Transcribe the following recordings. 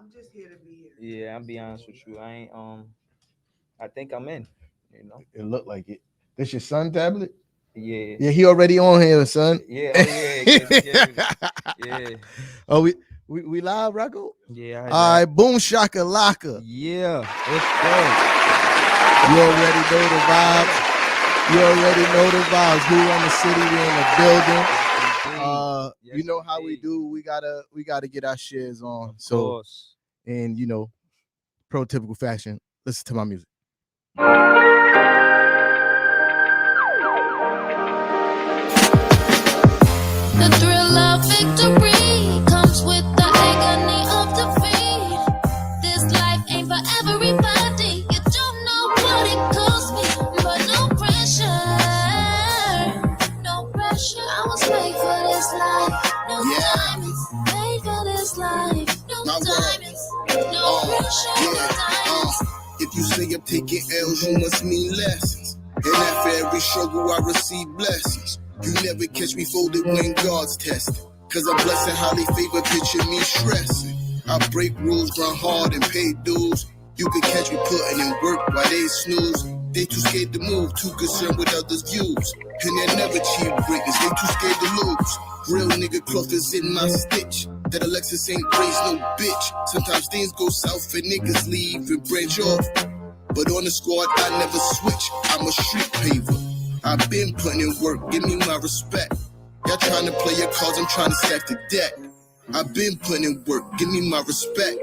I'm just here to be here. Yeah, I'll be honest with you. I ain't I think I'm in. You know. It looked like it. That's your son tablet? Yeah. Yeah, he already on here, son. Yeah. Oh yeah. Yeah. Oh, we live, Rocco? Yeah. I All right, boom shaka laka. Yeah. Let's go. You already know the vibes. You already know the vibes. We in the city, we in the building. You know how we do. We gotta get our shares on. Of So, course. and you know, prototypical fashion. Listen to my music. The thrill of victory comes with the agony of defeat. This life ain't for everybody. You don't know what it cost me, but no pressure. No pressure. I was made for this life. No diamonds. Made for this life. No diamonds. No pressure. No diamonds. If you say I'm taking L's, you must mean lessons. And after every struggle, I receive blessings. You never catch me folded when God's testing. Cause I'm blessing highly favored, picture me stressing. I break rules, grind hard and pay dues. You can catch me putting in work while they snooze. They too scared to move, too concerned with others' views. And they never achieve greatness, they too scared to lose. Real nigga cloth is in my stitch. That Alexis ain't praised no bitch. Sometimes things go south and niggas leave and branch off. But on the squad, I never switch. I'm a street paver. I've been putting in work, give me my respect. Y'all trying to play your cards, I'm trying to stack the deck. I've been putting in work, give me my respect.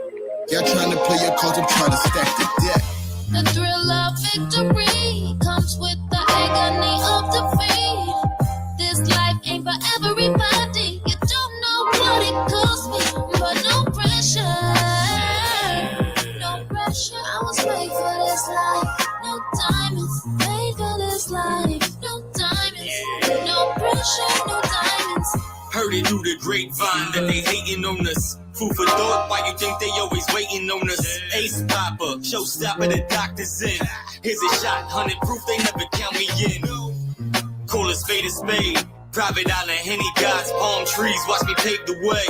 Y'all trying to play your cards, I'm trying to stack the deck. The thrill of victory comes with the agony of defeat. This life ain't for everybody. You don't know what it cost me, but no pressure. No pressure. I was made for this life. No diamonds. Made for this life. No diamonds. No pressure. No diamonds. Heard it through the grapevine that they hating on us. Food for thought, why you think they always waiting on us? Ace Popper, showstopper, the doctor's in. Here's a shot, 100 proof they never count me in. Call a spade a spade. Private island, Henny gods, palm trees, watch me pave the way.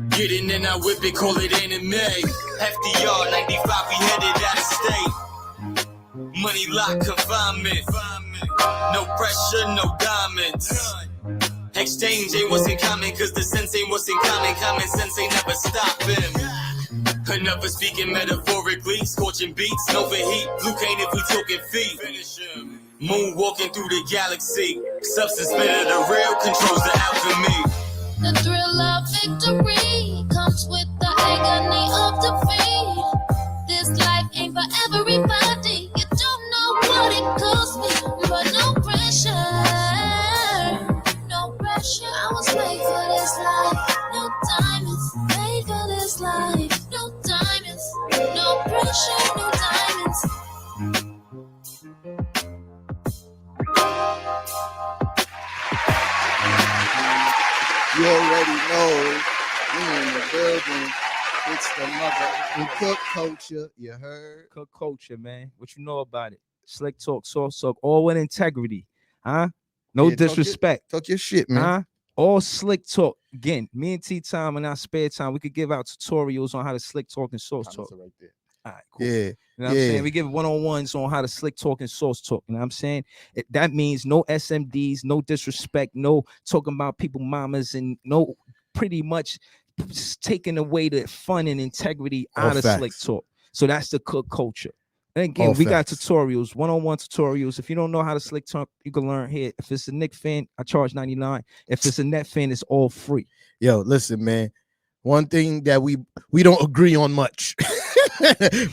Get in and I whip it, call it anime. FDR, 95, we headed out of state. Money lock confinement. No pressure, no diamonds. Exchange ain't what's in common, cause the sense ain't what's in common. Common sense ain't never stopping. Another speaking metaphorically, scorching beats, Nova heat, blue cane if we talking feet. Moon walking through the galaxy, substance better the real controls the alchemy. The thrill of victory comes with the agony of defeat. This life ain't for everybody. You don't know what it cost me, but no pressure. No pressure. I was made for this life. No diamonds. Made for this life. No diamonds. No pressure. No diamonds. You already know we in the building. It's the mother and cook culture. You heard? Cook culture, man. What you know about it? Slick talk, soft talk, all with integrity. Huh? No Yeah, disrespect. Talk your shit, man. Huh? All slick talk. Again, me and T Time in our spare time, we could give out tutorials on how to slick talk and soft talk. Right there. All right, cool. Yeah. You know what I'm saying? We give one-on-ones on how to slick talk and source talk. You know what I'm saying? That means no SMDs, no disrespect, no talking about people mamas, and no pretty much taking away the fun and integrity out of slick talk. So that's the cook culture. And again, we got tutorials, one-on-one tutorials. If you don't know how to slick talk, you can learn here. If it's a Nick fan, I charge $99. If it's a net fan, it's all free. Yo, listen, man. One thing that we don't agree on much.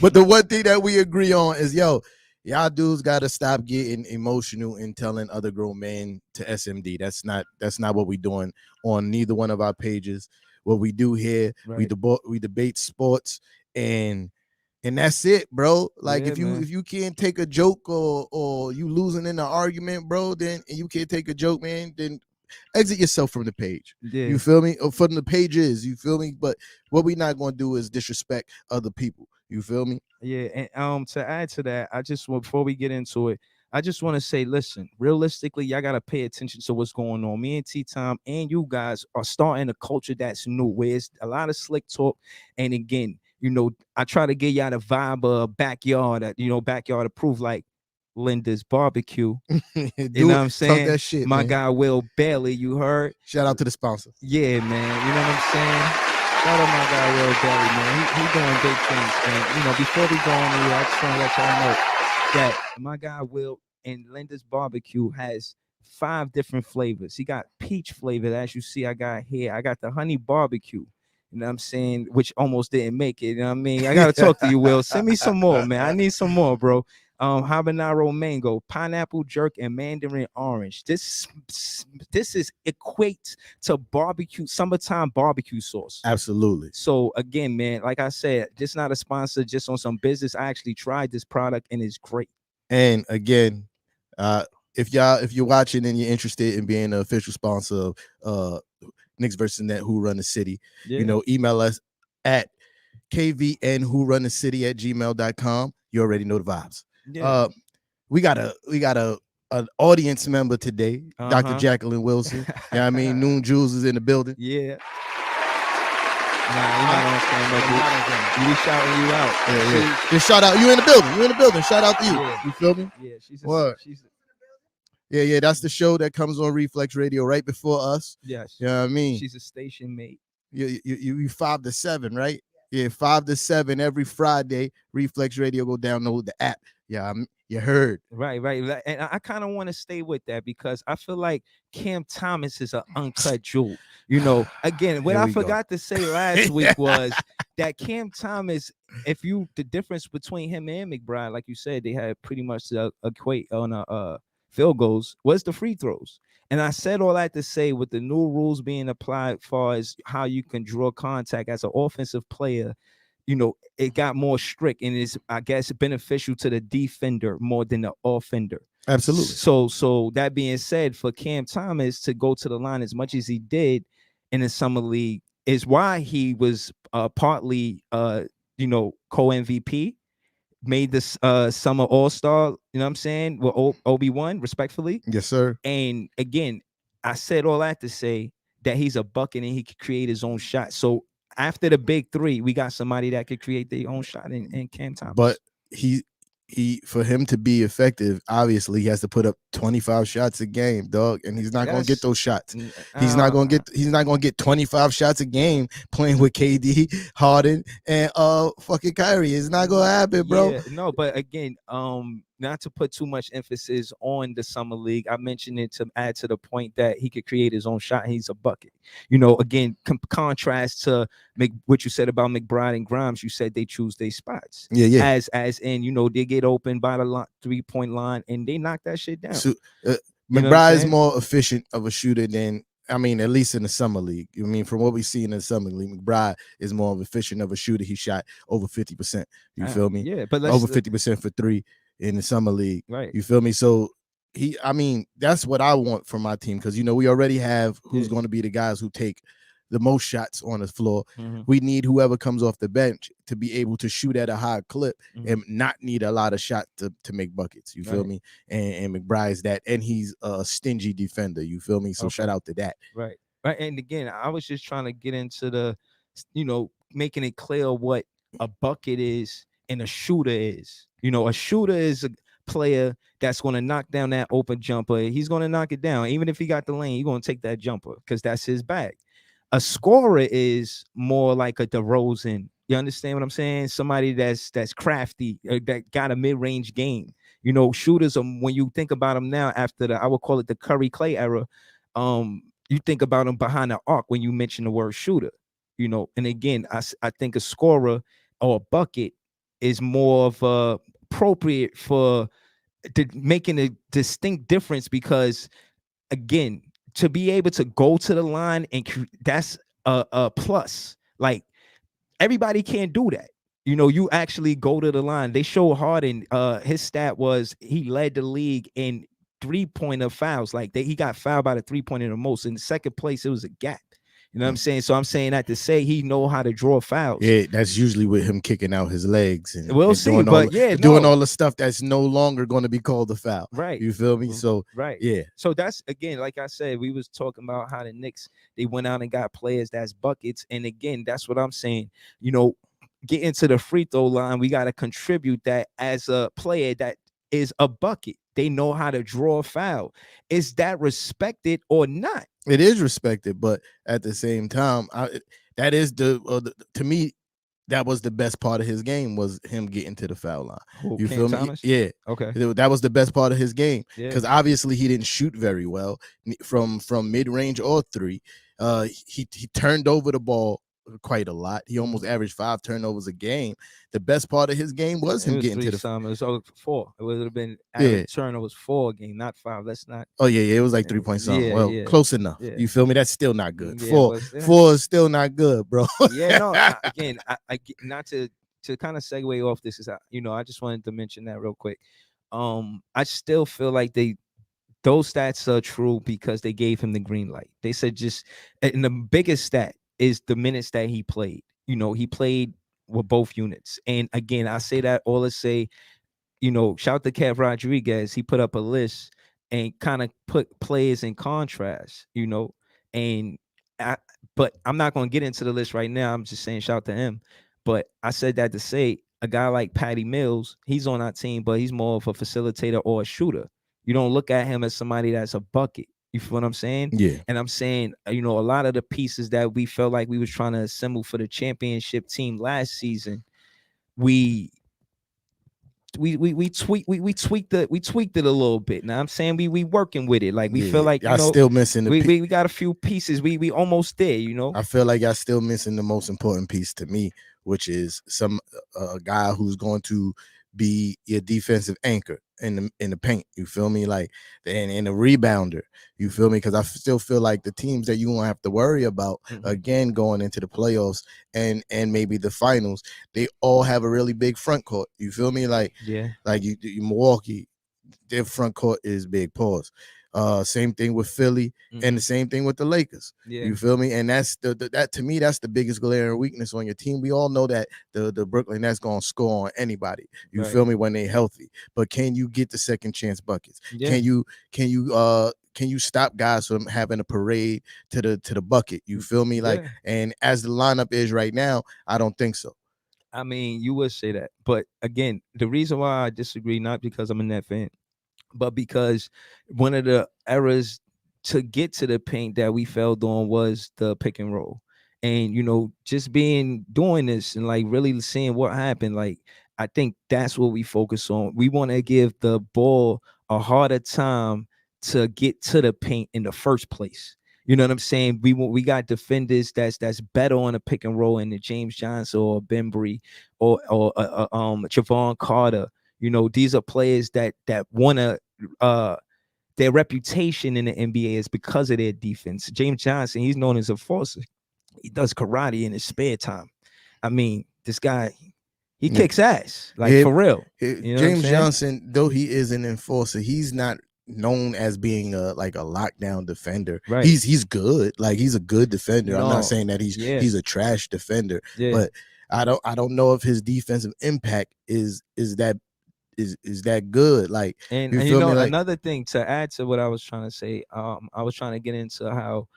But the one thing that we agree on is, y'all dudes got to stop getting emotional and telling other grown men to SMD. That's not what we're doing on neither one of our pages. What we do here, right. we debate sports, and that's it, bro. Like, if you can't take a joke or you losing in the argument, bro, then and you can't take a joke, man, then exit yourself from the page. Yeah. You feel me? Or from the pages, you feel me? But what we not going to do is disrespect other people. You feel me? Yeah, and to add to that, before we get into it, I just want to say, listen, realistically, y'all got to pay attention to what's going on. Me and T-Time and you guys are starting a culture that's new, where it's a lot of slick talk. And again, You know, I try to get y'all the vibe of a backyard, backyard approved, like Linda's Barbecue. You know what I'm Talk saying? that shit, My man. guy Will Bailey, you heard? Shout out to the sponsor. Yeah, man. You know what I'm saying? Shout out my guy Will Bailey, man. He doing big things. And before we go on here, I just want to let y'all know that my guy Will and Linda's Barbecue has 5 different flavors. He got peach flavor, as you see. I got here. I got the honey barbecue. You know what I'm saying? Which almost didn't make it. You know what I mean? I gotta talk to you, Will. Send me some more, man. I need some more, bro. Habanero mango, pineapple jerk, and mandarin orange. This is equates to barbecue, summertime barbecue sauce. Absolutely. So again, man, like I said, just not a sponsor, just on some business. I actually tried this product and it's great. And again, if you're watching and you're interested in being an official sponsor of Knicks versus Net, Who Run the City, email us at KvN Who Run the City at gmail.com. You already know the vibes. Yeah. We got an audience member today, Dr. Jacqueline Wilson. I mean, Noon Jules is in the building. Yeah. Nah, you're not on camera. You be shouting you out. Yeah. Just shout out. You in the building. You in the building. Shout out to you. Yeah. You feel me? Yeah, she's Yeah, that's the show that comes on Reflex Radio right before us. Yes. You know what I mean? She's a station mate. You 5 to 7, right? Yeah, 5 to 7 every Friday. Reflex Radio. Go download the app. Yeah, you heard. Right. And I kind of want to stay with that because I feel like Cam Thomas is an uncut jewel. Again, what I forgot to say last week was that Cam Thomas, the difference between him and McBride, like you said, they had pretty much equate on field goals, was the free throws. And I said all that to say, with the new rules being applied as far as how you can draw contact as an offensive player, it got more strict and is, I guess, beneficial to the defender more than the offender. Absolutely. So that being said, for Cam Thomas to go to the line as much as he did in the summer league is why he was partly co-MVP, made this summer all-star, you know what I'm saying, with OB1, respectfully. Yes, sir. And again, I said all that to say that he's a bucket and he could create his own shot. So after the big 3, we got somebody that could create their own shot in Cam Thomas. But he for him to be effective, obviously he has to put up 25 shots a game, dog, and he's not going to get those shots. He's not going to get 25 shots a game playing with KD, Harden, and fucking Kyrie. It's not going to happen, bro. Yeah, no, but again, not to put too much emphasis on the summer league, I mentioned it to add to the point that he could create his own shot. And he's a bucket. Again, contrast to what you said about McBride and Grimes. You said they choose their spots. Yeah. As in, they get open by the 3-point line and they knock that shit down. So, McBride is more efficient of a shooter than, at least in the summer league. From what we see in the summer league, McBride is more efficient of a shooter. He shot over 50%. You feel me? Yeah, but over 50% for 3 in the summer league. Right. You feel me? So that's what I want from my team, because we already have who's going to be the guys who take the most shots on the floor. We need whoever comes off the bench to be able to shoot at a high clip and not need a lot of shots to make buckets. You feel me? And McBride's that, and he's a stingy defender. You feel me? So shout out to that. Right. And again, I was just trying to get into the, making it clear what a bucket is and a shooter is. A shooter is a player that's going to knock down that open jumper. He's going to knock it down. Even if he got the lane, he's going to take that jumper because that's his bag. A scorer is more like a DeRozan. You understand what I'm saying? Somebody that's crafty, that got a mid-range game. Shooters, when you think about them now after I would call it the Curry Clay era, you think about them behind the arc when you mention the word shooter. And again, I think a scorer or a bucket is more of appropriate for making a distinct difference, because again, to be able to go to the line and that's a plus. Like, everybody can't do that. You actually go to the line. They show Harden, his stat was he led the league in 3-pointer fouls. Like, he got fouled by the 3-pointer the most. In second place, it was a gap. You know what I'm saying? So I'm saying that to say he know how to draw fouls. Yeah, that's usually with him kicking out his legs and we'll see, doing all the stuff that's no longer going to be called a foul. Right. You feel me? So yeah. So that's, again, like I said, we was talking about how the Knicks, they went out and got players that's buckets. And again, that's what I'm saying. get into the free throw line, we got to contribute that as a player that is a bucket. They know how to draw a foul. Is that respected or not? It is respected, but at the same time, that is to me, that was the best part of his game, was him getting to the foul line. Who, You Cam feel me? Thomas? Yeah. Okay. That was the best part of his game, Yeah. because obviously he didn't shoot very well from mid-range or three. He turned over the ball quite a lot. He almost averaged 5 turnovers a game. The best part of his game was him getting to the It was 4. It would have been average turnovers 4 a game, not 5. Let's not. Oh yeah, it was like 3 point something. Yeah, Well, yeah. close enough. Yeah. You feel me? That's still not good. Yeah, Four is still not good, bro. Yeah, no. Again, I not to kind of segue off this is, I just wanted to mention that real quick. I still feel like those stats are true because they gave him the green light. They said and the biggest stat is the minutes that he played. He played with both units. And again, I say that all to say, shout out to Kev Rodriguez. He put up a list and kind of put players in contrast, and but I'm not going to get into the list right now. I'm just saying shout out to him. But I said that to say a guy like Patty Mills, he's on our team, but he's more of a facilitator or a shooter. You don't look at him as somebody that's a bucket. You feel what I'm saying? Yeah. And I'm saying, a lot of the pieces that we felt like we was trying to assemble for the championship team last season, we tweaked it a little bit. Now I'm saying we working with it. Like we feel like y'all still missing we got a few pieces. We almost there. I feel like y'all still missing the most important piece to me, which is a guy who's going to be your defensive anchor in the paint. You feel me? Like, and a rebounder. You feel me? Because I still feel like the teams that you won't have to worry about again going into the playoffs and maybe the finals, they all have a really big front court. You feel me? Like, yeah, like you Milwaukee, their front court is big. Pause. Same thing with Philly, and the same thing with the Lakers. Yeah. You feel me? And that's that to me, that's the biggest glaring weakness on your team. We all know that the Brooklyn Nets gonna score on anybody. You feel me, when they healthy. But can you get the second chance buckets? Yeah. Can you stop guys from having a parade to the bucket? You feel me? Like, and as the lineup is right now, I don't think so. I mean, you would say that, but again, the reason why I disagree, not because I'm a Net fan, but because one of the errors to get to the paint that we failed on was the pick and roll. And, just doing this and like really seeing what happened, like, I think that's what we focus on. We want to give the ball a harder time to get to the paint in the first place. You know what I'm saying? We got defenders that's better on a pick and roll in the James Johnson or Bembry or Javon Carter. These are players that want to their reputation in the NBA is because of their defense. James Johnson, he's known as a force. He does karate in his spare time. I mean, this guy, he kicks ass, like for real. James Johnson, though he is an enforcer, he's not known as being a lockdown defender. Right. He's good. Like, he's a good defender. I'm not saying that he's a trash defender, but I don't know if his defensive impact is that good. Like, and me? Like, another thing to add to what I was trying to say, I was trying to get into how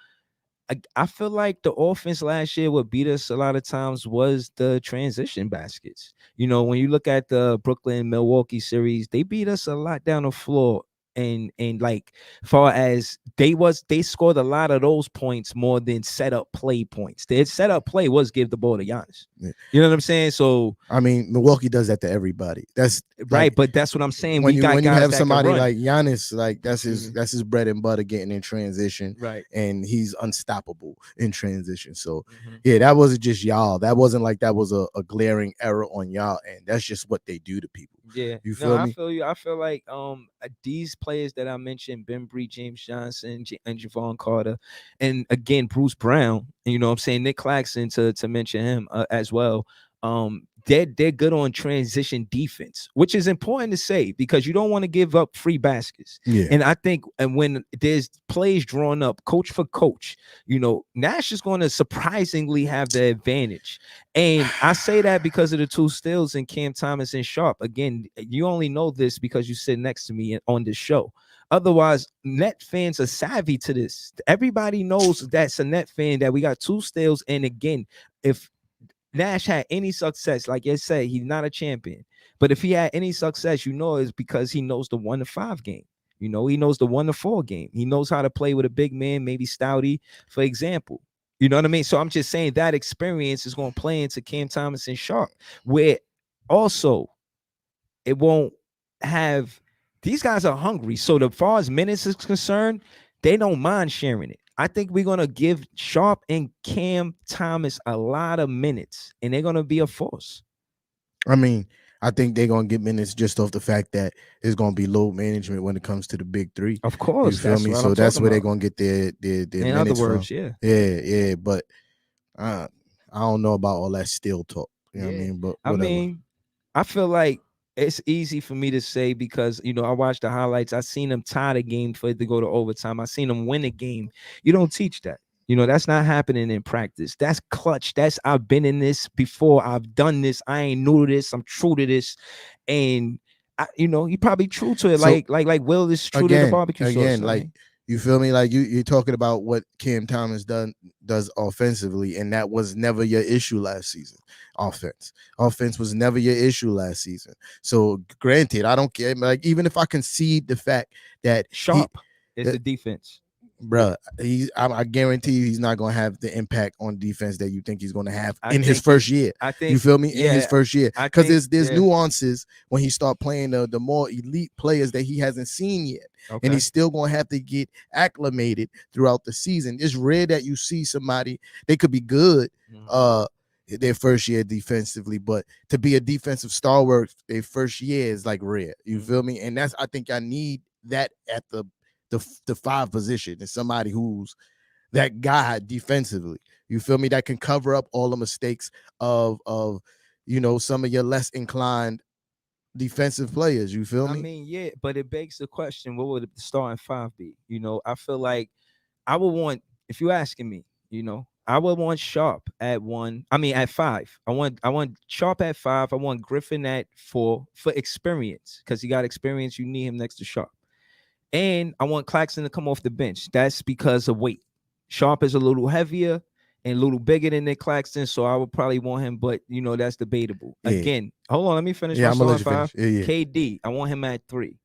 I feel like the offense last year, what beat us a lot of times was the transition baskets. When you look at the Brooklyn Milwaukee series, they beat us a lot down the floor. And like, far as they scored a lot of those points more than set up play points. Their set up play was give the ball to Giannis. Yeah. You know what I'm saying? So I mean, Milwaukee does that to everybody. That's right, but that's what I'm saying. When we got when guys you have that somebody can run. like Giannis, like that's his bread and butter, getting in transition, right? And he's unstoppable in transition. So yeah, that wasn't just y'all. That wasn't like that was a glaring error on y'all, and that's just what they do to people. Yeah, you feel me? I feel you. I feel like these players that I mentioned, Bembry, James Johnson, and Javon Carter, and again Bruce Brown. You know what I'm saying, Nick Claxton to mention him as well. They're good on transition defense, which is important to say because you don't want to give up free baskets. Yeah. And I think, and when there's plays drawn up, coach for coach, Nash is going to surprisingly have the advantage. And I say that because of the two steals in Cam Thomas and Sharp. Again, you only know this because you sit next to me on this show. Otherwise, Net fans are savvy to this. Everybody knows that's a Net fan that we got two steals. And again, if Nash had any success, like you said, he's not a champion. But if he had any success, it's because he knows the 1-5 game. He knows the 1-4 game. He knows how to play with a big man, maybe Stouty, for example. You know what I mean? So I'm just saying that experience is going to play into Cam Thomas and Sharp, where also it won't have. These guys are hungry. So as far as minutes is concerned, they don't mind sharing it. I think we're going to give Sharp and Cam Thomas a lot of minutes, and they're going to be a force. I mean, I think they're going to get minutes just off the fact that it's going to be load management when it comes to the big three. Of course. You feel me? So that's where they're going to get their in minutes other words, from. Yeah. But I don't know about all that still talk. You know what I mean? But whatever. I feel like it's easy for me to say because, I watched the highlights. I seen them tie the game for it to go to overtime. I seen them win a game. You don't teach that. That's not happening in practice. That's clutch. I've been in this before. I've done this. I ain't new to this. I'm true to this. And, you probably true to it. So, like Will is true to the barbecue sauce. Again, like, you feel me? Like you're talking about what Cam Thomas does offensively, and that was never your issue last season. Offense was never your issue last season. So granted, I don't care. Like, even if I concede the fact that Sharp is the defense, bruh, I guarantee you he's not going to have the impact on defense that you think he's going to have in his first year. I think, you feel me? In his first year, because there's nuances when he start playing the more elite players that he hasn't seen yet. Okay. And he's still going to have to get acclimated throughout the season. It's rare that you see somebody, they could be good their first year defensively, but to be a defensive stalwart their first year is like rare. You feel me? And I think I need that at the 5 position, is somebody who's that guy defensively. You feel me? That can cover up all the mistakes of some of your less inclined defensive players. You feel me? I mean, yeah, but it begs the question: what would the starting 5 be? I feel like I would want, if you're asking me, I would want Sharp at 1. I mean, at 5. I want Sharp at 5. I want Griffin at 4 for experience, because he got experience. You need him next to Sharp. And I want Claxton to come off the bench. That's because of weight. Sharp is a little heavier and a little bigger than Nick Claxton, so I would probably want him, but that's debatable. Yeah. Again, hold on, let me finish my starting 5. Yeah. KD, I want him at 3.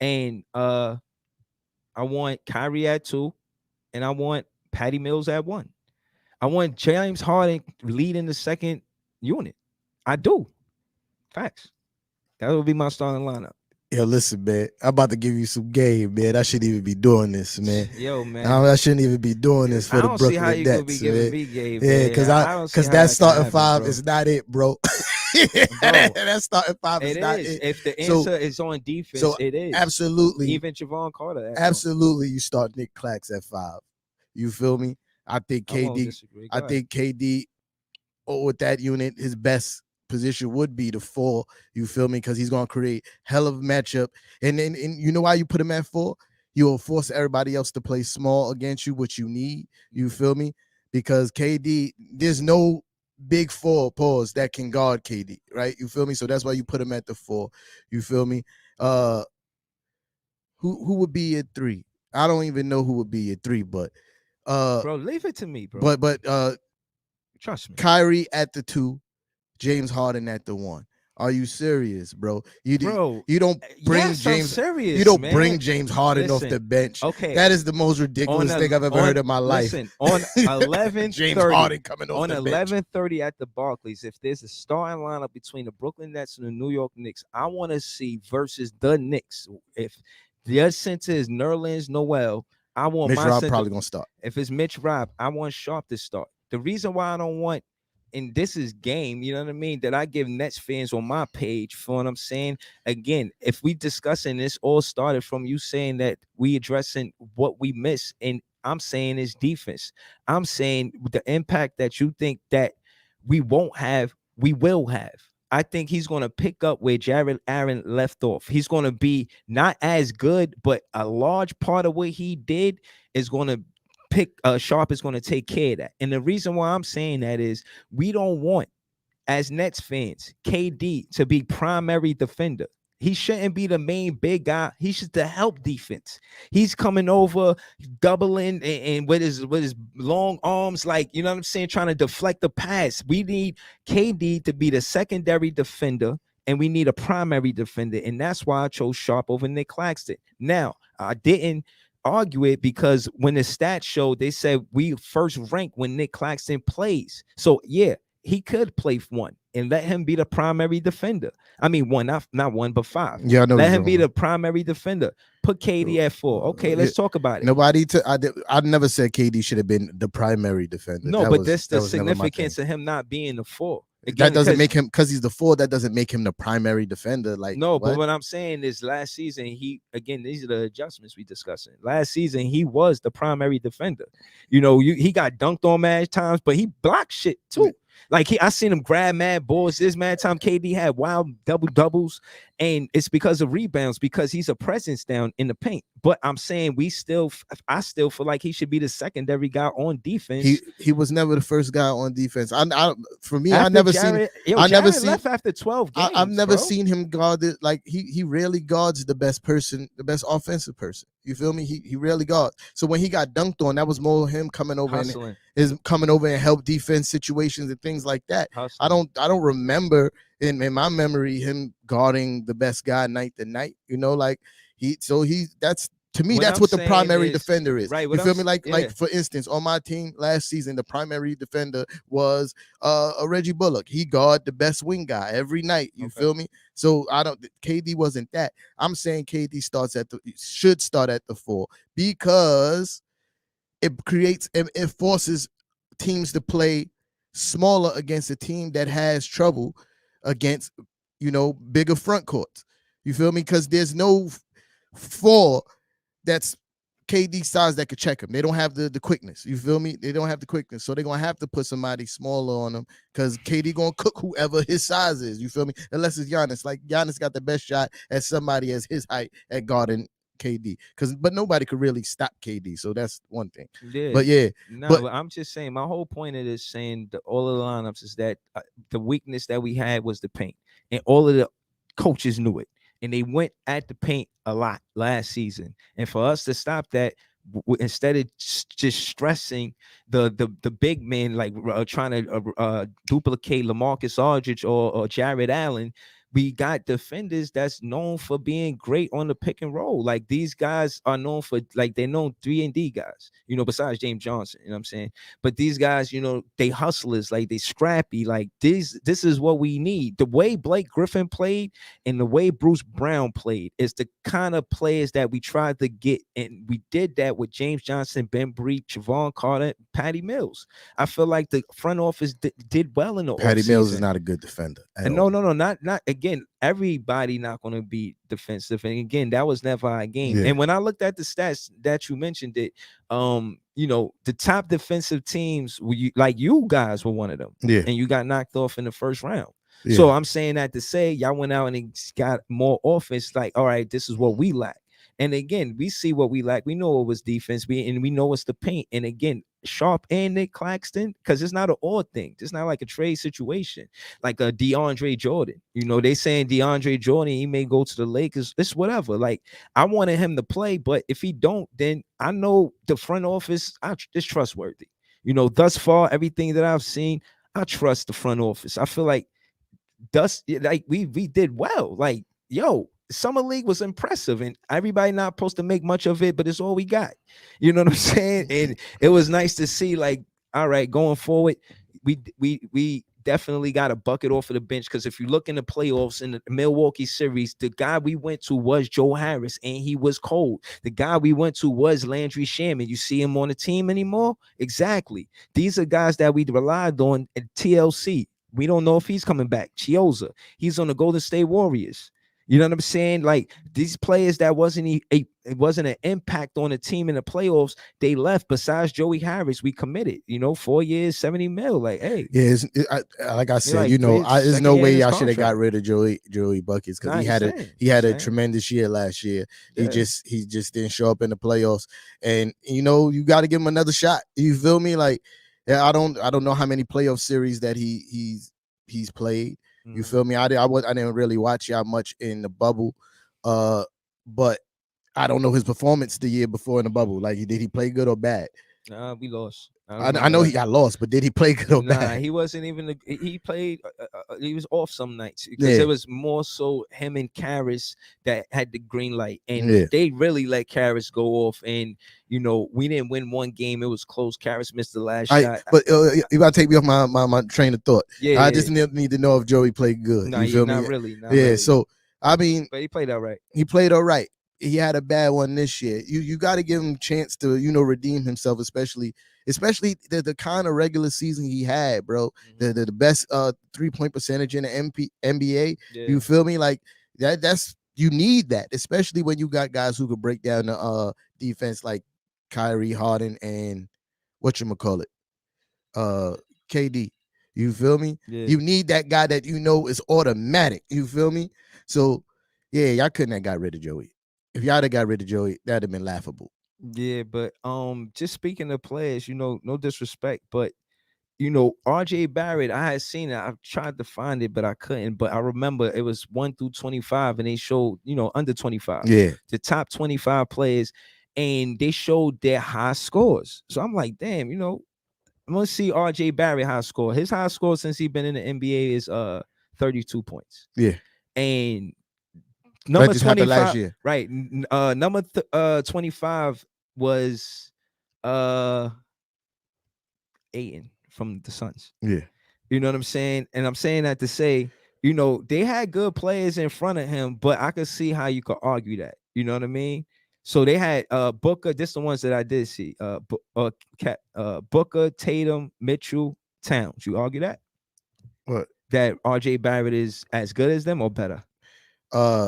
And I want Kyrie at 2, and I want Patty Mills at 1. I want James Harden leading the second unit. I do. Facts. That would be my starting lineup. Yo, listen, man. I'm about to give you some game, man. I shouldn't even be doing this, man. Yo, man. I shouldn't even be doing this for the Brooklyn Nets. I don't see how you could be giving me game, yeah, because that starting 5 is not it, bro. That starting 5 is not it. If the answer is on defense, it is. Absolutely. Even Javon Carter. Absolutely, you start Nick Clax at 5. You feel me? I think KD with that unit, his best position would be the 4. You feel me? Because he's gonna create hell of a matchup, and you know why you put him at 4? You will force everybody else to play small against you, which you need. You feel me? Because KD, there's no big 4 pause that can guard KD, right? You feel me? So that's why you put him at the 4. You feel me? Who would be at 3? I don't even know who would be at 3, but bro, leave it to me, bro. But trust me. Kyrie at the 2. James Harden at the 1. Are you serious, bro? You don't bring serious, you don't bring James Harden off the bench. Okay, that is the most ridiculous thing I've ever heard in my life. Listen, on 11:30, James Harden coming off the bench. 11:30 at the Barclays, if there's a starting lineup between the Brooklyn Nets and the New York Knicks, I want to see versus the Knicks. If their center is Nerlens Noel, I want Mitch my Rob center, probably gonna start. If it's Mitch Rob, I want Sharp to start. The reason why I don't want, and this is game, you know what I mean, that I give Nets fans on my page, for what I'm saying. Again, if we discussing this, all started from you saying that we addressing what we miss, and I'm saying is defense. I'm saying the impact that you think that we won't have, we will have. I think he's going to pick up where Jared Allen left off. He's going to be not as good, but a large part of what he did is going to Sharp is going to take care of that. And the reason why I'm saying that is we don't want, as Nets fans, KD to be primary defender. He shouldn't be the main big guy. He should to help defense. He's coming over, doubling and with his long arms, like, you know what I'm saying, trying to deflect the pass. We need KD to be the secondary defender, and we need a primary defender, and that's why I chose Sharp over Nick Claxton. Now, I didn't argue it because when the stats showed, they said we first rank when Nick Claxton plays. So yeah, he could play one and let him be the primary defender. I mean, one, not one, but 5. Yeah, I know. Let him be the primary defender. Put KD at 4. Okay, let's talk about it. I never said KD should have been the primary defender. No, but that's the significance of him not being the 4. Again, that doesn't make him, because he's the 4, that doesn't make him the primary defender. Like, no, what? but what I'm saying is last season, these are the adjustments we discussing. Last season, he was the primary defender. You know, he got dunked on mad times, but he blocked shit too. Like I seen him grab mad balls. This mad time KD had wild doubles, and it's because of rebounds, because he's a presence down in the paint. But I'm saying I still feel like he should be the secondary guy on defense. He was never the first guy on defense. For me, After I never Jared, seen. I never seen left after 12 games. I've never bro. seen him guard it. Like he rarely guards the best person, the best offensive person. You feel me? He rarely guards. So when he got dunked on, that was more him coming over and help defense situations and things like that. Hustling. I don't remember in my memory him guarding the best guy night to night. You know, like that's. To me, that's what the primary defender is. Right, you feel me? Like for instance, on my team last season, the primary defender was a Reggie Bullock. He guarded the best wing guy every night. You feel me? So KD wasn't that. I'm saying KD should start at the 4 because it forces teams to play smaller against a team that has trouble against, bigger front courts. You feel me? Because there's no 4 that's KD size that could check him. They don't have the quickness. You feel me? They don't have the quickness. So they're going to have to put somebody smaller on him because KD going to cook whoever his size is. You feel me? Unless it's Giannis. Like Giannis got the best shot at somebody as his height at guarding KD. But nobody could really stop KD. So that's one thing. Yeah. But yeah. But I'm just saying, my whole point of this saying all of the lineups is that the weakness that we had was the paint. And all of the coaches knew it. And they went at the paint a lot last season. And for us to stop that, instead of just stressing the big men, like trying to duplicate LaMarcus Aldridge or Jared Allen, we got defenders that's known for being great on the pick and roll. Like these guys are known for, like, they're known 3-and-D guys, besides James Johnson, you know what I'm saying? But these guys, they hustlers, like they scrappy, like this is what we need. The way Blake Griffin played and the way Bruce Brown played is the kind of players that we tried to get. And we did that with James Johnson, Ben Breach, Javon Carter, Patty Mills. I feel like the front office did well in the Patty offseason. Mills is not a good defender. No, not again. Everybody not going to be defensive, and again, that was never our game. Yeah. And when I looked at the stats that you mentioned, the top defensive teams, you guys were one of them, and you got knocked off in the first round. Yeah. So I'm saying that to say y'all went out and got more offense. Like, all right, this is what we lack. And again, we see what we lack. We know it was defense. We know it's the paint. And again, Sharp and Nick Claxton, because it's not an odd thing. It's not like a trade situation, like a DeAndre Jordan. They saying DeAndre Jordan, he may go to the Lakers. It's whatever. Like, I wanted him to play, but if he don't, then I know the front office is trustworthy. Thus far, everything that I've seen, I trust the front office. I feel like we did well. Like, Summer League was impressive, and everybody not supposed to make much of it, but it's all we got. You know what I'm saying? And it was nice to see, like, all right, going forward, we definitely got a bucket off of the bench, because if you look in the playoffs in the Milwaukee series, the guy we went to was Joe Harris, and he was cold. The guy we went to was Landry Shaman. You see him on the team anymore? Exactly. These are guys that we relied on at TLC. We don't know if he's coming back. Chioza, he's on the Golden State Warriors. You know what I'm saying? Like, these players that wasn't an impact on the team in the playoffs, they left. Besides Joey Harris, we committed, 4 years, 70 mil. Like, hey. Yeah, like I said, there's no way y'all should have got rid of Joey Buckets, because he had a tremendous year last year. Yeah. He just didn't show up in the playoffs. And you got to give him another shot. You feel me? Like, I don't know how many playoff series that he's played. You feel me? I didn't really watch y'all much in the bubble, but I don't know his performance the year before in the bubble. Like, did he play good or bad? We lost. I know he got lost, but did he play good or bad? He wasn't even. He played. He was off some nights because Yeah. it was more so him and Karras that had the green light, and Yeah. they really let Karras go off. And we didn't win one game; it was close. Karras missed the last shot. But you gotta take me off my train of thought. Yeah, I just need to know if Joey played good. Nah, you feel me? Not really. Not yeah. really. So I mean, but he played all right. He played all right. He had a bad one this year. You got to give him a chance to redeem himself, especially the kind of regular season he had, bro. The best 3-point percentage in the NBA. Yeah. You feel me? Like that's you need that, especially when you got guys who could break down the defense like Kyrie, Harden, and whatchamacallit, KD. You feel me? Yeah. You need that guy that is automatic. You feel me? So yeah, y'all couldn't have got rid of Joey. If y'all had got rid of Joey, that'd have been laughable. Yeah, but just speaking of players, no disrespect, but RJ Barrett, I had seen it. I've tried to find it, but I couldn't. But I remember it was 1 through 25, and they showed, under 25. Yeah. The top 25 players, and they showed their high scores. So I'm like, damn, I'm gonna see RJ Barrett high score. His high score since he's been in the NBA is 32 points. Yeah. And number 25 last year. Right. Number 25 was Ayton from the Suns. Yeah. You know what I'm saying? And I'm saying that to say, they had good players in front of him, but I could see how you could argue that. You know what I mean? So they had Booker. This is the ones that I did see. Booker, Tatum, Mitchell, Towns. You argue that? What? That RJ Barrett is as good as them or better?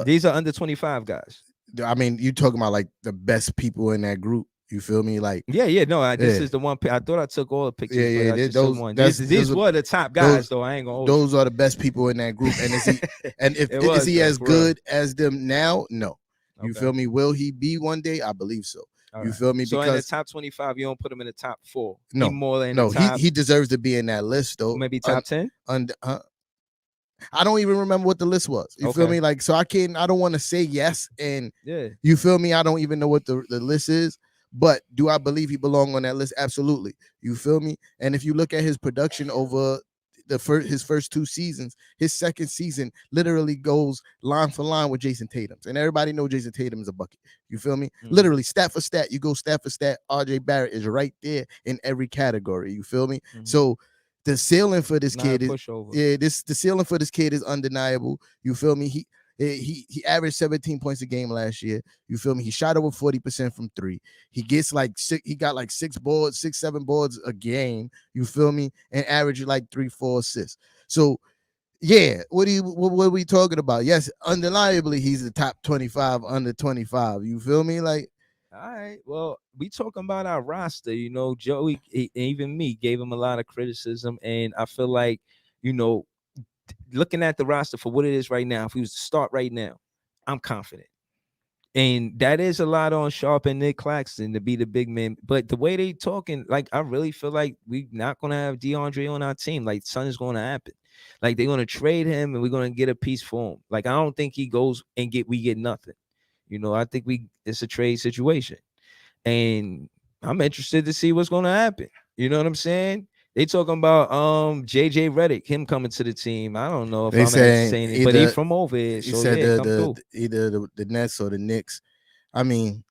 These are under 25 guys. I mean, you talking about like the best people in that group. You feel me? Like This is the one. I thought I took all the pictures. These were the top guys, though. I ain't gonna. Those are the best people in that group. And is he? And is he as good as them now? No. You feel me? Will he be one day? I believe so. You feel me? So because in the top 25, you don't put him in the top 4. No, he deserves to be in that list though. Maybe top 10. I don't even remember what the list was. You feel me? Like, so I don't want to say yes. And you feel me? I don't even know what the list is. But do I believe he belong on that list? Absolutely. You feel me? And if you look at his production over his first 2 seasons, his second season literally goes line for line with Jason Tatum's. And everybody know Jason Tatum is a bucket. You feel me? Literally stat for stat. You go stat for stat. RJ Barrett is right there in every category. You feel me? So the ceiling for this kid is the ceiling for this kid is undeniable. You feel me? He averaged 17 points a game last year. You feel me? He shot over 40% from 3. He gets he got 6, 7 boards a game. You feel me? And averaged 3-4 assists. So yeah, what are we talking about? Yes, undeniably he's the top 25 under 25. You feel me? Like, all right, well, we talking about our roster. Joey, even me, gave him a lot of criticism, and I feel like, looking at the roster for what it is right now, if he was to start right now, I'm confident. And that is a lot on Sharp and Nick Claxton to be the big man. But the way they talking, I really feel like we're not going to have DeAndre on our team. Something is going to happen. They're going to trade him and we're going to get a piece for him. I don't think he goes and we get nothing. I think it's a trade situation. And I'm interested to see what's going to happen. You know what I'm saying? They talking about JJ Redick, him coming to the team. I don't know if I'm saying it, but he's from over here. So said either the Nets or the Knicks. I mean,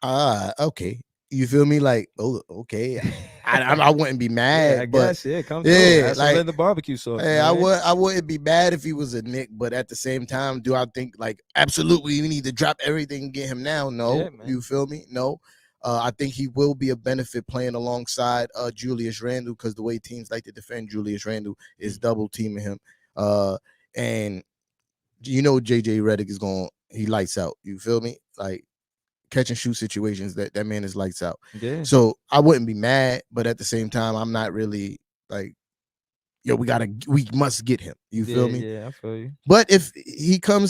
okay. You feel me? Okay. I wouldn't be mad. I guess, come through. That's the barbecue sauce. Hey, I wouldn't be mad if he was a Knick, but at the same time, do I think absolutely we need to drop everything and get him now? No. You feel me? No. I think he will be a benefit playing alongside Julius Randle, because the way teams like to defend Julius Randle is double teaming him. And JJ Redick he lights out. You feel me? Catch and shoot situations, that man is lights out. Yeah. So I wouldn't be mad, but at the same time, I'm not really we must get him. You feel me? Yeah, I feel you. But if he come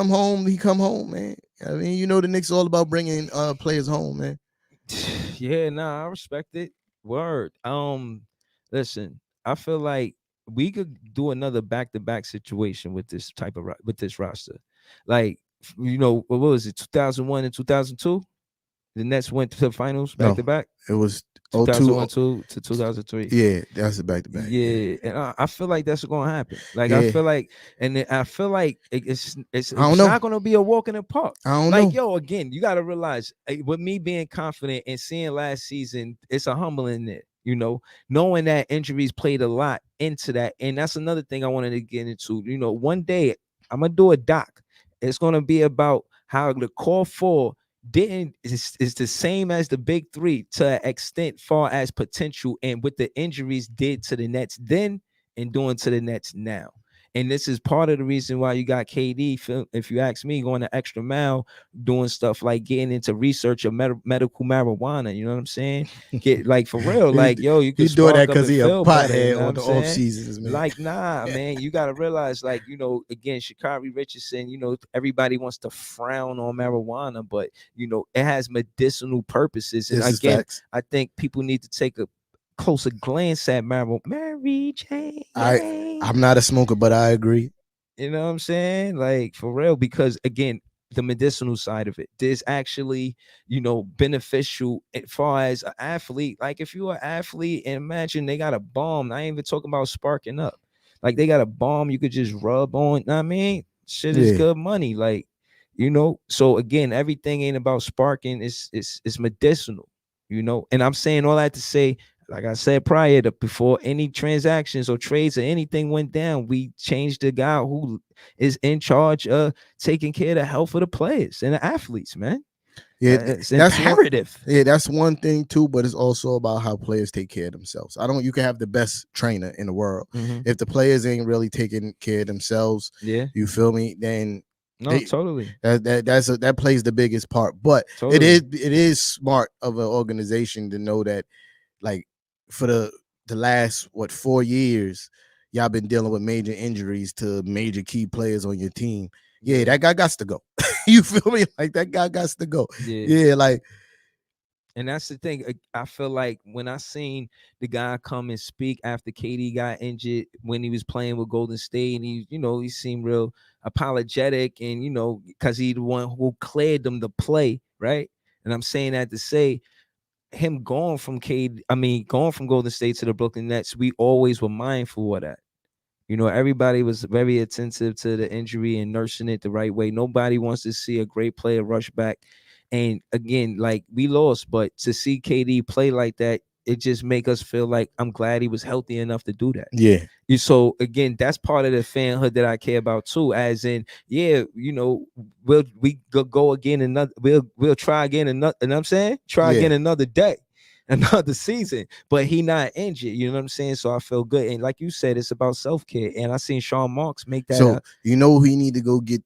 home, man. I mean, the Knicks all about bringing players home, man. Yeah, I respect it. Word. Listen, I feel like we could do another back-to-back situation with this type of with this roster. Like, what was it, 2001 and 2002? The Nets went to the finals back to No, back. it was 2001 02. to 2003. Yeah, that's a back to back. Yeah, and I feel like that's gonna happen. Like, I Yeah. feel like, and I feel like it's I don't know. not gonna be a walk in the park. I don't Like, know. yo, again, you gotta realize, with me being confident and seeing last season, it's a humbling it. Knowing that injuries played a lot into that, and that's another thing I wanted to get into. One day I'm gonna do a doc. It's gonna be about how the core four is the same as the big three to an extent far as potential, and what the injuries did to the Nets then and doing to the Nets now. And this is part of the reason why you got KD, if you ask me, going the extra mile, doing stuff like getting into research of medical marijuana. You know what I'm saying? Get, like, for real, like, yo, you He could doing that spark up because and he a feel better. You pothead know what on I'm the saying? off seasons, man. Like, nah, man, you gotta realize, like, again, Sha'Carri Richardson, everybody wants to frown on marijuana, but it has medicinal purposes. And This is again, facts. I think people need to take a closer glance at Mary Jane. I'm not a smoker, but I agree. You know what I'm saying? Like, for real, because again, the medicinal side of it, there's actually, beneficial as far as an athlete. Like, if you're an athlete, and imagine they got a bomb. I ain't even talking about sparking up. Like, they got a bomb you could just rub on. Know what I mean, shit is Yeah. good money. Like, so again, everything ain't about sparking. It's medicinal. And I'm saying all that to say, like I said prior to, before any transactions or trades or anything went down, we changed the guy who is in charge of taking care of the health of the players and the athletes, man. Yeah, It's that's imperative. that's one thing too, but it's also about how players take care of themselves. You can have the best trainer in the world. Mhm. If the players ain't really taking care of themselves, Yeah. you feel me? Then No, totally. that plays the biggest part. But Totally. it is smart of an organization to know that, like, for the last 4 years, y'all been dealing with major injuries to major key players on your team. Yeah, that guy got to go. You feel me? Like, that guy got to go. Yeah, like, and that's the thing. I feel like when I seen the guy come and speak after KD got injured when he was playing with Golden State, and he seemed real apologetic, and because he the one who cleared them to play, right? And I'm saying that to say, him going from Golden State to the Brooklyn Nets, we always were mindful of that. Everybody was very attentive to the injury and nursing it the right way. Nobody wants to see a great player rush back. And again, like, we lost, but to see KD play like that, it just make us feel like I'm glad he was healthy enough to do that. yeah. So again, that's part of the fanhood that I care about too. As in, yeah, we'll go again another. We'll try again another. And I'm saying, try again another day, another season. But he not injured. You know what I'm saying? So I feel good. And like you said, it's about self-care. And I seen Sean Marks make that. So he need to go get.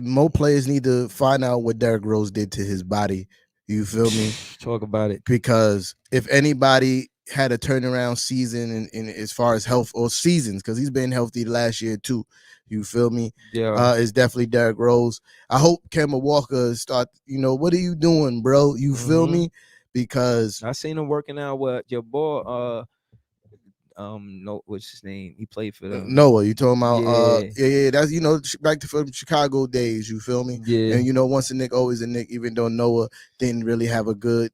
More players need to find out what Derrick Rose did to his body. You feel me? Talk about it. Because if anybody had a turnaround season in as far as health, or seasons, because he's been healthy last year too. You feel me? Yeah. It's definitely Derrick Rose. I hope Kemba Walker start. What are you doing, bro? You feel me? Because I seen him working out with your boy. No, what's his name? He played for them. Noah. You talking about? Yeah. That's back to from Chicago days. You feel me? Yeah. And once a Knick, always a Knick. Even though Noah didn't really have a good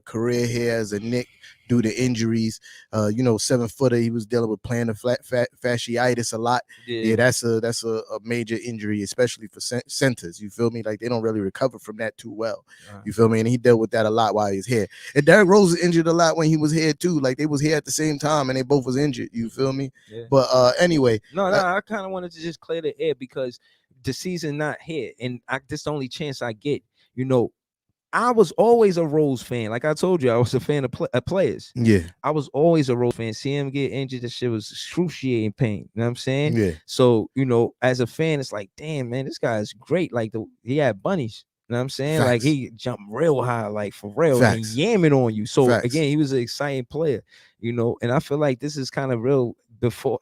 career here as a Knick due to injuries. 7-footer. He was dealing with plantar fasciitis a lot. Yeah, that's a major injury, especially for centers. You feel me? Like, they don't really recover from that too well. You feel me? And he dealt with that a lot while he was here. And Derrick Rose was injured a lot when he was here too. Like, they was here at the same time, and they both was injured. You feel me? Yeah. But anyway, no, I kind of wanted to just clear the air because the season not here, and this the only chance I get. I was always a Rose fan. Like I told you, I was a fan of players. Yeah. I was always a Rose fan. Seeing him get injured, that shit was excruciating pain. You know what I'm saying? Yeah. So, as a fan, it's like, damn, man, this guy is great. Like, he had bunnies. You know what I'm saying? Facts. Like, he jumped real high, like, for real. Facts. And yamming on you. So, Facts. again, he was an exciting player, and I feel like this is kind of real before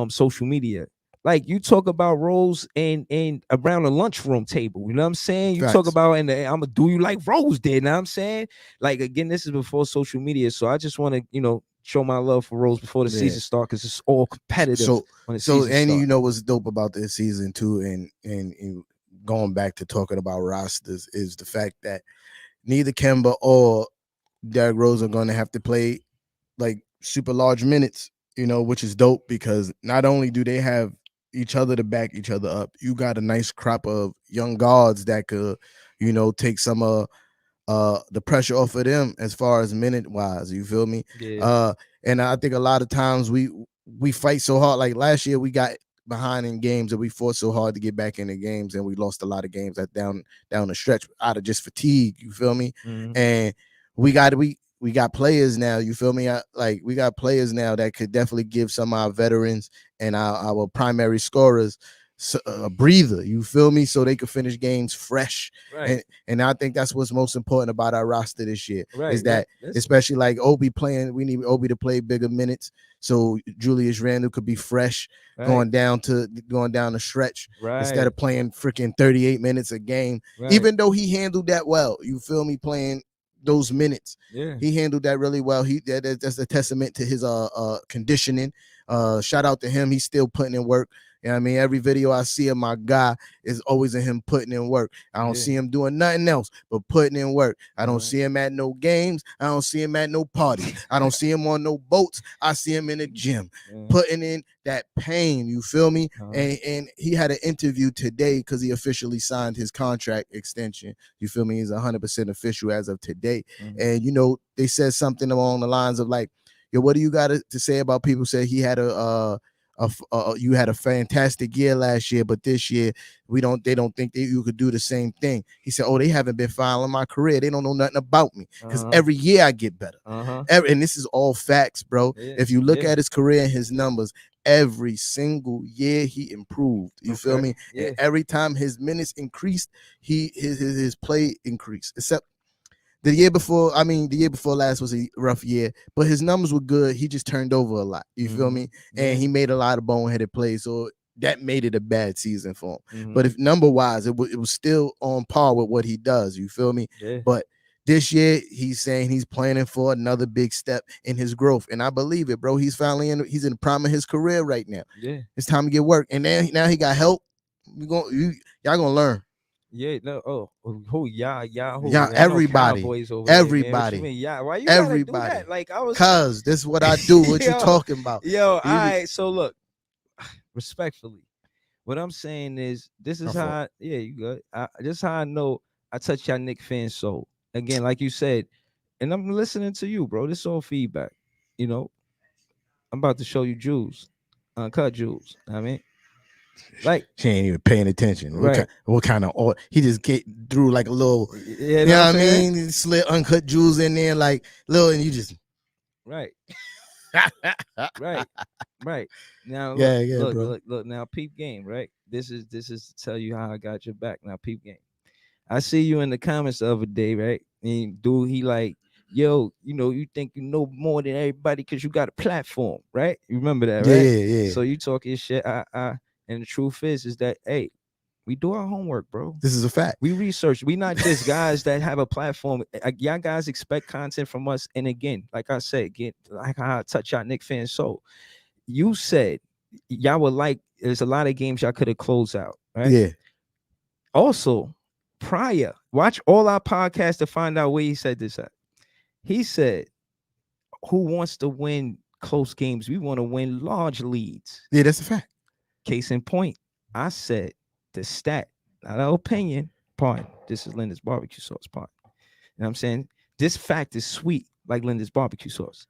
social media. Like you talk about roles and around the lunchroom table. You know what I'm saying? You talk Facts. about and I'm gonna do you like Rose did. You know what I'm saying? Like again, this is before social media, so I just want to show my love for Rose before the Yeah. season starts because it's all competitive. So when the so season and start. you know what's dope about this season too, and going back to talking about rosters is the fact that neither Kemba or Derrick Rose are going to have to play like super large minutes, which is dope because not only do they have each other to back each other up, you got a nice crop of young guards that could, take some the pressure off of them as far as minute wise. You feel me? Yeah. And I think a lot of times we fight so hard. Like last year, we got behind in games and we fought so hard to get back in the games, and we lost a lot of games that down the stretch out of just fatigue. You feel me? Mhm. And we got players now. You feel me? Like we got players now that could definitely give some of our veterans and our primary scorers a breather. You feel me? So they could finish games fresh. Right. And I think that's what's most important about our roster this year Right. is that, especially like Obi playing, we need Obi to play bigger minutes so Julius Randle could be fresh going down the stretch instead of playing freaking 38 minutes a game. Even though he handled that well, you feel me, playing those minutes. Yeah. He handled that really well. That's a testament to his conditioning. Shout out to him. He's still putting in work. You know what I mean? Every video I see of my guy is always in him putting in work. I don't see him doing nothing else but putting in work. I don't see him at no games. I don't see him at no parties. I don't see him on no boats. I see him in the gym putting in that pain. You feel me? And he had an interview today because he officially signed his contract extension. You feel me? He's 100% official as of today. And, they said something along the lines of like, yo, what do you got to say about people say he had you had a fantastic year last year, but this year they don't think that you could do the same thing. He said, they haven't been following my career. They don't know nothing about me because every year I get better. And this is all facts, bro. If you look at his career and his numbers, every single year he improved. You feel me? And every time his minutes increased, his play increased. Except the year before last was a rough year, but his numbers were good. He just turned over a lot. You feel me? And he made a lot of boneheaded plays, so that made it a bad season for him. But if number wise, it was still on par with what he does. You feel me? But this year, he's saying he's planning for another big step in his growth, and I believe it, bro. He's finally he's in the prime of his career right now. It's time to get work, and then now he got help. Y'all gonna learn. Y'all, everybody, everybody. Why you gotta do that? Like I was, cause this is what I do. What you talking about? All right. So look, respectfully, what I'm saying is, this is how. You good? This is how I know I touch y'all Knicks fan soul. Again, like you said, and I'm listening to you, bro. This is all feedback. I'm about to show you jewels, uncut jewels. I mean. Like she ain't even paying attention. Right. What kind of oil? He just threw like a little, you know what I mean? He slid uncut jewels in there, like little, and you just right. Right. Now look. Now peep game, right? This is to tell you how I got your back. Now peep game. I see you in the comments the other day, right? And dude, he like, yo, you think you know more than everybody because you got a platform, right? You remember that, right? Yeah. So you talking shit. And the truth is that, hey, we do our homework, bro. This is a fact. We research. We not just guys that have a platform. Y'all guys expect content from us. And again, like I said, like how I touch y'all Knicks fans soul. You said y'all would like, there's a lot of games y'all could have closed out, right? Yeah. Also, prior, watch all our podcasts to find out where he said this at. He said, who wants to win close games? We want to win large leads. Yeah, that's a fact. Case in point, I said the stat, not an opinion. Pardon. This is Linda's barbecue sauce. Pardon. You know what I'm saying? This fact is sweet, like Linda's barbecue sauce.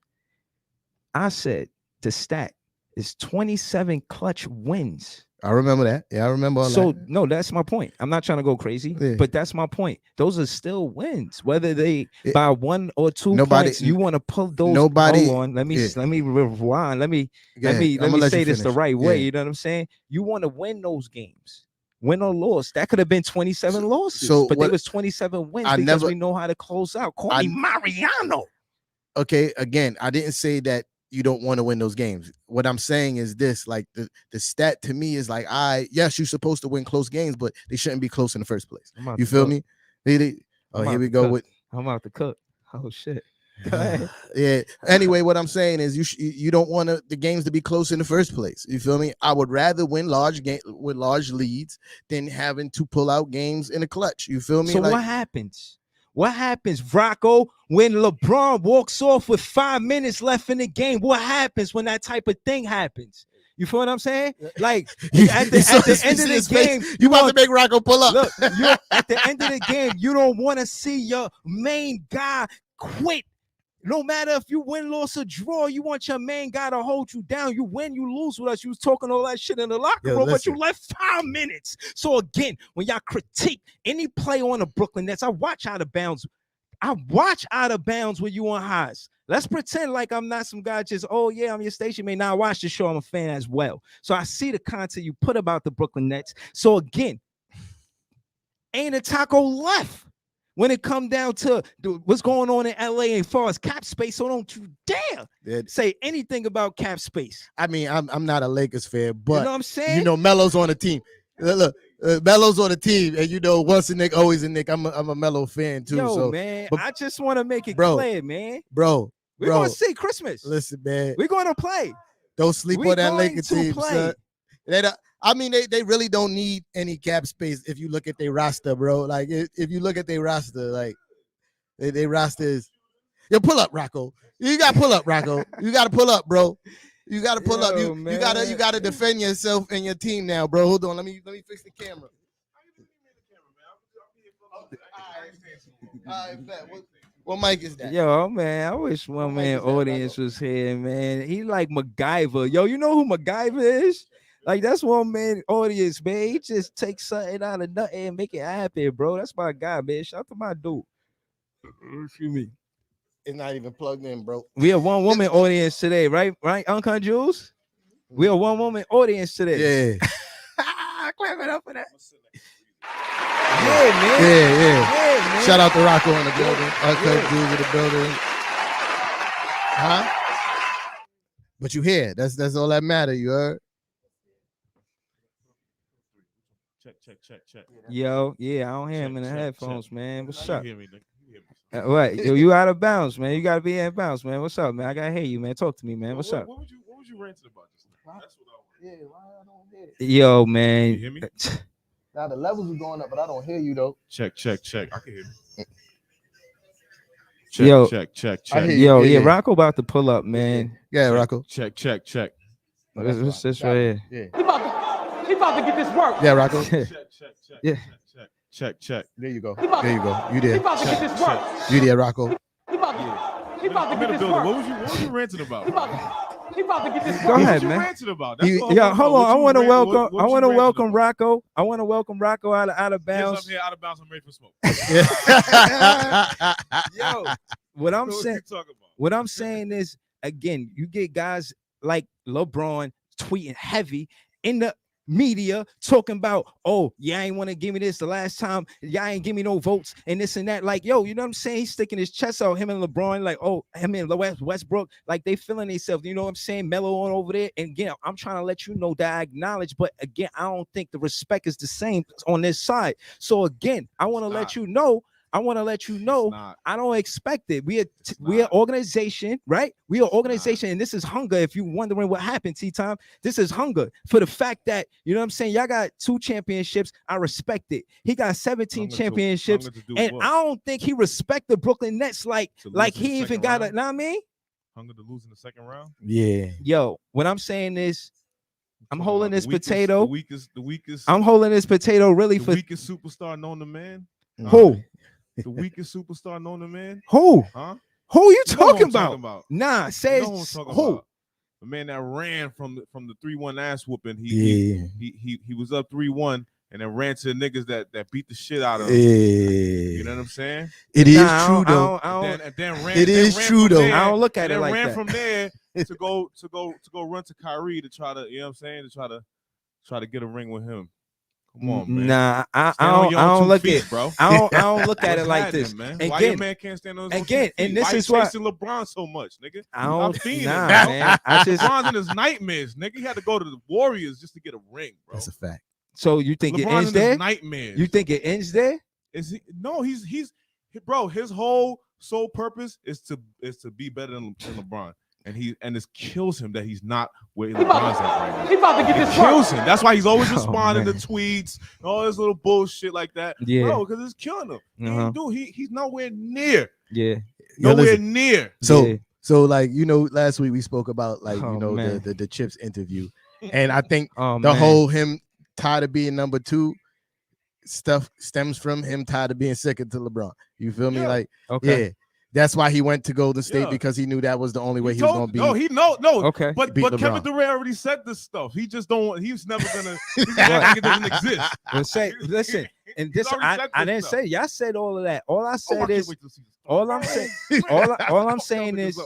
I said the stat is 27 clutch wins. I remember that. Yeah, I remember all that. So, no, that's my point. I'm not trying to go crazy, but that's my point. Those are still wins. Whether they by 1 or 2 points, you want to pull those. Hold on. Let me rewind. Let me say this the right way. You know what I'm saying? You want to win those games. Win or loss. That could have been 27 losses. But there was 27 wins because we know how to close out. Call me Mariano. Okay, again, I didn't say that you don't want to win those games. What I'm saying is this, like the stat to me is like, yes, you're supposed to win close games, but they shouldn't be close in the first place. You feel me? Here we go with I'm about to cook. Oh shit. Go ahead. Yeah. Anyway, what I'm saying is you don't want the games to be close in the first place. You feel me? I would rather win large leads than having to pull out games in a clutch. You feel me? So what happens? What happens, Rocco, when LeBron walks off with 5 minutes left in the game? What happens when that type of thing happens? You feel what I'm saying? Like at the end of the game, you about to make Rocco pull up. Look, at the end of the game, you don't want to see your main guy quit. No matter if you win, loss, or draw, you want your main guy to hold you down. You win, you lose with us. You was talking all that shit in the locker room, but you left 5 minutes. So again, when y'all critique any play on the Brooklyn Nets, I watch out of bounds. When you on highs. Let's pretend like I'm not some guy just, oh yeah, I'm your station mate. Now I watch the show, I'm a fan as well. So I see the content you put about the Brooklyn Nets. So again, ain't a taco left when it come down to what's going on in LA as far as cap space. So don't you dare say anything about cap space. I mean, I'm not a Lakers fan, but you know what I'm saying? You know, Melo's on the team. Look, Melo's on the team, and you know, once a Nick, always a Nick. I'm a Melo fan too. Yo, so, man, I just want to make it clear, man. We're gonna see Christmas. Listen, man, we're gonna play. Don't sleep on that Lakers team, son. I mean, they really don't need any cap space if you look at their roster, bro. Like, if you look at their roster, like, their roster is. Yo, pull up, Rocco. You got to pull up, Rocco. You got to pull up, bro. You got to pull up. You got to defend yourself and your team now, bro. Hold on. Let me fix the camera. All right, bet. What mic is that? Yo, man, I wish one man audience was here, man. He like MacGyver. Yo, you know who MacGyver is? Like, that's one man audience, man. He just takes something out of nothing and make it happen, bro. That's my guy, man. Shout out to my dude. Excuse me. It's not even plugged in, bro. We have one woman audience today, right? Right, Uncle Jules? We are one woman audience today. Yeah. Clap it up for that. Yeah, man. Yeah, man. Shout out to Rocco in the building. Uncle Jules in the building. Huh? But you hear? That's all that matter. You heard? Check. Yo, yeah, I don't hear him in the headphones, man. What's up? You hear me, nigga. What? Yo, you out of bounds, man. You gotta be in bounds, man. What's up, man? I gotta hear you, man. Talk to me, man. What's up? What was you ranting about just now? That's what I want. Yeah, why I don't hear it? Yo, man. You hear me? Now the levels are going up, but I don't hear you though. Check. I can hear me. Check. Yo, yeah, Rocco about to pull up, man. Yeah, Rocco. Check. What's this right here? Yeah. He about to get this work. Yeah, Rocco. Yeah. Check. There you go. You there? He about to get this work. You there, Rocco? He about to get this work. What was you ranting about? He about to get this work. Go ahead, What you man. ranting about? Yeah, hold on. I want to welcome Rocco. I want to welcome Rocco out of bounds. Yes, I'm here out of bounds. I'm ready for smoke. Yo, what I'm saying is, again, you get guys like LeBron tweeting heavy in the media talking about, oh, y'all ain't want to give me this the last time, y'all ain't give me no votes and this and that. Like, yo, you know what I'm saying? He's sticking his chest out, him and LeBron, like, oh, him and Westbrook, like they feeling themselves, you know what I'm saying? Melo on over there. And again, I'm trying to let you know that I acknowledge, but again, I don't think the respect is the same on this side. So again, I want to let you know, I don't expect it. We are organization, right? We are organization, and this is hunger. If you're wondering what happened, T-Time, this is hunger for the fact that, you know what I'm saying, y'all got 2 championships. I respect it. He got 17 championships, and I don't think he respect the Brooklyn Nets like he even got it. Know what I mean? Hunger to lose in the second round? Yeah. Yo, what I'm saying is, I'm holding this potato. The weakest. I'm holding this potato really the for weakest superstar known to man. Who? The weakest superstar known to man. Who? Huh? Who you talking about? Nah, say you know who? About. The man that ran from the 3-1 ass whooping. He was up 3-1 and then ran to the niggas that beat the shit out of him. You know what I'm saying? It is true though. It is true though. I don't look at it like that. Ran from there to go run to Kyrie to try to, you know what I'm saying, to try to get a ring with him. Come on, man. Nah, I Stand on don't. your I own don't 2 look feet, at. bro. I don't look at What's it like happening, this. man. And Why your again, man can't stand on his own 2 again, feet? and this Why is you why chasing LeBron so much, nigga? I don't. Stop fiending, Nah, bro. man. I just. LeBron's in his nightmares, nigga. He had to go to the Warriors just to get a ring, bro. That's a fact. So you think it LeBron's ends in there? his nightmares. You think it ends there? Is he? No, he's bro. His whole sole purpose is to be better than LeBron, and this kills him that he's not where LeBron's at right now. He about to get this Kills him. That's why he's always Oh, responding to man. tweets, and all this little bullshit like that. Yeah. Bro, because it's killing him. Uh-huh. He's nowhere near. Yeah. Yo, Nowhere listen, near. So Yeah. so like last week we spoke about Oh, man. the Chips interview, and I think Oh, the man. whole him tired of being number 2 stuff stems from him tired of being second to LeBron. You feel me? Yeah. Like Okay. yeah, that's why he went to Golden State Yeah. because he knew that was the only way He he was told- gonna be. No. Okay. But beat Kevin LeBron. Durant already said this stuff. He just don't. He's never gonna. He's acting like it doesn't exist. But say, listen, and this He's already said I this didn't stuff. say. Y'all said all of that. All I Oh, I said can't is wait till season starts. all I'm saying. All I'm saying is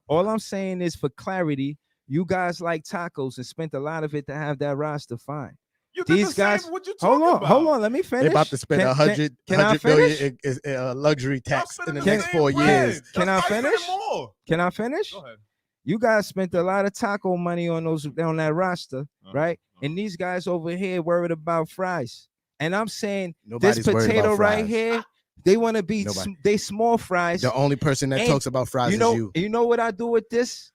all I'm saying is for clarity. You guys like tacos and spent a lot of it to have that roster. Fine. You did These the same, guys- what you Hold talking on, about? hold on. Let me finish. They're about to spend Can- 100 can I million finish? luxury tax Y'all in the spending next same 4 bread. years. Can That's I why you finish? spending more. Can I finish? Go ahead. You guys spent a lot of taco money on that roster, right? Uh-huh. And these guys over here worried about fries. And I'm saying Nobody's this worried about potato right fries. here, they want to be Nobody. they small fries. The only person that And talks about fries you know, is you. you know what I do with this?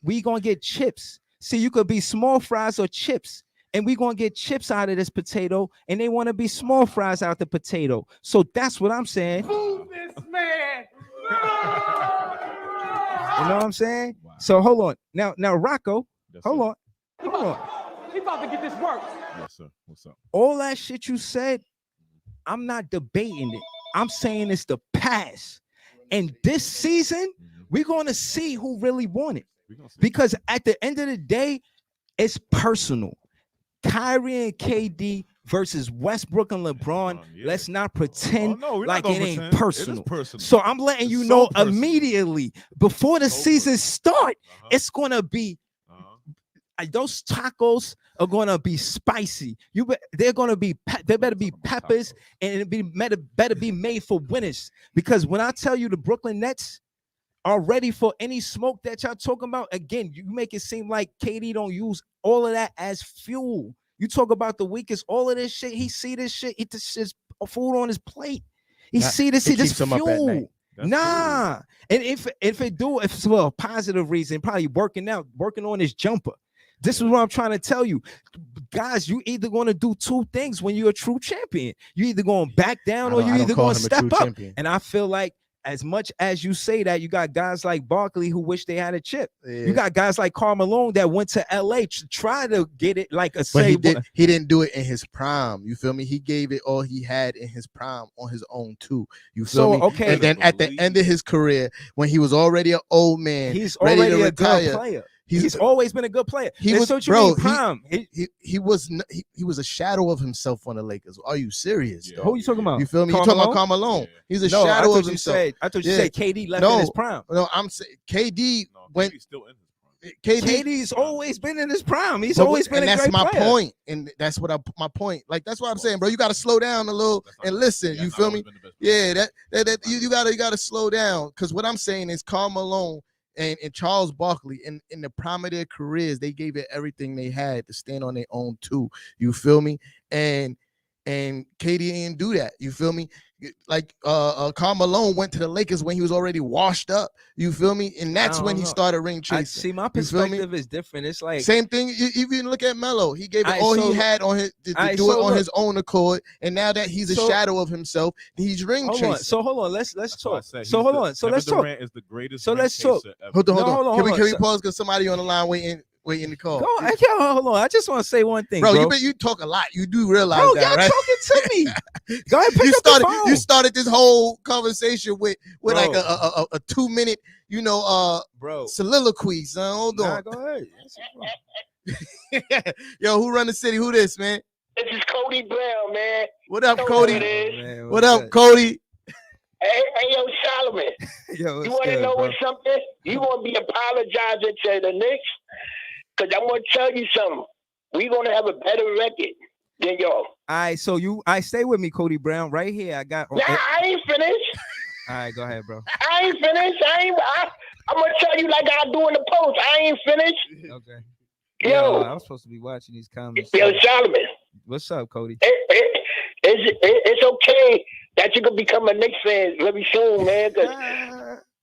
We gonna get chips. See, you could be small fries or chips, and we gonna get chips out of this potato, and they want to be small fries out the potato. So that's what I'm saying. Move this man. You know what I'm saying? Wow. So hold on. Now Rocco, That's hold it. on. Hold on. He about to get this work. Yes, sir. What's up? All that shit you said, I'm not debating it. I'm saying it's the past. And this season, we're going to see who really won it. We gonna see. Because at the end of the day, it's personal. Kyrie and KD versus Westbrook and LeBron. Yeah. Let's not pretend Oh, no, we're like not it gonna ain't pretend. personal. It is personal. So I'm letting It's you so know personal. immediately before the So season personal. start, Uh-huh. it's gonna be those tacos are gonna be spicy. They're gonna be they better be peppers, and it better be made for winners. Because when I tell you the Brooklyn Nets are ready for any smoke that y'all talking about, again, you make it seem like KD don't use all of that as fuel. You talk about the weakest, all of this shit. He see this shit. This is food on his plate. He see this. it He this keeps him up at night. fuel. That's Nah, and if it's for a positive reason, probably working on his jumper. This is what I'm trying to tell you, guys. You either going to do 2 things when you're a true champion. You either going to back down or you either going to step up. Champion. And I feel like, as much as you say that, you got guys like Barkley who wish they had a chip. You got guys like Karl Malone that went to LA to try to get it like a But save. he didn't do it in his prime. You feel me? He gave it all he had in his prime on his own too. You feel me? Okay. And then at the end of his career, when he was already an old man, He's ready already to a good retire, player. He's He's always been a good player. He That's was, what you bro. mean, prime. He was a shadow of himself on the Lakers. Are you serious? Yeah. Dog? Who are you talking about? You feel me? You Karl talking about Malone? Karl Malone? Yeah. He's a No, I shadow thought of you himself. said. I thought you Yeah. said KD left No. in his prime. No, I'm saying KD No, went. KD's still in his prime. KD's always been in his prime. He's But- always been and a that's great my player. point, and that's what my point. Like that's what I'm saying, bro. You got to slow down a little That's not- and listen. yeah, You it's feel not me? always been the best player. Yeah, that you gotta slow down, because what I'm saying is Karl Malone and Charles Barkley in the prime of their careers, they gave it everything they had to stand on their own too. You feel me? And KD didn't do that. You feel me? Like Karl Malone went to the Lakers when he was already washed up. You feel me? And that's I when don't he know. started ring I chasing. see. My You feel me? perspective is different. It's like Same thing. You even look at Melo. He gave it Aight, all so- he had on his to Aight, do it so on look. his own accord. And now that he's a So- shadow of himself, he's ring hold chasing. on. So hold on. Let's That's why I talk. said So he's hold the- on. So Kevin let's talk. Durant is the greatest So ring let's talk. chaser ever. Hold on. No, hold on, Can hold on. we So- pause? Because somebody on the line waiting to call. Go ahead. Hold on. I just want to say one thing, Bro, bro. you talk a lot. You do realize Bro, that, y'all right? talking to me. Go ahead, pick You up started the phone. you started this whole conversation with Bro. like a 2-minute, bro. soliloquy, son. Hold Nah, on. go ahead. Yo, who run the city? Who this, man? This is Cody Brown, man. What up, Know who Cody? it is. Man, What what's up, Cody? Hey, yo, Solomon. good? Yo, You what's want to good, know bro? what something? You want to be apologizing to the Knicks? Because I'm going to tell you something. we gonna have a better record than y'all. All right, so I stay with me, Cody Brown. Right here, I got. Nah, I ain't finished. All right, go ahead, bro. I ain't finished. I'm gonna tell you like I do in the post. I ain't finished. Okay. Yo, I was supposed to be watching these comments. yo, Solomon. What's up, Cody? It's okay that you can become a Knicks fan really soon, man. Because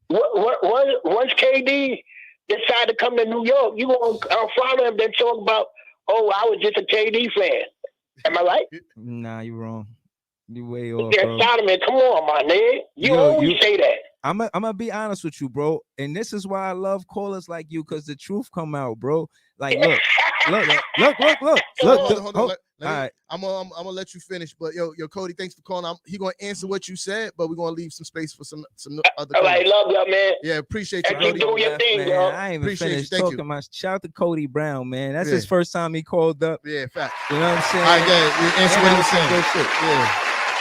once KD decide to come to New York, you gonna follow him. Then talk about, oh, I was just a KD fan. Am I right? Nah, you wrong. You way off, Yeah, bro. Solomon, come on, my nigga. You always say that. I'm gonna be honest with you, bro. And this is why I love callers like you, because the truth come out, bro. Like, look. Hold on. All right. I'm gonna let you finish, but yo, Cody, thanks for calling. He gonna answer what you said, but we're gonna leave some space for some other. All right, love y'all, man. Yeah, appreciate you, Keep Cody. doing your thing, bro. I ain't even Appreciate finished you. Thank talking. you. Shout out to Cody Brown, man. That's his first time he called up. Yeah, fact. You know what I'm saying? All right, yeah, answer what he was saying. Good shit. Yeah.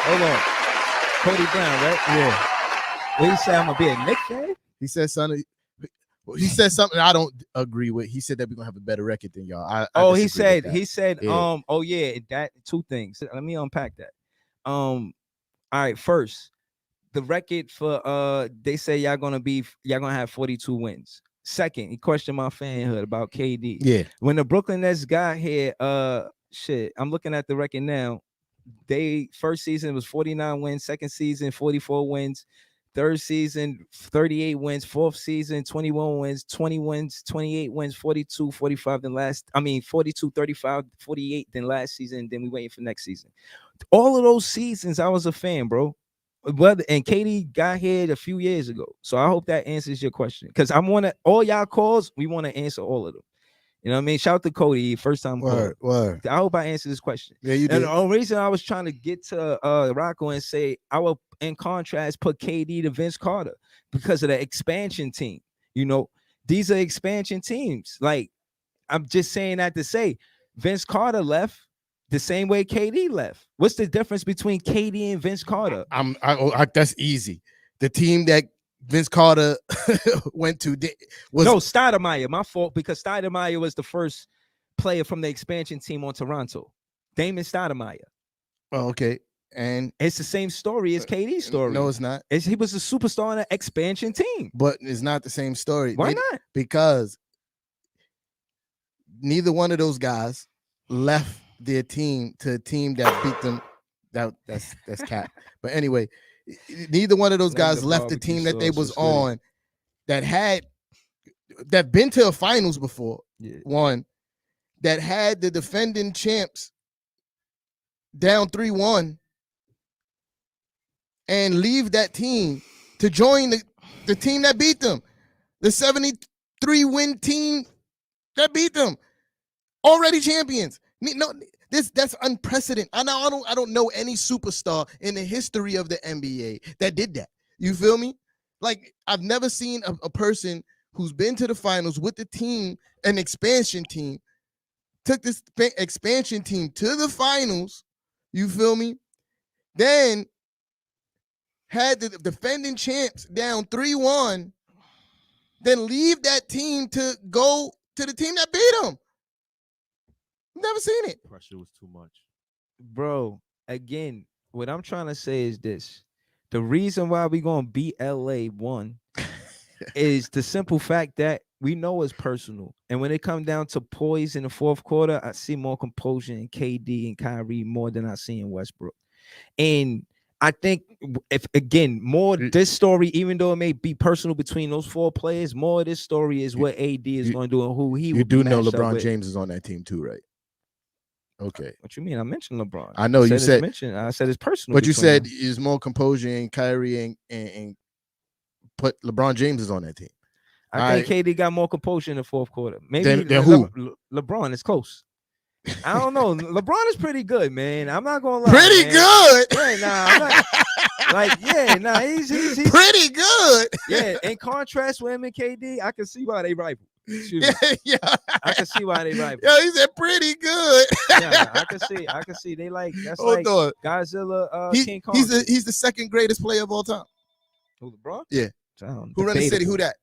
Hold on. Cody Brown, right? Yeah. What you say? I'm gonna be a Knicks fan? He said something. He said something I don't agree with. He said that we're gonna have a better record than y'all. He said, Yeah. that two things. Let me unpack that. All right, first, the record for they say y'all gonna have 42 wins. Second, he questioned my fanhood about KD. Yeah. When the Brooklyn Nets got here, I'm looking at the record now. They first season was 49 wins, second season 44 wins, third season 38 wins, fourth season 21 wins, 20 wins, 28 wins, 42, 45 then 42, 35, 48 then last season, then we waiting for next season. All of those seasons I was a fan, bro. And KD got here a few years ago. So I hope that answers your question, because all y'all calls, we want to answer all of them. You know what I mean? Shout out to Cody, first time caller. Word. I hope I answered this question. Yeah, you did. And the only reason I was trying to get to Rocco and say I will, in contrast, put KD to Vince Carter because of the expansion team. You know, these are expansion teams. Like, I'm just saying that to say Vince Carter left the same way KD left. What's the difference between KD and Vince Carter? That's easy. The team that Vince Carter went to was Stoudemire. My fault, because Stoudemire was the first player from the expansion team on Toronto. Damon Stoudemire. Oh, okay. And it's the same story as KD's story. No, it's not. He was a superstar on an expansion team. But it's not the same story. Why not? Because neither one of those guys left their team to a team that beat them. That's cap. But anyway, neither one of those guys left the team that they was on that been to a finals before. Yeah. One that had the defending champs down 3-1 and leave that team to join the team that beat them, the 73-win team that beat them, already champions. No, that's unprecedented. I don't know any superstar in the history of the NBA that did that. You feel me? Like, I've never seen a person who's been to the finals with the team, an expansion team, took this expansion team to the finals. You feel me? Then had the defending champs down 3-1, then leave that team to go to the team that beat them. Never seen it. Pressure was too much. Bro, again, what I'm trying to say is this. The reason why we going to beat LA is the simple fact that we know it's personal. And when it comes down to poise in the fourth quarter, I see more composure in KD and Kyrie more than I see in Westbrook. And I think this story, even though it may be personal between those four players, more of this story is what AD is going to do and who he. You do know LeBron James is on that team too, right? Okay. What you mean? I mentioned LeBron. I know I said it's personal. But you said is more composure in Kyrie and put LeBron James is on that team. I think KD got more composure in the fourth quarter. Maybe then who? LeBron is close. I don't know. LeBron is pretty good, man. I'm not gonna lie. Pretty good. Yeah, he's pretty good. Yeah. In contrast with him and KD, I can see why they rival. Yeah. I can see why they rival. Yo, he said pretty good. Yeah, I can see. They like that's Hold on. Godzilla. King Kong. He's the second greatest player of all time. Who, LeBron? Yeah. Who run the city? Who that?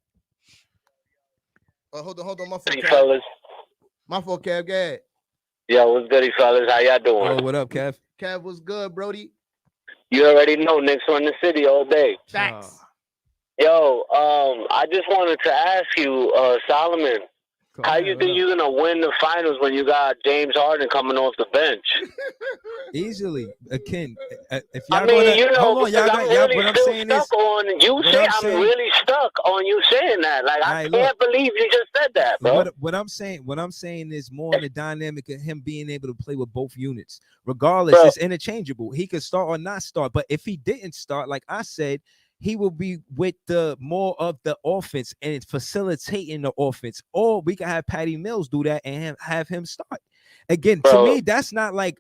Oh, hold on. My fault, Kev. My fault, Kev. Go ahead. Yo, what's goody, fellas? How y'all doing? Oh, what up, Kev? Kev, what's good, Brody? You already know Knicks run the city all day. Facts. Yo, I just wanted to ask you, Solomon, how you think you're gonna win the finals when you got James Harden coming off the bench? Easily, Ken. If y'all I mean, gonna, you know, hold on, y'all because got, I'm y'all, really what I'm still saying stuck is, on you. what Say I'm I'm saying- really stuck on you saying that. Like, I Alright, can't believe you just said that, bro. what I'm saying is more in the dynamic of him being able to play with both units. Regardless, it's interchangeable. He could start or not start, but if he didn't start, like I said, he will be with the more of the offense and facilitating the offense. Or we can have Patty Mills do that and have him start. Again, to me, that's not like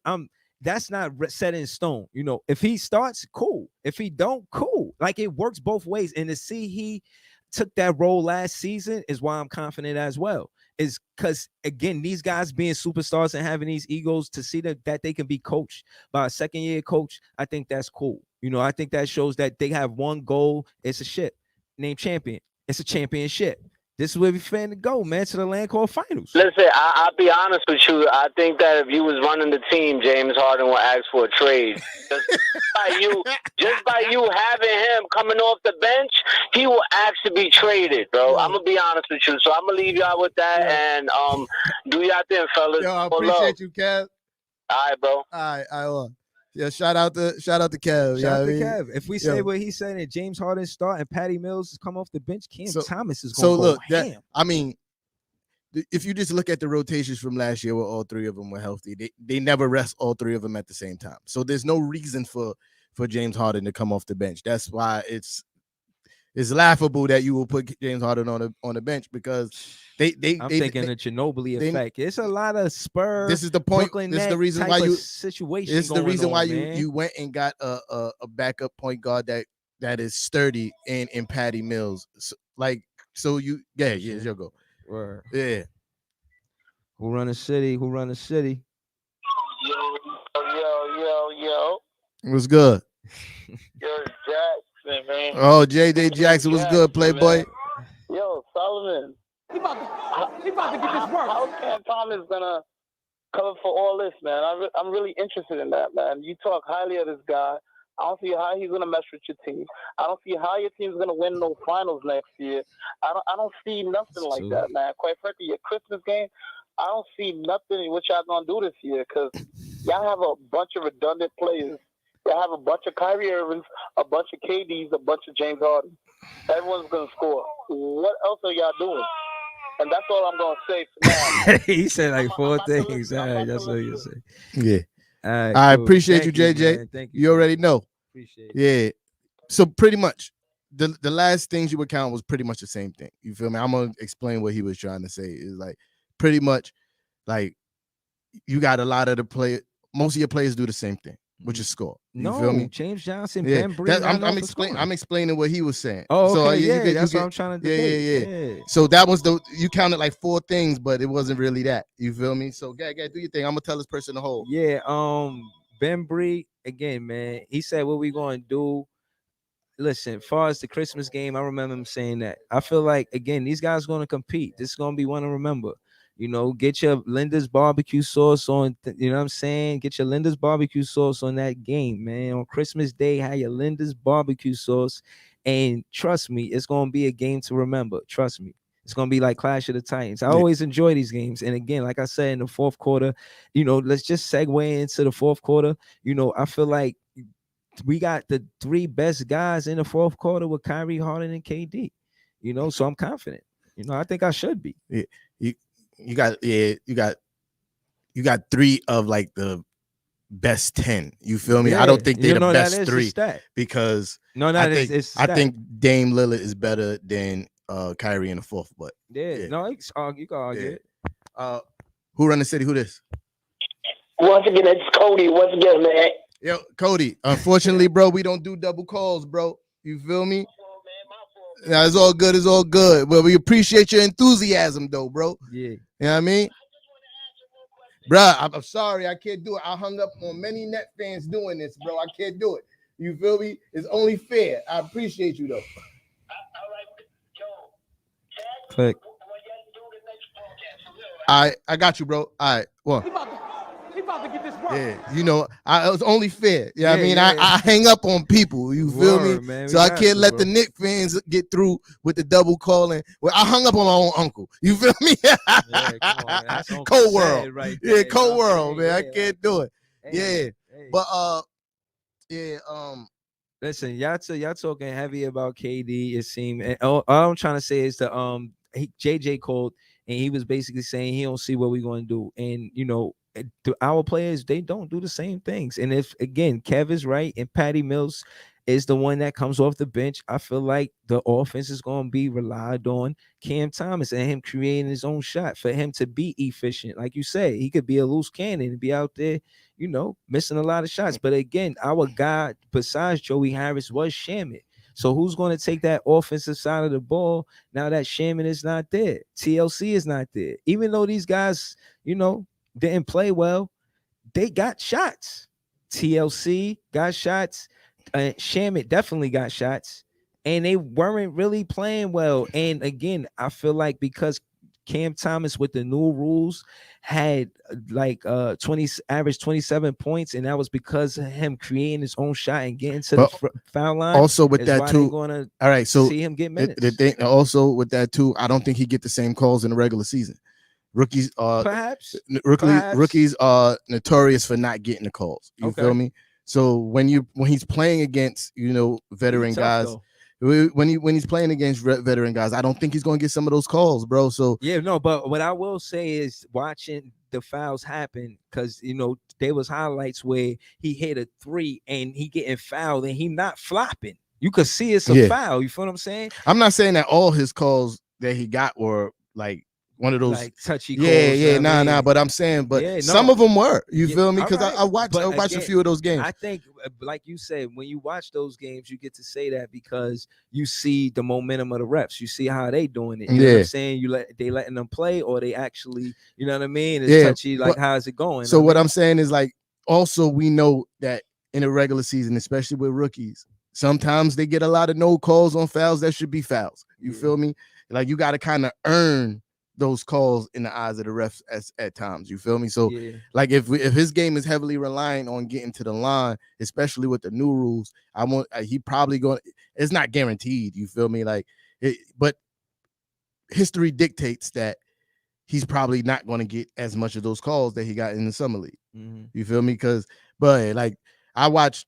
that's not set in stone. You know, if he starts, cool. If he don't, cool. Like it works both ways. And to see he took that role last season is why I'm confident as well. Is because again, these guys being superstars and having these egos, to see that they can be coached by a second-year coach, I think that's cool. You know, I think that shows that they have one goal. It's a ship named champion. It's a championship. This is where we finna go, man, to the land called finals. Listen, I'll be honest with you. I think that if you was running the team, James Harden would ask for a trade. Just by you having him coming off the bench, he will ask to be traded, bro. I'm gonna be honest with you. So I'm gonna leave y'all with that and do y'all thing, fellas. Yo, I appreciate you, Kev. All right, bro. All right. Yeah, shout out to Kev. Shout out to Kev. Kev. If we say what he said and James Harden start and Patty Mills come off the bench, Cam Thomas is going to go ham. I mean, if you just look at the rotations from last year where all three of them were healthy, they never rest all three of them at the same time. So there's no reason for James Harden to come off the bench. That's why it's laughable that you will put James Harden on the bench because I'm thinking the Ginobili effect. It's a lot of Spurs. This is the point. Brooklyn this is the reason why you situation. This is the reason why man. you went and got a backup point guard that is sturdy in Patty Mills. It's your go. Word. Yeah. Who run the city? Yo. What's good? Yo, Jackson, man. Oh, JJ Jackson, what's good, Playboy? Yo, Solomon. He about to get this work. How Cam Thomas gonna cover for all this, man? I'm really interested in that, man. You talk highly of this guy. I don't see how he's gonna mess with your team. I don't see how your team's gonna win no finals next year. I don't see nothing like that, man. Quite frankly, your Christmas game, I don't see nothing what y'all gonna do this year because y'all have a bunch of redundant players. Y'all have a bunch of Kyrie Irvings, a bunch of KDs, a bunch of James Harden. Everyone's gonna score. What else are y'all doing? And that's all I'm gonna say for now. He said like 4 things. All right, that's what you say. Yeah. All right, I cool. appreciate Thank you, JJ. Man. Thank you. You already know. Appreciate it. Yeah. So pretty much the last things you would count was pretty much the same thing. You feel me? I'm gonna explain what he was trying to say. Is like pretty much like you got a lot of most of your players do the same thing, which is score. You feel me? James Johnson, Yeah. Ben Bree. I'm explaining what he was saying. Oh, okay. So that's what I'm trying to do. Yeah. So that was you counted like 4 things, but it wasn't really that. You feel me? So do your thing. I'm gonna tell this person the whole. Yeah. Ben Bree, again, man, he said what we gonna do. Listen, as far as the Christmas game, I remember him saying that. I feel like, again, these guys going to compete. This is going to be one to remember. You know, get your Linda's barbecue sauce on, you know what I'm saying? Get your Linda's barbecue sauce on that game, man. On Christmas Day, have your Linda's barbecue sauce. And trust me, it's going to be a game to remember. Trust me. It's going to be like Clash of the Titans. I always enjoy these games. And again, like I said, in the fourth quarter, you know, let's just segue into the fourth quarter. You know, I feel like we got the 3 best guys in the fourth quarter with Kyrie, Harden, and KD. You know, so I'm confident. You know, I think I should be. Yeah, you got 3 of like the best 10. You feel me? I don't think they're the best 3 because I think Dame Lillard is better than Kyrie in the fourth. But you can argue it. Who run the city? Who this? Once again, it's Cody. Once again, man. Yo, Cody. Unfortunately, bro, we don't do double calls, bro. You feel me? Yeah, it's all good. It's all good. Well, we appreciate your enthusiasm, though, bro. Yeah. You know what I mean? Bro, I'm sorry. I can't do it. I hung up on many Net fans doing this, bro. I can't do it. You feel me? It's only fair. I appreciate you, though. Click. I got you, bro. All right. Well. about to get this work. Yeah, you know, I was only fair. Yeah, I mean, I hang up on people. You feel me? Man, so I can't let the Knicks fans get through with the double calling. Well, I hung up on my own uncle. You feel me? Come on, that's Cold world, right yeah, there, cold world, man. I Yeah, can't do it. hey, But listen, y'all talking heavy about KD. It seemed. And all I'm trying to say is that JJ called and he was basically saying he don't see what we're going to do, and you know, our players, they don't do the same things. And if again, Kev is right, and Patty Mills is the one that comes off the bench, I feel like the offense is going to be relied on Cam Thomas and him creating his own shot for him to be efficient. Like you say, he could be a loose cannon and be out there, you know, missing a lot of shots. But again, our guy besides Joey Harris was Shaman. So who's going to take that offensive side of the ball now that Shaman is not there? TLC is not there. Even though these guys, you know, didn't play well, they got shots. TLC got shots. Shaman definitely got shots, and they weren't really playing well. And again, I feel like because Cam Thomas with the new rules had like average 27 points, and that was because of him creating his own shot and getting to the foul line. Also with that too, all right, so see him get minutes. The thing also with that too, I don't think he get the same calls in the regular season. Rookies are notorious for not getting the calls. You feel me? So when he's playing against, you know, veteran guys, when he's playing against veteran guys, I don't think he's going to get some of those calls, bro. So yeah, no, but what I will say is watching the fouls happen, because you know there was highlights where he hit a 3 and he getting fouled and he not flopping. You could see it's a foul. You feel what I'm saying? I'm not saying that all his calls that he got were like one of those like touchy calls. Nah. But I'm saying, but some of them were. You feel me? Because I watched a few of those games. I think, like you said, when you watch those games, you get to say that because you see the momentum of the refs. You see how they doing it. You know what I'm saying? They letting them play, or they actually, you know what I mean? It's touchy. Like, how's it going? So what I'm saying is, like, also we know that in a regular season, especially with rookies, sometimes they get a lot of no calls on fouls that should be fouls. You feel me? Like, you got to kind of earn those calls in the eyes of the refs at times. You feel me? So like if his game is heavily relying on getting to the line, especially with the new rules, he probably going, it's not guaranteed. You feel me? Like but history dictates that he's probably not going to get as much of those calls that he got in the summer league. You feel me? Because but like I watched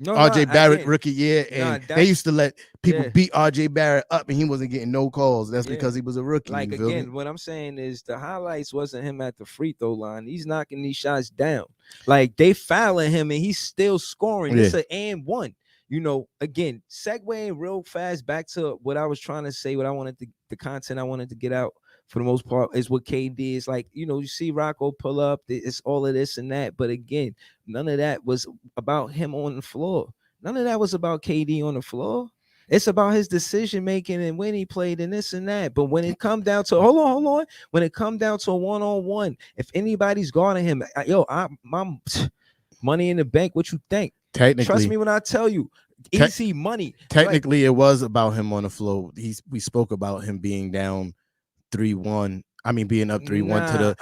RJ Barrett rookie year, and they used to let people beat RJ Barrett up, and he wasn't getting no calls. That's because he was a rookie. Like again, what I'm saying is the highlights wasn't him at the free throw line. He's knocking these shots down. Like they fouling him, and he's still scoring. It's an and one. You know, again, segueing real fast back to what I was trying to say. What I wanted to, the content I wanted to get out for the most part is what KD is like. You know, you see Rocco pull up, it's all of this and that, but again, none of that was about him on the floor. None of that was about KD on the floor. It's about his decision making and when he played and this and that. But when it come down to hold on, when it come down to a one-on-one, if anybody's guarding him, my money in the bank. What you think? Technically, trust me when I tell you. Easy money. Technically, it was about him on the floor. We spoke about him being down 3-1. I mean, being up 3-1 to the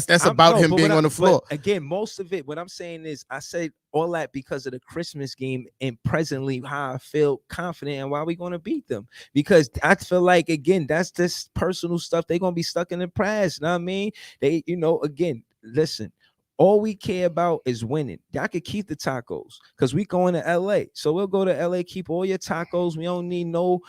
that's about him being on the floor. Again, most of it, what I'm saying is I said all that because of the Christmas game and presently how I feel confident and why we're going to beat them. Because I feel like, again, that's just personal stuff. They're going to be stuck in the past. You know what I mean? They, you know, again, listen. All we care about is winning. Y'all could keep the tacos because we going to LA. So we'll go to LA, keep all your tacos. We don't need no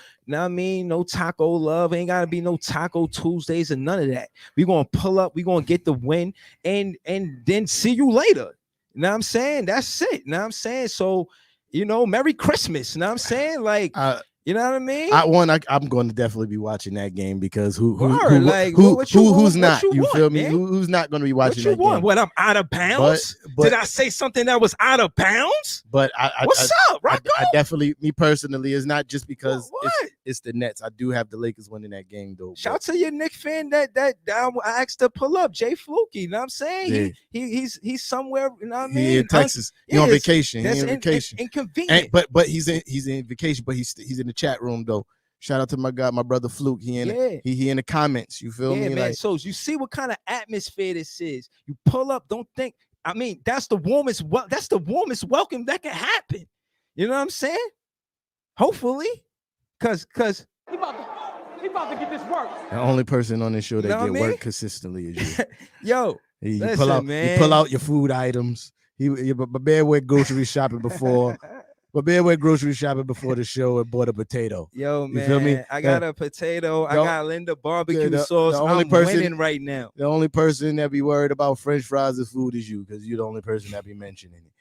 taco love. Ain't gotta be no Taco Tuesdays and none of that. We're gonna pull up, we're gonna get the win and then see you later. You know what I'm saying? That's it. You know what I'm saying? So, you know, Merry Christmas. You know what I'm saying? Like you know what I mean? I'm going to definitely be watching that game because who's not? You feel me? Who's not going to be watching that game? What, I'm out of bounds? But did I say something that was out of bounds? But what's up, Rocco? I definitely, me personally, it's not just because it's the Nets. I do have the Lakers winning that game though. Shout out to your Knicks fan that I asked to pull up, Jay Fluky. You know what I'm saying? Yeah. He's somewhere. You know what I mean? He in Texas. He on vacation. That's inconvenient. But he's in vacation. But he's in the chat room though. Shout out to my brother Fluke. He in the comments. You feel me? Man. Like, so you see what kind of atmosphere this is. You pull up, don't think I mean, that's the warmest welcome that can happen. You know what I'm saying? Hopefully, cause He about to get this work. The only person on this show that Know what get I mean? work consistently is you. Yo, You listen, pull out, man. you pull out your food items. My man went grocery shopping before. My man went grocery shopping before the show and bought a potato. Yo, You man, feel me? I got a potato. I got Linda barbecue sauce. I'm winning right now. The only person that be worried about French fries and food is you, because you're the only person that be mentioning it.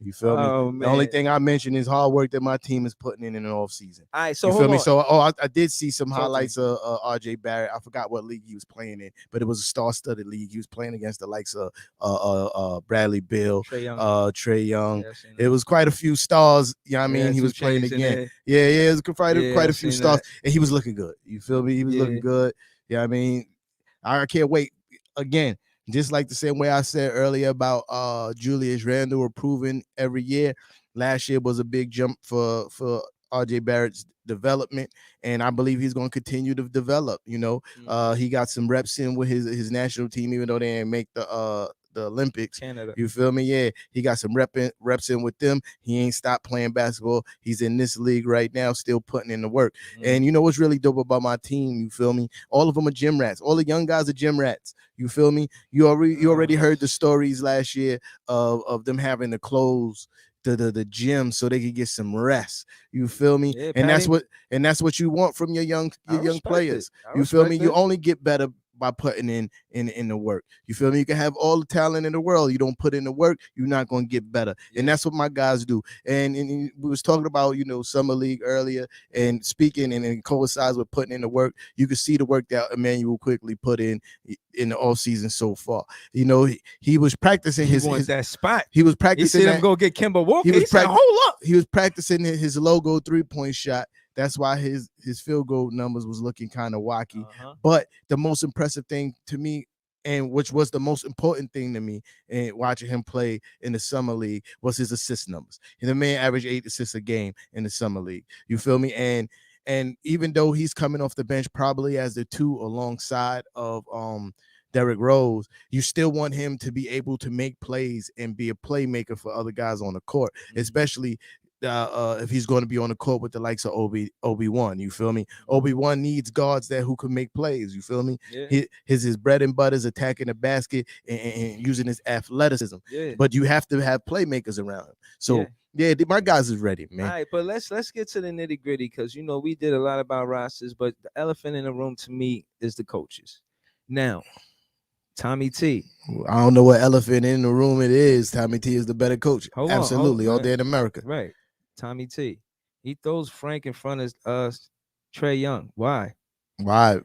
You feel me? The only thing I mention is hard work that my team is putting in the off season. All right, so you hold feel me? on. So, I did see some highlights of RJ Barrett. I forgot what league he was playing in, but it was a star-studded league. He was playing against the likes of Bradley Beal, Trae Young. Yeah, it was quite a few stars. You know what I mean? Yeah, he was playing Chainz again. Yeah, it was quite a few stars, and he was looking good. You feel me? He was looking good. Yeah, I mean, I can't wait again. Just like the same way I said earlier about Julius Randle improving every year. Last year was a big jump for RJ Barrett's development, and I believe he's going to continue to develop. You know, he got some reps in with his national team, even though they didn't make the Olympics. Canada. You feel me? Yeah, he got some reps in with them. He ain't stopped playing basketball. He's in this league right now, still putting in the work. And you know what's really dope about my team? You feel me? All of them are gym rats. All the young guys are gym rats. You feel me? You already heard the stories last year of them having to close the gym so they could get some rest. You feel me? Yeah, and that's what you want from your young players. You feel me? You only get better by putting in the work. You feel me? You can have all the talent in the world. You don't put in the work, you're not going to get better. And that's what my guys do. And we was talking about, you know, summer league earlier, and speaking and it coincides with putting in the work. You can see the work that Emmanuel quickly put in the off season so far. You know, he was practicing his that spot. He was practicing. He see him go get Kemba Walker. He said, hold up. He was practicing his logo 3-point shot. That's why his field goal numbers was looking kind of wacky. But the most impressive thing to me, and which was the most important thing to me, and watching him play in the summer league, was his assist numbers. And the man averaged 8 assists a game in the summer league. You feel me? And even though he's coming off the bench probably as the 2 alongside of Derrick Rose, you still want him to be able to make plays and be a playmaker for other guys on the court, especially if he's going to be on the court with the likes of Obi-Wan. You feel me? Obi-Wan needs guards there who can make plays. You feel me? Yeah. His bread and butter is attacking the basket and using his athleticism. Yeah. But you have to have playmakers around him. So yeah, my guys is ready, man. All right, but let's get to the nitty-gritty, because you know we did a lot about rosters, but the elephant in the room to me is the coaches. Now, Tommy T. I don't know what elephant in the room it is. Tommy T is the better coach. Absolutely, all right. day in America. Right. Tommy T. He throws Frank in front of Trae Young. Why?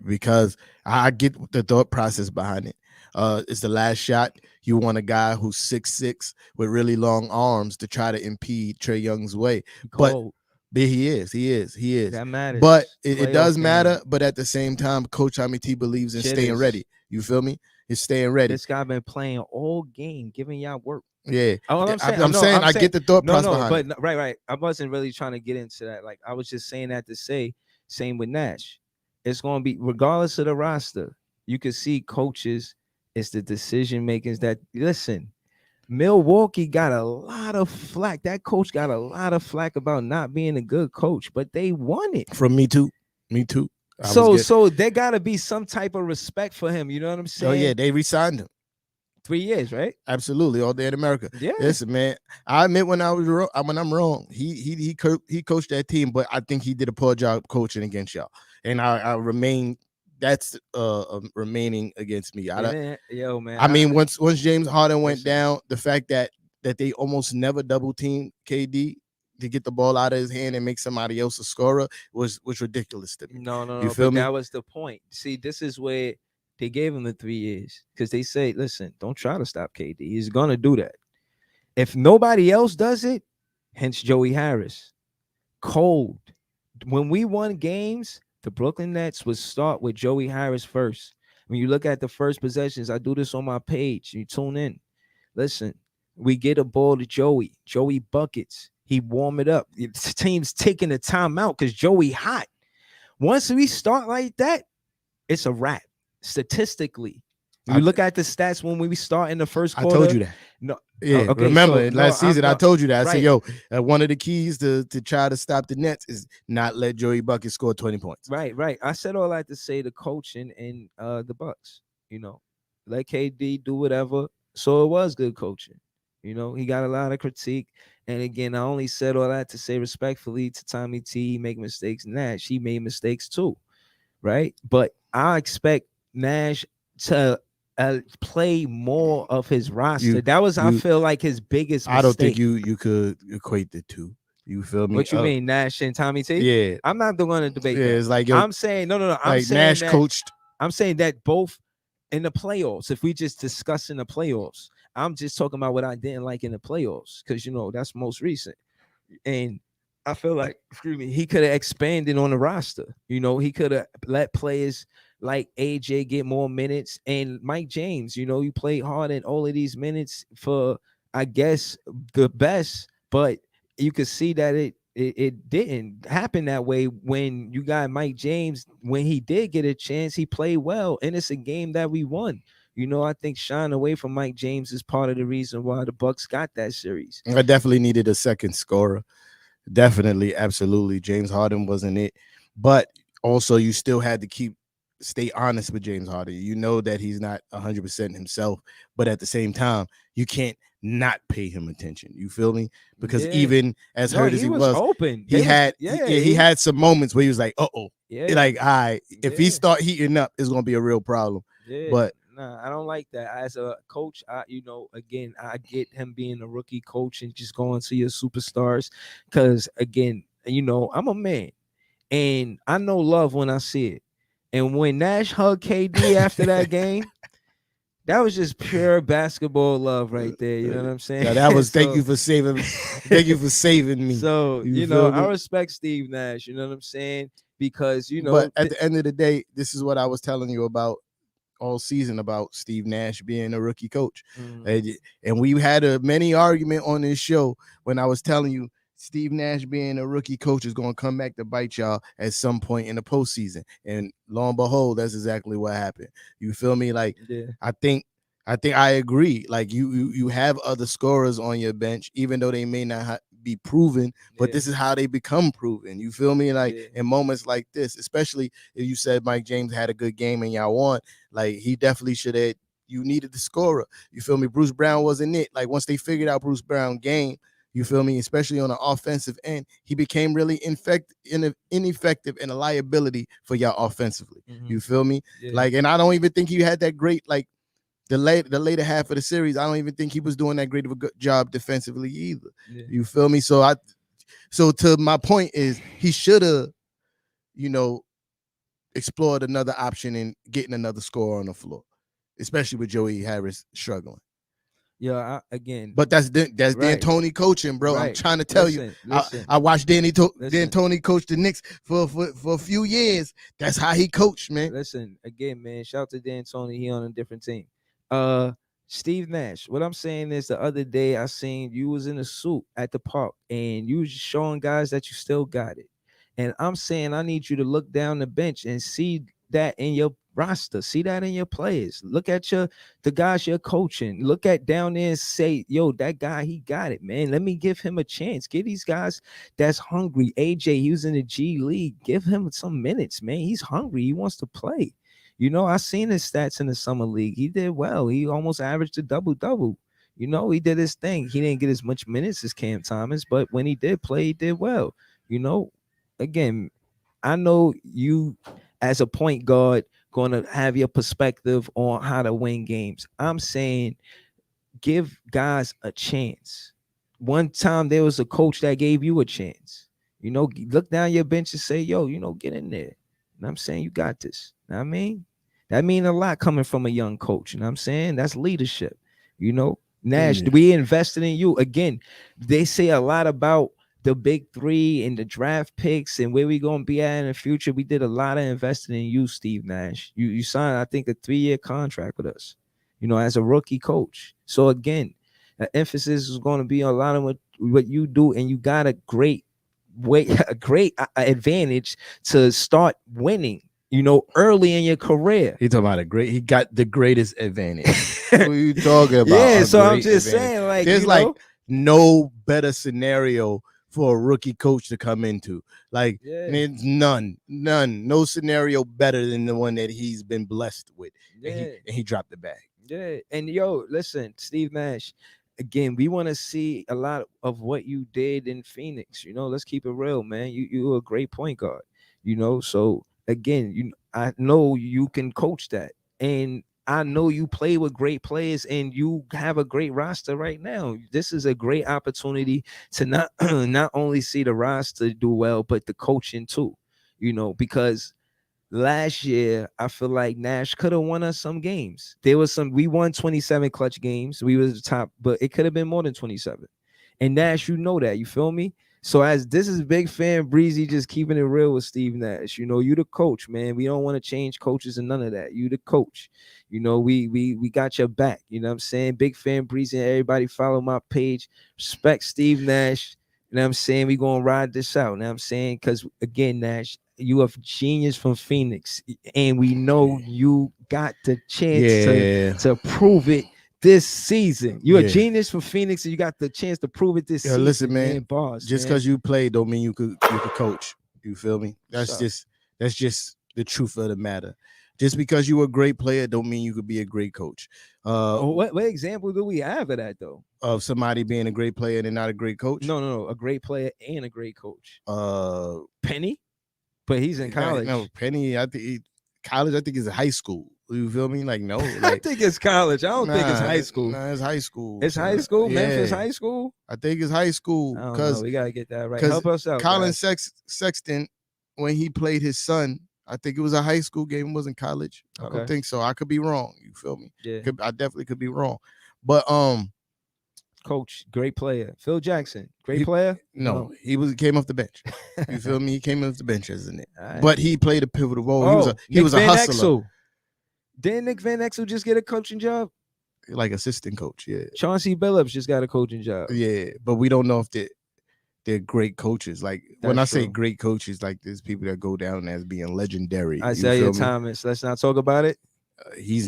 Because I get the thought process behind it. It's the last shot. You want a guy who's 6'6" with really long arms to try to impede Trae Young's way. But he is. That matters. But it does matter. But at the same time, Coach Tommy T believes in staying ready. You feel me? It's staying ready. This guy been playing all game, giving y'all work. Yeah. I'm saying I get the thought process behind it. Right. I wasn't really trying to get into that. Like, I was just saying that to say, same with Nash. It's going to be, regardless of the roster, you can see coaches, it's the decision makers that, listen, Milwaukee got a lot of flack. That coach got a lot of flack about not being a good coach, but they won it. From me too. So there got to be some type of respect for him. You know what I'm saying? Oh yeah, they re-signed him. 3 years, right? Absolutely, all day in America. Yeah. Listen, man, I admit when I'm wrong. He coached that team, but I think he did a poor job coaching against y'all, and I remain. That's remaining against me. Yo, man. I mean, once James Harden went down, the fact that they almost never double team KD to get the ball out of his hand and make somebody else a scorer was ridiculous to me. No. You feel me? That was the point. See, this is where they gave him the 3 years, because they say, listen, don't try to stop KD. He's gonna do that. If nobody else does it, hence Joey Harris. Cold. When we won games, the Brooklyn Nets would start with Joey Harris first. When you look at the first possessions, I do this on my page. You tune in. Listen, we get a ball to Joey. Joey buckets. He warm it up. The team's taking the timeout because Joey hot. Once we start like that, it's a wrap. Statistically, you look at the stats when we start in the first quarter. I told you that. No, Yeah, okay, remember so, last season I told you that. I said, right. yo, one of the keys to try to stop the Nets is not let Joey Bucket score 20 points. Right. I said all that to say the coaching and the Bucks, let KD do whatever. So it was good coaching. He got a lot of critique. And again, I only said all that to say respectfully to Tommy T, he make mistakes. Nash, he made mistakes too, right? But I expect Nash to play more of his roster. That was, I feel like, his biggest mistake. I don't think you could equate the two. You feel me? What you mean, Nash and Tommy T? Yeah. I'm not going to debate that. It's like, yo, I'm saying, no. I'm like saying Nash that, coached. I'm saying that both in the playoffs, if we just discuss in the playoffs, I'm just talking about what I didn't like in the playoffs because, that's most recent. And I feel like, he could have expanded on the roster. He could have let players like AJ get more minutes, and Mike James, you played hard in all of these minutes for, I guess, the best, but you could see that it didn't happen that way when you got Mike James. When he did get a chance, he played well, and it's a game that we won. I think shying away from Mike James is part of the reason why the Bucks got that series. I definitely needed a second scorer. Definitely, absolutely. James Harden wasn't it, but also you still had to stay honest with James Harden. You know that he's not 100% himself, but at the same time, you can't not pay him attention. You feel me? Because even as hurt as he was open, he had some moments where he was like, "Uh-oh." Yeah. Like, all right, if he start heating up, it's gonna be a real problem. Yeah. But nah, I don't like that. As a coach, again, I get him being a rookie coach and just going to your superstars. Cause again, I'm a man and I know love when I see it. And when Nash hugged KD after that game, that was just pure basketball love right there. You know what I'm saying? Yeah, that was thank you for saving me. So, I respect Steve Nash, you know what I'm saying? Because, but at the end of the day, this is what I was telling you about all season about Steve Nash being a rookie coach. And we had a many argument on this show when I was telling you Steve Nash being a rookie coach is going to come back to bite y'all at some point in the postseason. And lo and behold, that's exactly what happened. You feel me? Like, yeah. I think I agree. Like you have other scorers on your bench, even though they may not be proven, but this is how they become proven. You feel me? Like in moments like this, especially if you said Mike James had a good game and y'all won, like he definitely should have. You needed the scorer. You feel me? Bruce Brown wasn't it. Like once they figured out Bruce Brown game, you feel me? Especially on the offensive end, he became really ineffective and a liability for y'all offensively. You feel me? Like, and I don't even think he had that great, like the later half of the series. I don't even think he was doing that great of a good job defensively either. You feel me? So to my point is he should have, explored another option and getting another score on the floor, especially with Joey Harris struggling. Yeah, but that's D'Antoni coaching, bro. I'm trying to tell you. I watched D'Antoni coach the Knicks for a few years. That's how he coached, man. Listen, again, man, shout out to D'Antoni. He on a different team. Steve Nash, what I'm saying is the other day I seen you was in a suit at the park and you was showing guys that you still got it. And I'm saying I need you to look down the bench and see that in your roster, see that in your players. Look at the guys you're coaching. Look at down there and say, yo, that guy, he got it, man. Let me give him a chance. Give these guys that's hungry. AJ, he was in the G League. Give him some minutes, man. He's hungry. He wants to play. I seen his stats in the summer league. He did well. He almost averaged a double-double. He did his thing. He didn't get as much minutes as Cam Thomas, but when he did play, he did well. Again, I know you as a point guard going to have your perspective on how to win games. I'm saying give guys a chance. One time there was a coach that gave you a chance. Look down your bench and say, yo, get in there. And I'm saying you got this. I mean, that means a lot coming from a young coach. You know what I'm saying? That's leadership. Nash, we invested in you. Again, they say a lot about the big three and the draft picks and where we going to be at in the future. We did a lot of investing in you, Steve Nash. You signed, I think, a 3-year contract with us, as a rookie coach. So again, the emphasis is going to be on a lot of what you do, and you got a great advantage to start winning. early in your career. He talking about he got the greatest advantage. What are you talking about? Yeah, so I'm great just advantage? saying, like, There's like no better scenario for a rookie coach to come into. Like, it's none, no scenario better than the one that he's been blessed with. And he dropped the bag. Yeah, and listen, Steve Nash. Again, we want to see a lot of what you did in Phoenix. Let's keep it real, man. You're a great point guard. So again, I know you can coach that, and I know you play with great players, and you have a great roster right now. This is a great opportunity to not not only see the roster do well, but the coaching too. Because last year, I feel like Nash could have won us some games. We won 27 clutch games. We was the top, but it could have been more than 27. And Nash, that, you feel me? So as this is Big Fan Breezy, just keeping it real with Steve Nash. You the coach, man. We don't want to change coaches and none of that. You the coach. We got your back. You know what I'm saying? Big Fan Breezy and everybody follow my page. Respect Steve Nash. You know what I'm saying? We gonna ride this out. You know what I'm saying? Because again, Nash, you a genius from Phoenix, and we know you got the chance to prove it this season. You're a genius from Phoenix, and you got the chance to prove it this season. Listen, man, bars, just because you play don't mean you could coach. You feel me? That's just the truth of the matter. Just because you a great player don't mean you could be a great coach. What example do we have of that though? Of somebody being a great player and not a great coach? No, a great player and a great coach. Penny, but he's in college. No, Penny, I think college. I think is high school. You feel me? Like no, I think it's college. I don't think it's high school. Nah, it's high school. It's high school. Yeah. Memphis high school. I think it's high school because we gotta get that right. Help us out. Colin Sexton, when he played his son, I think it was a high school game. It wasn't college. I don't think so. I could be wrong. You feel me? Yeah. I definitely could be wrong. But coach, great player. Phil Jackson, great player. No, he came off the bench. You feel me? He came off the bench, isn't it? Right. But he played a pivotal role. He was a hustler. Didn't Nick Van Exel just get a coaching job? Like assistant coach, yeah. Chauncey Billups just got a coaching job. Yeah, but we don't know if they're great coaches. Like when I say great coaches, like there's people that go down as being legendary. Isaiah Thomas. Let's not talk about it. He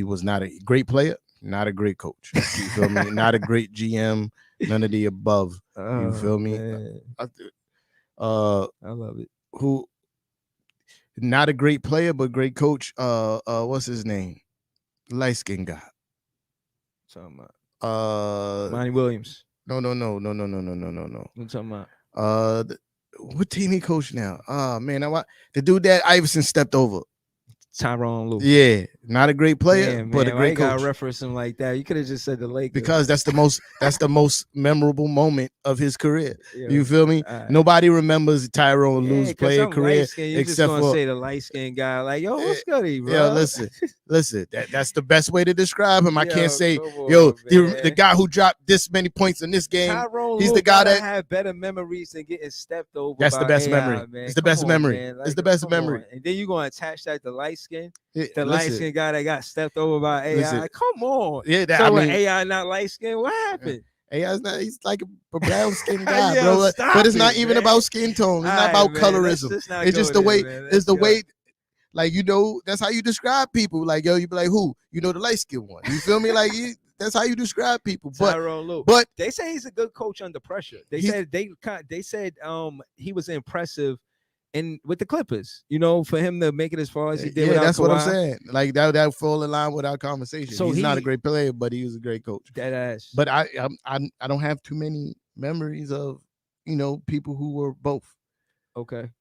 was not a great player, not a great coach. You feel me? Not a great GM. None of the above. You feel me? I love it. Who? Not a great player, but great coach. What's his name? Light skinned guy. Talking about Monty Williams. No. I'm talking about what team he coached now? Man, the dude that Iverson stepped over. Tyronn Lue. Yeah, not a great player, but a great coach. Gotta reference him like that. You could have just said the Lakers because that's the most memorable moment of his career. Yeah. You feel me? Right. Nobody remembers Tyronn Lue's player career except for say the light skinned guy. Like, yo, what's good, bro? Yo, listen. That's the best way to describe him. I can't say, the guy who dropped this many points in this game. Tyronn he's Lue the guy that have better memories than getting stepped over. That's the best AI, memory. Man. It's the best memory. Like, it's the best memory. And then you're gonna attach that to light skin. The light skin guy that got stepped over by AI. Come on. Yeah, AI not light skin. What happened? AI's not. He's like a brown skin guy, bro. But it's not even about skin tone. It's not about colorism. It's just the way. It's the way. Like that's how you describe people. Like you be like, who? The light skin one. You feel me? Like that's how you describe people. But they say he's a good coach under pressure. They said he was impressive. And with the Clippers, for him to make it as far as he did, that's Kawhi. What I'm saying. Like that fall in line with our conversation. So he's not a great player, but he was a great coach. That ass. But I don't have too many memories of people who were both. Okay.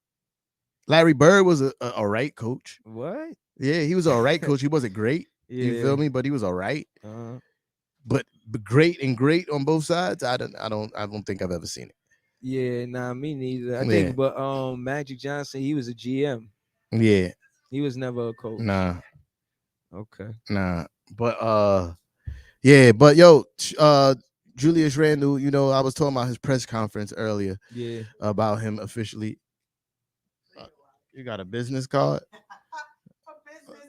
Larry Bird was a right coach. What? Yeah, he was all right coach. He wasn't great. Yeah. You feel me? But he was all right. But great on both sides. I don't think I've ever seen it. Yeah, me neither. I think, but Magic Johnson, he was a GM. Yeah, he was never a coach. Nah. Okay. Nah, but yeah, but yo, Julius Randle, I was talking about his press conference earlier. Yeah, about him officially. You got a business card? A business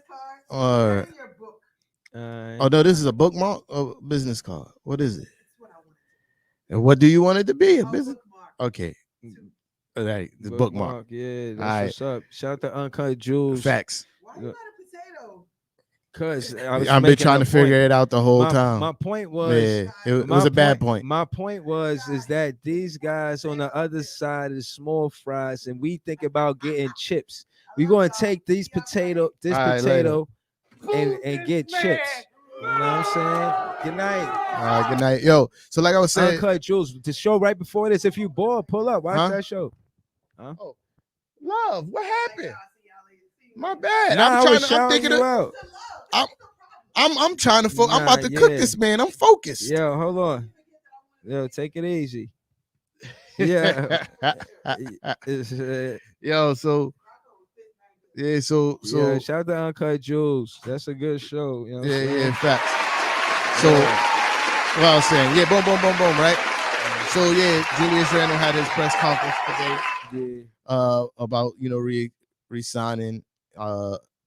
card. Oh no, this is a bookmark or business card. What is it? And what do you want it to be? A business. Okay. All right, the bookmark. Yeah, that's All what's up. Shout out to Uncut Jules. Facts. Why you got a potato? Cause I've been trying to figure it out the whole time. My point was, it was a bad point. My point is that these guys on the other side is small fries, and we think about getting chips. We're gonna take this potato, and get chips. You know what I'm saying? Good night. Good night. Yo, so like I was saying, Uncut Jules, the show right before this. If you bored, pull up, watch that show. Huh? Oh, love, what happened? My bad. Nah, I'm thinking out. I'm trying to focus. I'm about to cook this, man. I'm focused. Yo, hold on. Yo, take it easy. Yeah. Yo, so yeah, so yeah, shout out to Uncut Jules. That's a good show. You know yeah, facts. So what I was saying, yeah, boom, right? So yeah, Julius Randle had his press conference today. Yeah. About re-signing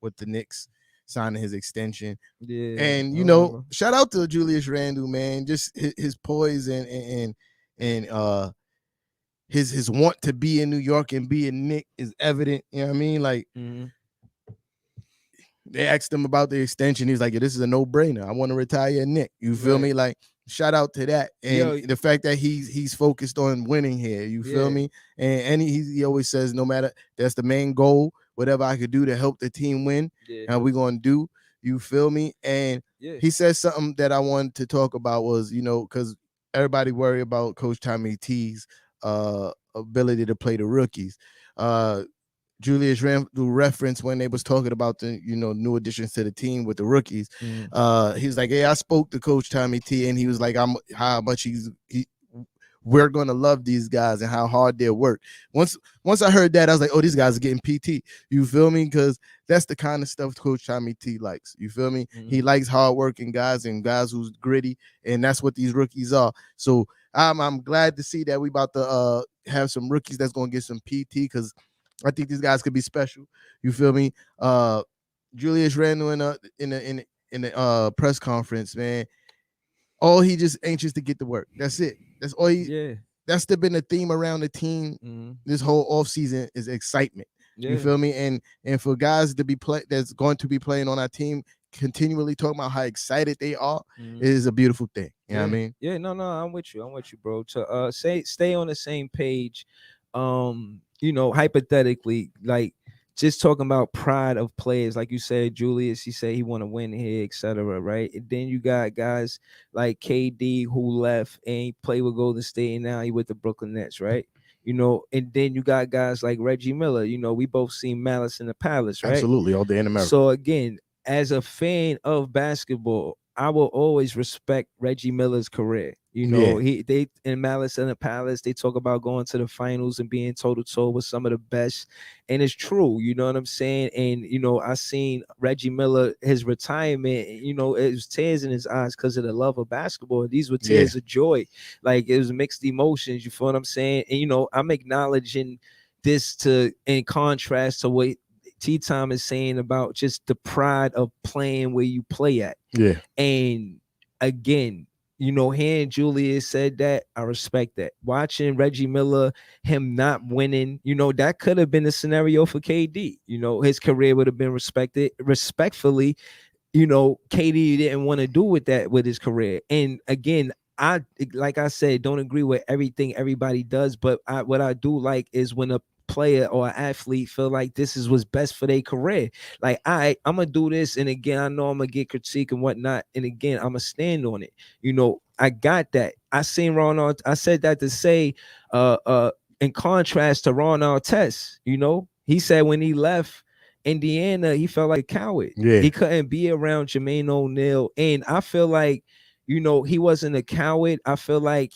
with the Knicks, signing his extension. Yeah. And shout out to Julius Randle, man. Just his poise and his want to be in New York and be a Knick is evident. You know what I mean? Like they asked him about the extension. He's like, yeah, this is a no-brainer. I want to retire a Knick. You feel me? Like, shout out to that. And the fact that he's focused on winning here. You feel me? And he always says, no matter, that's the main goal. Whatever I could do to help the team win, and we're gonna do. You feel me? And he said something that I wanted to talk about was, because everybody worry about Coach Tommy T's ability to play the rookies. Julius Randle referenced when they was talking about the new additions to the team with the rookies. He was like, "Hey, I spoke to Coach Tommy T, and he was like, how much we're gonna love these guys and how hard they work." Once I heard that, I was like, "Oh, these guys are getting PT." You feel me? Because that's the kind of stuff Coach Tommy T likes. You feel me? He likes hardworking guys and guys who's gritty, and that's what these rookies are. So I'm glad to see that we about to have some rookies that's gonna get some PT, because I think these guys could be special. You feel me? Julius Randle in the press conference, man. All he just anxious to get to work. That's it. That's all that's been the theme around the team this whole offseason is excitement. You feel me? And for guys to be that's going to be playing on our team, continually talking about how excited they are, it is a beautiful thing. You know what I mean? Yeah, no, I'm with you, bro. To stay on the same page, hypothetically, like just talking about pride of players, like you said, Julius, he said he want to win here, etc. Right? And then you got guys like KD who left and he played with Golden State, and now he with the Brooklyn Nets, right? And then you got guys like Reggie Miller. We both seen Malice in the Palace, right? Absolutely, all day in America. So again, as a fan of basketball, I will always respect Reggie Miller's career. They in Malice in the Palace, they talk about going to the finals and being toe-to-toe with some of the best. And it's true, you know what I'm saying? And, I seen Reggie Miller, his retirement, it was tears in his eyes because of the love of basketball. These were tears of joy. Like, it was mixed emotions, you feel what I'm saying? And, I'm acknowledging this in contrast to what T-Tom is saying about just the pride of playing where you play at. Yeah. And again, hearing Julius said that, I respect that. Watching Reggie Miller, him not winning, that could have been a scenario for KD. His career would have been respectfully. KD didn't want to do with that with his career. And again, like I said, don't agree with everything everybody does, but what I do like is when a player or an athlete feel like this is what's best for their career. Like, I'm gonna do this, and again, I know I'm gonna get critique and whatnot, and again, I'm gonna stand on it. I got that. I seen Ron. I said that to say, in contrast to Ron Artest, he said when he left Indiana, he felt like a coward. He couldn't be around Jermaine O'Neal, and I feel like, he wasn't a coward. I feel like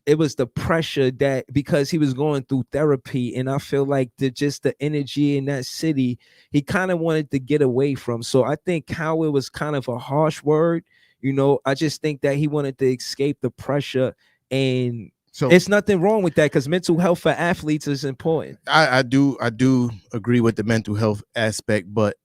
it was the pressure that, because he was going through therapy, and I feel like the energy in that city, he kind of wanted to get away from. So I think coward was kind of a harsh word. I just think that he wanted to escape the pressure, and so it's nothing wrong with that, because mental health for athletes is important. I do agree with the mental health aspect, but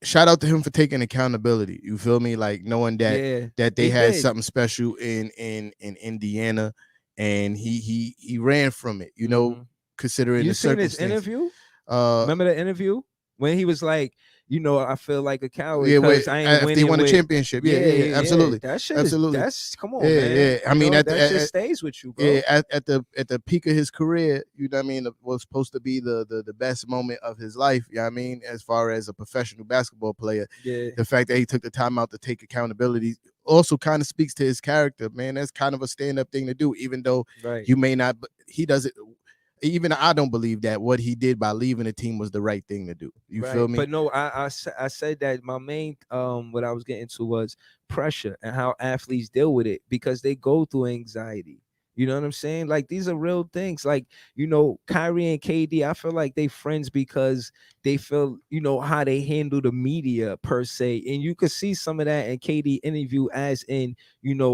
shout out to him for taking accountability. You feel me? Like, knowing that they had something special in Indiana. and he ran from it. You know, considering You the seen his circumstances. interview? Remember the interview when he was like, I feel like a coward Yeah, because I ain't after winning he won the with- championship. Yeah, absolutely. That shit Absolutely. that's come on, Yeah, man. yeah. I mean, that shit stays with you, bro. Yeah, at the peak of his career, you know what I mean, was supposed to be the best moment of his life. You know what I mean, as far as a professional basketball player. Yeah. The fact that he took the time out to take accountability also kind of speaks to his character, man. That's kind of a stand-up thing to do, even though you may not, but he does it. Even I don't believe that what he did by leaving the team was the right thing to do. You feel me? But no, I said that my main what I was getting to was pressure and how athletes deal with it because they go through anxiety. You know what I'm saying? Like these are real things. Like, Kyrie and KD, I feel like they friends because they feel, how they handle the media per se. And you could see some of that in KD interview as in,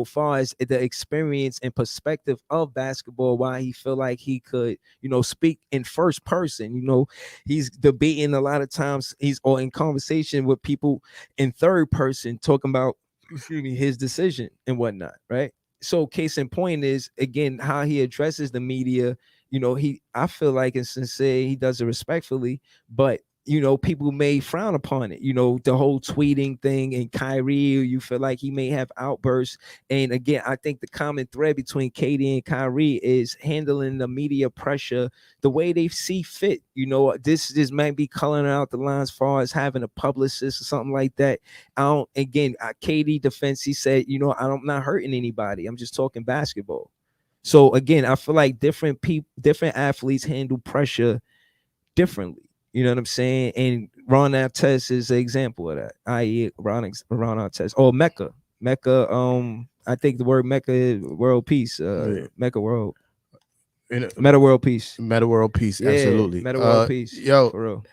far as the experience and perspective of basketball, why he feel like he could, speak in first person. He's debating a lot of times or in conversation with people in third person talking about his decision and whatnot, right? So case in point is again how he addresses the media. I feel like it's sincere, he does it respectfully, but people may frown upon it, the whole tweeting thing, and Kyrie, you feel like he may have outbursts. And again, I think the common thread between KD and Kyrie is handling the media pressure the way they see fit. This might be coloring out the lines as far as having a publicist or something like that. KD defense, he said, I'm not hurting anybody, I'm just talking basketball. So again, I feel like different athletes handle pressure differently. You know what I'm saying? And Ron Artest is an example of that. I.e. Ron Artest. Oh, Mecca. I think the word Mecca is world peace. Mecca world. Meta world peace. Meta world peace. Absolutely. Meta world peace. Yo, for real.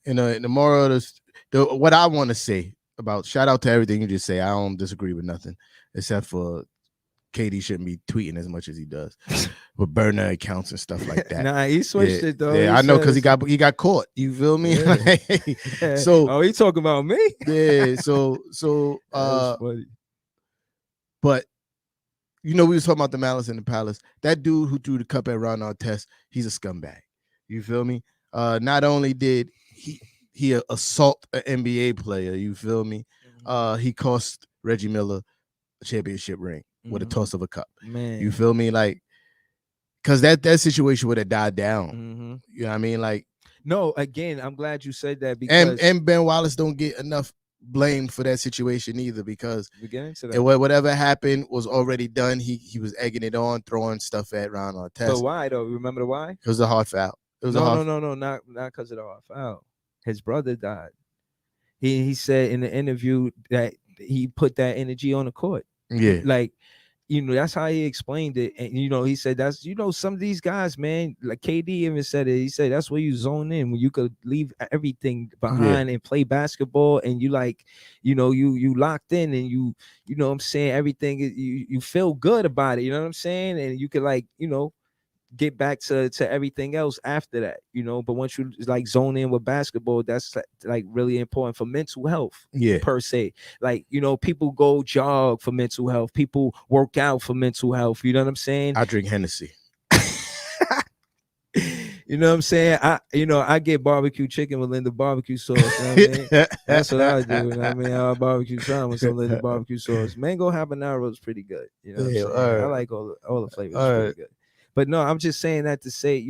In the moral of what I want to say about, shout out to everything you just say. I don't disagree with nothing except for KD shouldn't be tweeting as much as he does with burner accounts and stuff like that. Nah, he switched it though. Yeah, I know, because he got caught. You feel me? Yeah. So he talking about me? Yeah. So funny. But we was talking about the Malice in the Palace. That dude who threw the cup at Ron Artest, he's a scumbag. You feel me? Not only did he assault an NBA player, you feel me? He cost Reggie Miller a championship ring with a toss of a cup. Man, you feel me? Like, because that situation would have died down. You know what I mean? Like, no, again, I'm glad you said that because and Ben Wallace don't get enough blame for that situation either, because we get into that. Whatever happened was already done. He was egging it on, throwing stuff at Ron Artest. But why though? Remember the why? It was a hard foul. It was no, not because of the hard foul. His brother died. He said in the interview that he put that energy on the court. Yeah, like that's how he explained it. And he said that's some of these guys, man, like KD even said it. He said that's where you zone in, when you could leave everything behind and play basketball, and you you locked in, and you know what I'm saying, everything you feel good about it, you know what I'm saying, and you could get back to everything else after that, but once you zone in with basketball, that's really important for mental health, per se. People go jog for mental health, people work out for mental health, you know what I'm saying. I drink Hennessy. You know what I'm saying? I get barbecue chicken with Linda barbecue sauce. You know what I mean? That's what I do. You know what I mean? I barbecue salmon with some Linda barbecue sauce. Mango habanero is pretty good. You know what I'm saying? I like all the flavors. Pretty good. But no, I'm just saying that to say,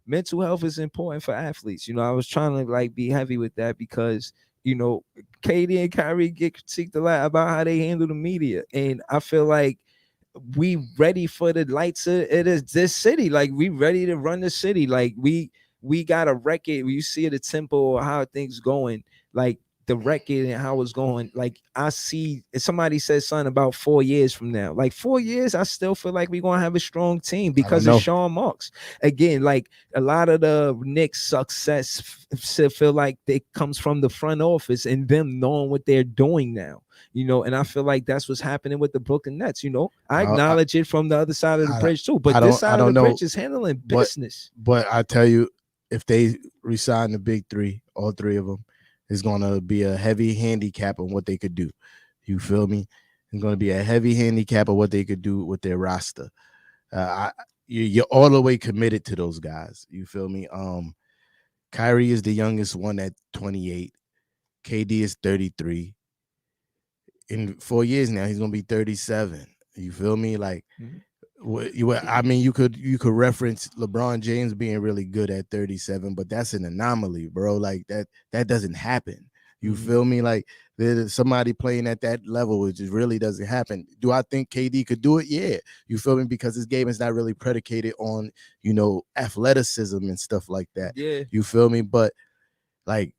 mental health is important for athletes. I was trying to be heavy with that because, KD and Kyrie get critiqued a lot about how they handle the media. And I feel like we ready for the lights of this city. We ready to run the city. We got a record. You see the tempo or how things going. The record and how it's going. I see somebody said something about 4 years from now. 4 years, I still feel like we're gonna have a strong team because of Sean Marks. Again, a lot of the Knicks' success feel like it comes from the front office and them knowing what they're doing now. And I feel like that's what's happening with the Brooklyn Nets. I acknowledge it from the other side of the bridge too, but this side of the bridge is handling business. But I tell you, if they resign the big three, all three of them, is going to be a heavy handicap on what they could do. You feel me? It's going to be a heavy handicap of what they could do with their roster. You're all the way committed to those guys. You feel me? Kyrie is the youngest one at 28. KD is 33. In 4 years now, he's gonna be 37. You feel me? Like, I mean, you could reference LeBron James being really good at 37, but that's an anomaly, bro. Like that doesn't happen. You feel me? Like there's somebody playing at that level, which really doesn't happen. Do I think KD could do it? Yeah. You feel me? Because his game is not really predicated on, athleticism and stuff like that. Yeah. You feel me? But like,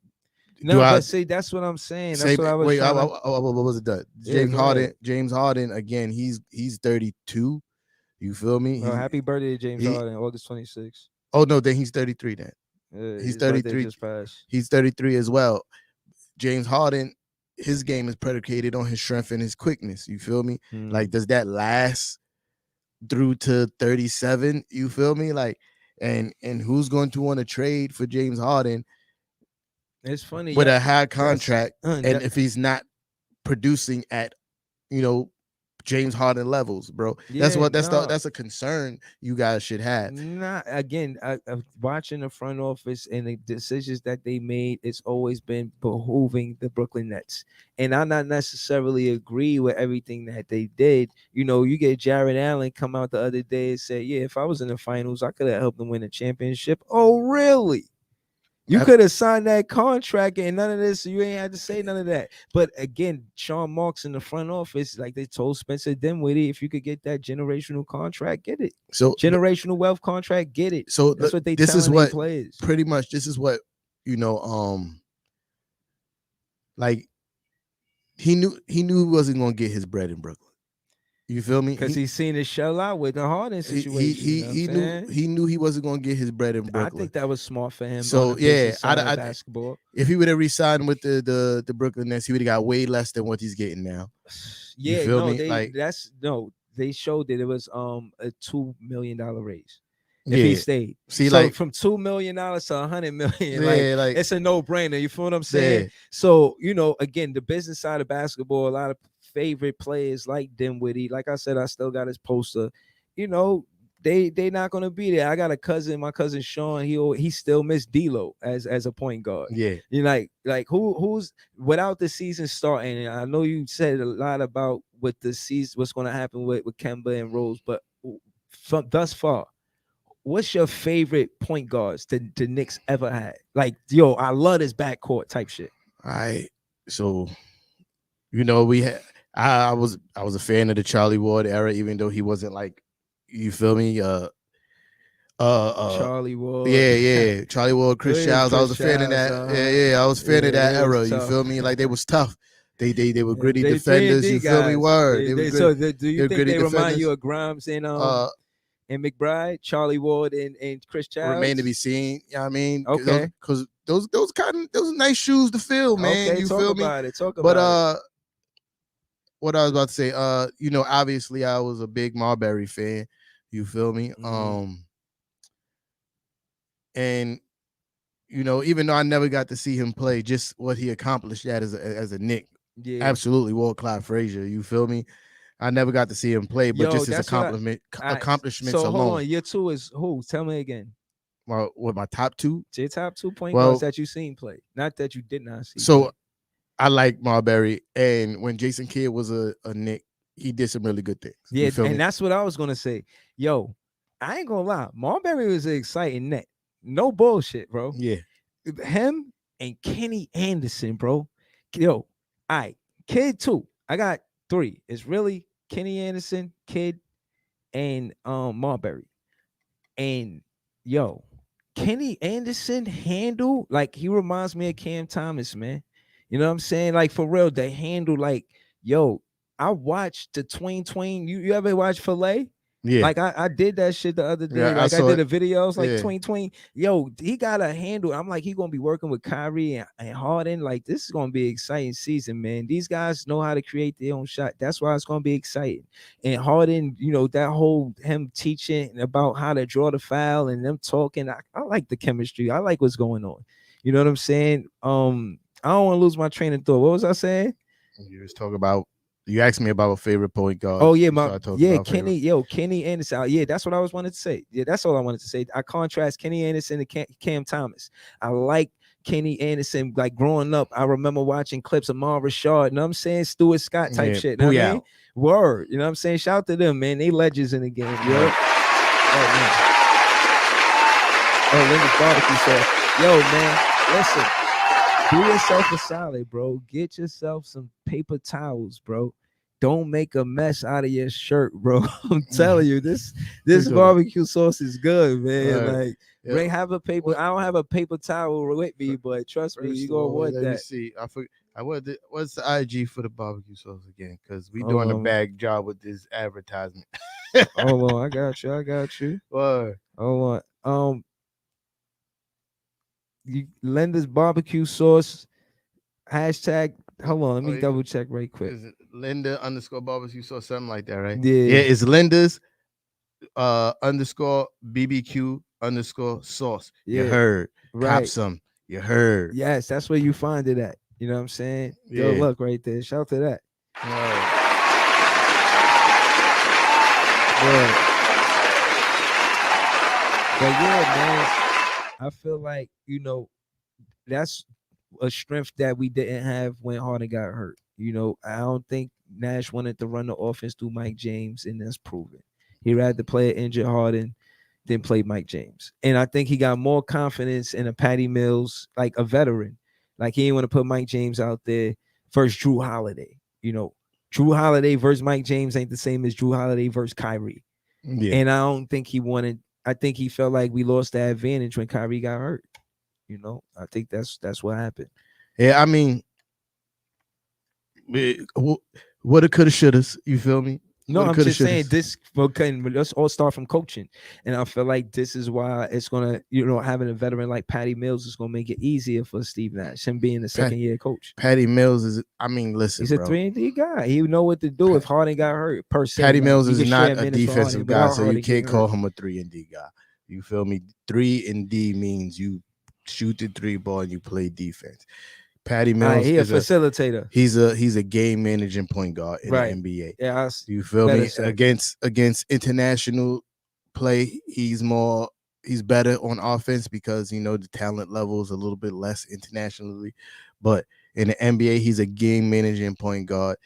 but see, that's what I'm saying. That's what I was trying what was it done? James Harden, again, he's 32. You feel me? Happy birthday to James Harden, August 26th. Oh no, then he's 33 then. He's 33. Just passed. He's 33 as well. James Harden, his game is predicated on his strength and his quickness. You feel me? Like, does that last through to 37? You feel me? Like, and who's going to want to trade for James Harden? It's funny with a high contract, and if he's not producing at, James Harden levels, bro. Yeah, that's a concern you guys should have. Again, watching the front office and the decisions that they made, it's always been behooving the Brooklyn Nets. And I not necessarily agree with everything that they did. You get Jared Allen come out the other day and say, yeah, if I was in the finals, I could have helped them win a championship. Oh, really? You could have signed that contract and none of this. You ain't had to say none of that. But again, Sean Marks in the front office, like they told Spencer Dinwiddie, if you could get that generational contract, get it. So generational wealth contract, get it. So that's what they. This is what players. Pretty much. This is what like he knew he wasn't gonna get his bread in Brooklyn. You feel me? Because he's seen it shell out with the Harden situation. He knew he wasn't going to get his bread in Brooklyn. I think that was smart for him. So yeah, basketball. If he would have re-signed with the Brooklyn Nets, he would have got way less than what he's getting now. Yeah, they showed that it was a $2 million raise. If he stayed. See, so from $2 million to $100 million, like it's a no-brainer. You feel what I'm saying? Yeah. So, again, the business side of basketball, a lot of favorite players like Dinwiddie. Like I said, I still got his poster. They not gonna be there. I got a cousin, my cousin Sean. He still miss D'Lo as a point guard. Yeah, like who's without the season starting. And I know you said a lot about with the season, what's gonna happen with Kemba and Rose, but from thus far, what's your favorite point guards the Knicks ever had? Like, yo, I love this backcourt type shit. All right, so we had. I was a fan of the Charlie Ward era, even though he wasn't like, you feel me? Charlie Ward. Yeah. Charlie Ward, Chris Childs. I was a fan of that. I was a fan of that era. You feel me? Like, they was tough. They were gritty defenders. You feel me? Word. So do you think they remind you of Grimes and McBride, Charlie Ward and Chris Childs? Remain to be seen. You know what I mean? Okay. Because those nice shoes to fill, man. Okay, you feel me? Talk about it. What I was about to say, obviously I was a big Marbury fan. You feel me? Mm-hmm. And even though I never got to see him play, just what he accomplished as a Knick, absolutely world-class Frazier. You feel me? I never got to see him play, but just his accomplishments alone. So hold on, your two is who? Tell me again. Well, what my top two? Your top 2 point guards that you seen play, not that you did not see. So. Play. I like Marbury, and when Jason Kidd was a Knick, he did some really good things. Yeah, and that's what I was gonna say. Yo, I ain't gonna lie, Marbury was an exciting net. No bullshit, bro. Yeah, him and Kenny Anderson, bro. Yo, all right, Kidd 2. I got 3. It's really Kenny Anderson, Kidd, and Marbury. And yo, Kenny Anderson handle like he reminds me of Cam Thomas, man. You know what I'm saying? Like, for real, they handle like, yo, I watched the Twain. You ever watch Filet? Yeah. Like, I did that shit the other day. Yeah, like, I did a video. I was like, yeah. Twain. Yo, he got a handle. I'm like, he going to be working with Kyrie and Harden. Like, this is going to be an exciting season, man. These guys know how to create their own shot. That's why it's going to be exciting. And Harden, that whole him teaching about how to draw the foul and them talking. I like the chemistry. I like what's going on. You know what I'm saying? I don't want to lose my train of thought. What was I saying? You was talking about You asked me about a favorite point guard. Oh yeah, so I told you about Kenny Anderson. Yeah, that's what I wanted to say. Yeah, that's all I wanted to say. I contrast Kenny Anderson to Cam Thomas. I like Kenny Anderson. Like growing up, I remember watching clips of Marvin Rashard. You know what I'm saying? Stuart Scott type shit. You know what I mean? Word. You know what I'm saying? Shout out to them, man. They legends in the game. Yo. Oh man. Oh, Linda's barbecue sauce. Yo, man. Listen. Do yourself a solid, bro. Get yourself some paper towels, bro. Don't make a mess out of your shirt, bro. I'm telling you, this barbecue sauce is good, man. Like, Ray, have a paper. I don't have a paper towel with me, but trust me, you gonna want that. Let me see. I forgot. What's the IG for the barbecue sauce again? Because we doing a bad job with this advertisement. Hold on, I got you. What? Hold on. Linda's barbecue sauce hashtag. Hold on, let me double check right quick. Is it Linda _ barbecue sauce, something like that, right? Yeah, it's Linda's _ BBQ _ sauce. Yeah. You heard, right? Cop some. You heard. Yes, that's where you find it at. You know what I'm saying? Yeah. Good luck right there. Shout out to that. But yeah, man. I feel like, you know, that's a strength that we didn't have when Harden got hurt. You know, I don't think Nash wanted to run the offense through Mike James, and that's proven. He rather play an injured Harden than play Mike James. And I think he got more confidence in a Patty Mills, like a veteran. Like he didn't want to put Mike James out there versus Drew Holiday. You know, Drew Holiday versus Mike James ain't the same as Drew Holiday versus Kyrie. Yeah. And I don't think he wanted. I think he felt like we lost that advantage when Kyrie got hurt. You know, I think that's what happened. Yeah, I mean, woulda, coulda, shouldas. You feel me? No, I'm just saying this. Okay, let's all start from coaching, and I feel like this is why it's gonna, you know, having a veteran like Patty Mills is gonna make it easier for Steve Nash, him being the second year coach. Patty Mills is, I mean, listen, he's a 3-and-D guy. He know what to do if Harden got hurt. Per se, Patty Mills he is can not share a minutes for defensive Harden guy, without so you Harden can't getting call hurt. him a 3-and-D guy. You feel me? 3-and-D means you shoot the three ball and you play defense. Patty Mills He's is a facilitator. He's a game managing point guard in the NBA. Yeah, you feel me? Said. Against international play, he's better on offense because, you know, the talent level is a little bit less internationally. But in the NBA, he's a game managing point guard.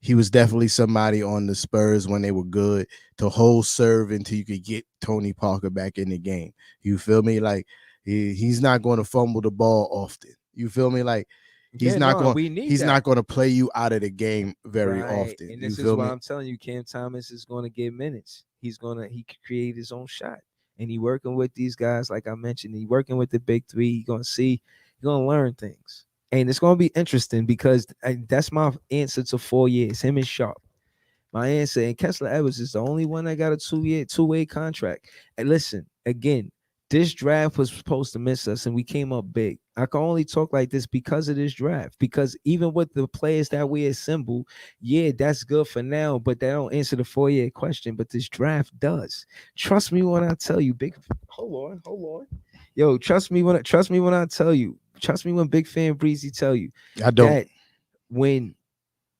He was definitely somebody on the Spurs when they were good to hold serve until you could get Tony Parker back in the game. You feel me? Like he's not going to fumble the ball often. You feel me? Like he's not going to play you out of the game very often. And this is why I'm telling you, Cam Thomas is going to get minutes. He can create his own shot. And he working with these guys, like I mentioned, he working with the big three. He's going to learn things. And it's going to be interesting because that's my answer to 4 years, him and Sharp. My answer, and Kessler Edwards is the only one that got a 2-way contract. And listen, again, this draft was supposed to miss us, and we came up big. I can only talk like this because of this draft. Because even with the players that we assemble, yeah, that's good for now, but that don't answer the 4-year question. But this draft does. Trust me when I tell you, big. Hold on. Yo, trust me when I tell you. Trust me when Big Fan Breezy tell you. I don't. That when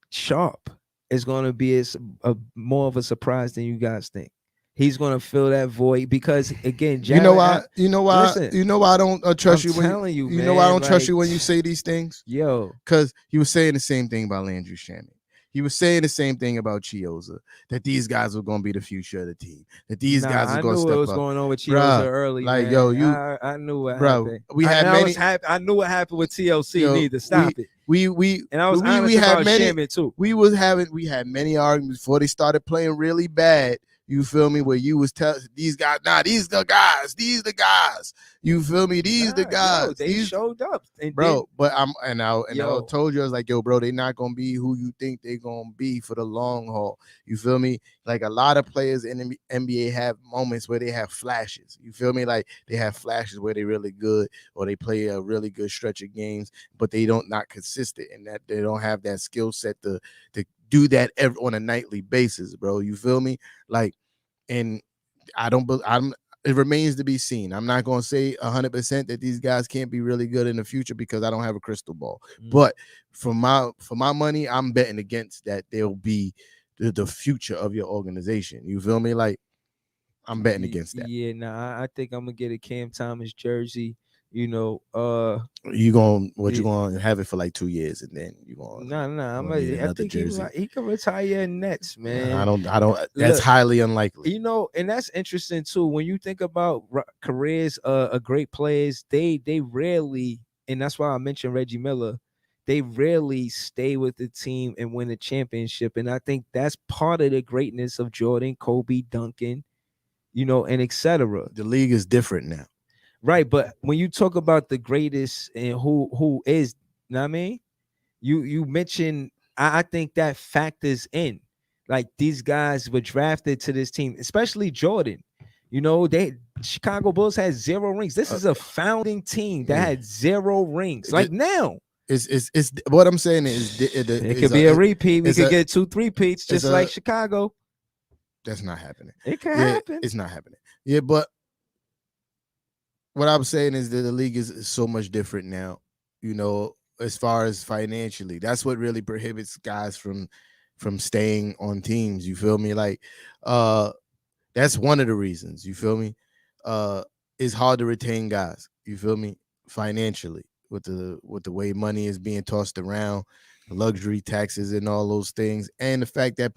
Sharp is going to be a more of a surprise than you guys think. He's going to fill that void because, again, Jared, you know why I don't trust you. You know why I don't trust you when you say these things. Yo, because he was saying the same thing about Landry Shamet. He was saying the same thing about Chioza, that these guys were going to be the future of the team. That these guys are going to step up. I knew what was going on with Chioza early. Like, man. I knew what happened. I knew what happened with TLC. Neither stop it. And I was honest about Shamet too. We had many arguments before they started playing really bad. You feel me? Where you was telling these guys, these the guys. You feel me? These the guys. Yo, they showed up, bro. But I told you, I was like, yo, bro, they not gonna be who you think they gonna be for the long haul. You feel me? Like a lot of players in the NBA have moments where they have flashes. You feel me? Like they have flashes where they're really good or they play a really good stretch of games, but they not consistent and that they don't have that skill set to do that on a nightly basis, bro. You feel me? Like, and it remains to be seen. I'm not going to say 100% that these guys can't be really good in the future because I don't have a crystal ball. But for my money, I'm betting against that they'll be the future of your organization. You feel me? Like, I'm betting against that. Yeah, nah, I think I'm gonna get a Cam Thomas jersey. You know, you gonna have it for like 2 years and then you gonna I think he can retire in Nets, man. I don't. That's highly unlikely. You know, and that's interesting too. When you think about careers of great players, they rarely, and that's why I mentioned Reggie Miller. They rarely stay with the team and win a championship, and I think that's part of the greatness of Jordan, Kobe, Duncan, you know, and etc. The league is different now. Right, but when you talk about the greatest and who is, you know what I mean? You mentioned, I think that factors in. Like, these guys were drafted to this team, especially Jordan. You know, Chicago Bulls had 0 rings. This is a founding team that had 0 rings. Like, now. It's what I'm saying is it could be a repeat. We could get 2 3-peats just like Chicago. That's not happening. It can happen. It's not happening. Yeah, but what I'm saying is that the league is so much different now, you know, as far as financially. That's what really prohibits guys from staying on teams. You feel me? Like, that's one of the reasons. You feel me? It's hard to retain guys. You feel me? Financially, with the way money is being tossed around, luxury taxes and all those things, and the fact that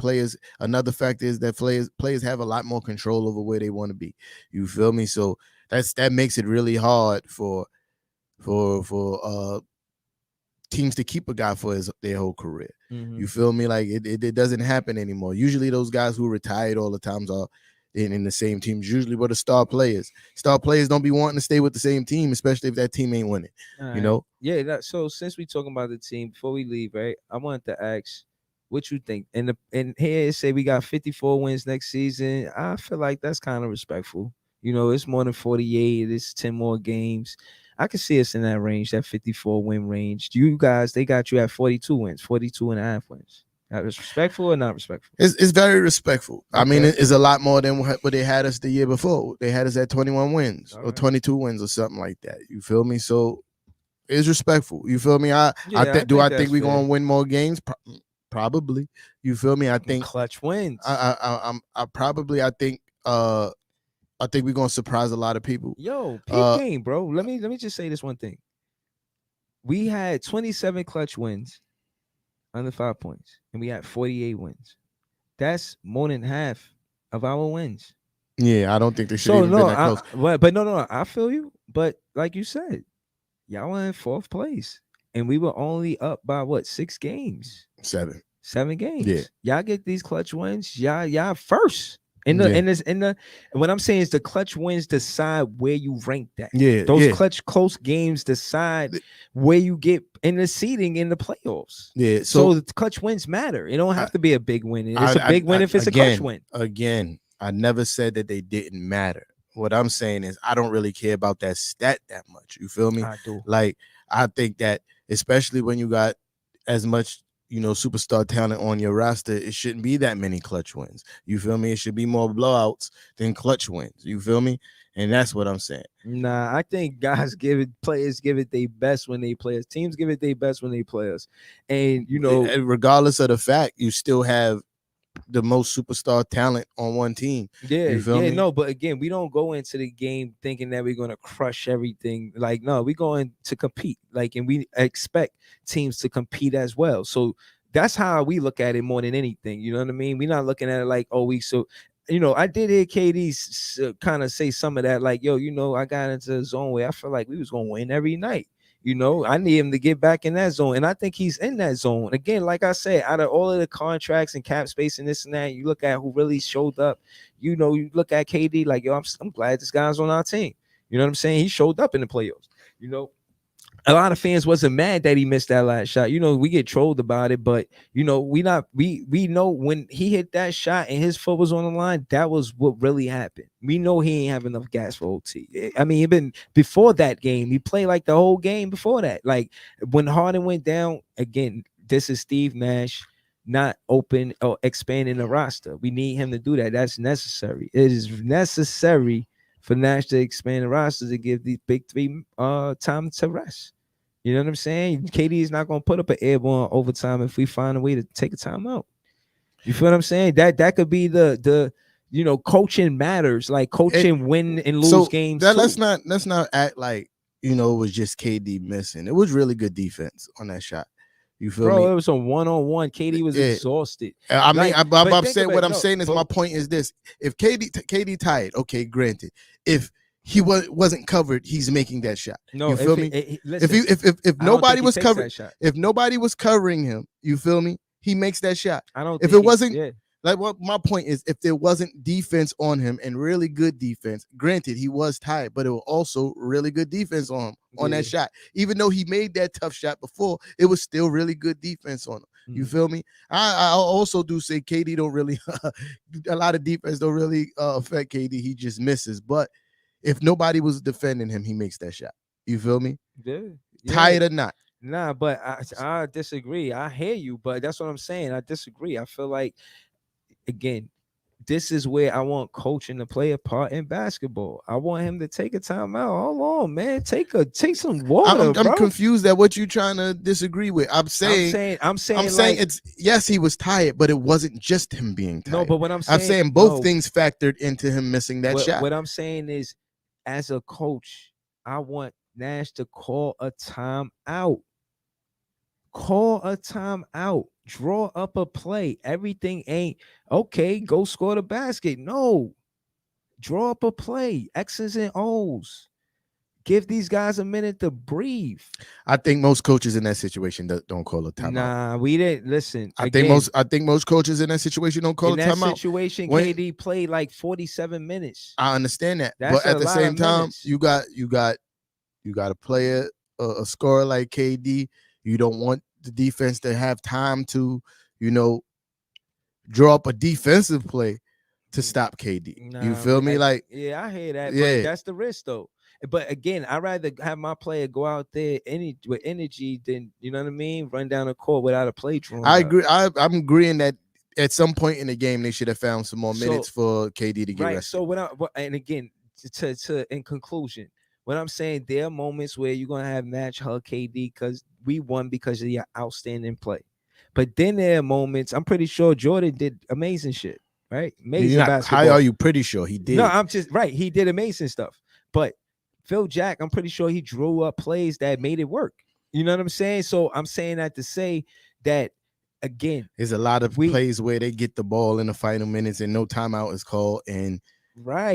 another factor is that players have a lot more control over where they want to be. You feel me? So that makes it really hard for teams to keep a guy for their whole career. You feel me? Like, it doesn't happen anymore. Usually those guys who retired all the times are in the same teams. Usually were the star players. Star players don't be wanting to stay with the same team, especially if that team ain't winning. You know? Yeah. So since we talking about the team, before we leave, right, I wanted to ask what you think. And here it say we got 54 wins next season. I feel like that's kind of respectful. You know, it's more than 48. It's 10 more games. I can see us in that range, that 54 win range. You guys, they got you at 42 wins, 42 and a half wins. That was respectful or not respectful? It's very respectful. Okay. I mean, it's a lot more than what they had us the year before. They had us at 21 wins or 22 wins or something like that. You feel me? So it's respectful. You feel me? I think we're gonna win more games? Probably. You feel me? I think clutch wins. I think we're gonna surprise a lot of people. Yo, peak game, bro. Let me just say this one thing. We had 27 clutch wins under 5 points, and we had 48 wins. That's more than half of our wins. Yeah, I don't think they should even been that close. But no, I feel you. But like you said, y'all were in 4th place, and we were only up by what, 6 games? 7 games. Yeah, y'all get these clutch wins. Y'all first. What I'm saying is the clutch wins decide where you rank that. Yeah, those clutch close games decide where you get in the seeding in the playoffs. Yeah, so the clutch wins matter. It don't have to be a big win. It's a big win if it's a clutch win. Again, I never said that they didn't matter. What I'm saying is I don't really care about that stat that much. You feel me? I do. Like, I think that especially when you got as much, you know, superstar talent on your roster, it shouldn't be that many clutch wins. You feel me? It should be more blowouts than clutch wins. You feel me? And that's what I'm saying. Nah, I think players give it their best when they play us. Teams give it their best when they play us. And, you know, regardless of the fact, you still have the most superstar talent on one team. Yeah, you feel me? No, but again, we don't go into the game thinking that we're going to crush everything. Like, no, we're going to compete. Like, and we expect teams to compete as well. So that's how we look at it more than anything. You know what I mean? We're not looking at it like, you know, I did hear KD kind of say some of that, like, yo, you know, I got into a zone where I feel like we was going to win every night. You know, I need him to get back in that zone. And I think he's in that zone. Again, like I said, out of all of the contracts and cap space and this and that, you look at who really showed up. You know, you look at KD like, yo, I'm glad this guy's on our team. You know what I'm saying? He showed up in the playoffs. You know, a lot of fans wasn't mad that he missed that last shot. You know, we get trolled about it, but you know, we know when he hit that shot and his foot was on the line, that was what really happened. We know he ain't have enough gas for OT. I mean, even before that game, he played like the whole game before that. Like when Harden went down, again, this is Steve Nash not open or expanding the roster. We need him to do that. That's necessary. It is necessary for Nash to expand the roster to give these big three time to rest. You know what I'm saying? KD is not gonna put up an airborne overtime if we find a way to take a timeout. You feel what I'm saying? That could be the coaching matters. Like coaching win and lose games. Let's not act like it was just KD missing. It was really good defense on that shot. You feel me? It was a 1-on-1. KD was exhausted. I mean, I'm saying what I'm saying is my point is this: if KD tired, okay, granted. If he wasn't covered, he's making that shot. No, you feel me? If nobody was covering, if nobody was covering him, you feel me? He makes that shot. I don't. If it wasn't. Like what my point is, if there wasn't defense on him and really good defense, granted he was tired, but it was also really good defense on him on that shot. Even though he made that tough shot before, it was still really good defense on him. You feel me? I also do say KD don't really a lot of defense don't really affect KD. He just misses. But if nobody was defending him, he makes that shot. You feel me? Yeah. Tired or not. Nah, but I disagree. I hear you, but that's what I'm saying. I disagree. I feel like, again, this is where I want coaching to play a part in basketball. I want him to take a timeout. Hold on, man. Take some water. I'm confused at what you're trying to disagree with. I'm saying it's yes, he was tired, but it wasn't just him being tired. No, but what I'm saying both things factored into him missing that shot. What I'm saying is, as a coach, I want Nash to call a timeout. Call a timeout. Draw up a play. Everything ain't okay. Go score the basket. No. Draw up a play. X's and O's. Give these guys a minute to breathe. I think most coaches in that situation don't call a timeout. Nah, we didn't listen. I think most coaches in that situation don't call a timeout. In that situation, KD played like 47 minutes. I understand that, but at the same time, you got a player, a scorer like KD. You don't want the defense to have time to, draw up a defensive play to stop KD. Nah, you feel me? I hear that. Yeah, but that's the risk though. But again, I'd rather have my player go out there with energy than, you know what I mean, run down the court without a play drawn. I agree. I'm agreeing that at some point in the game they should have found some more minutes for KD to get rested. So and again, in conclusion, what I'm saying, there are moments where you're gonna have Nash hug KD because we won because of your outstanding play. But then there are moments, I'm pretty sure Jordan did amazing shit, right? Amazing basketball. How are you pretty sure he did? No, I'm just right. He did amazing stuff. But Phil Jack, I'm pretty sure he drew up plays that made it work. You know what I'm saying? So I'm saying that to say that, again, there's a lot of plays where they get the ball in the final minutes and no timeout is called, and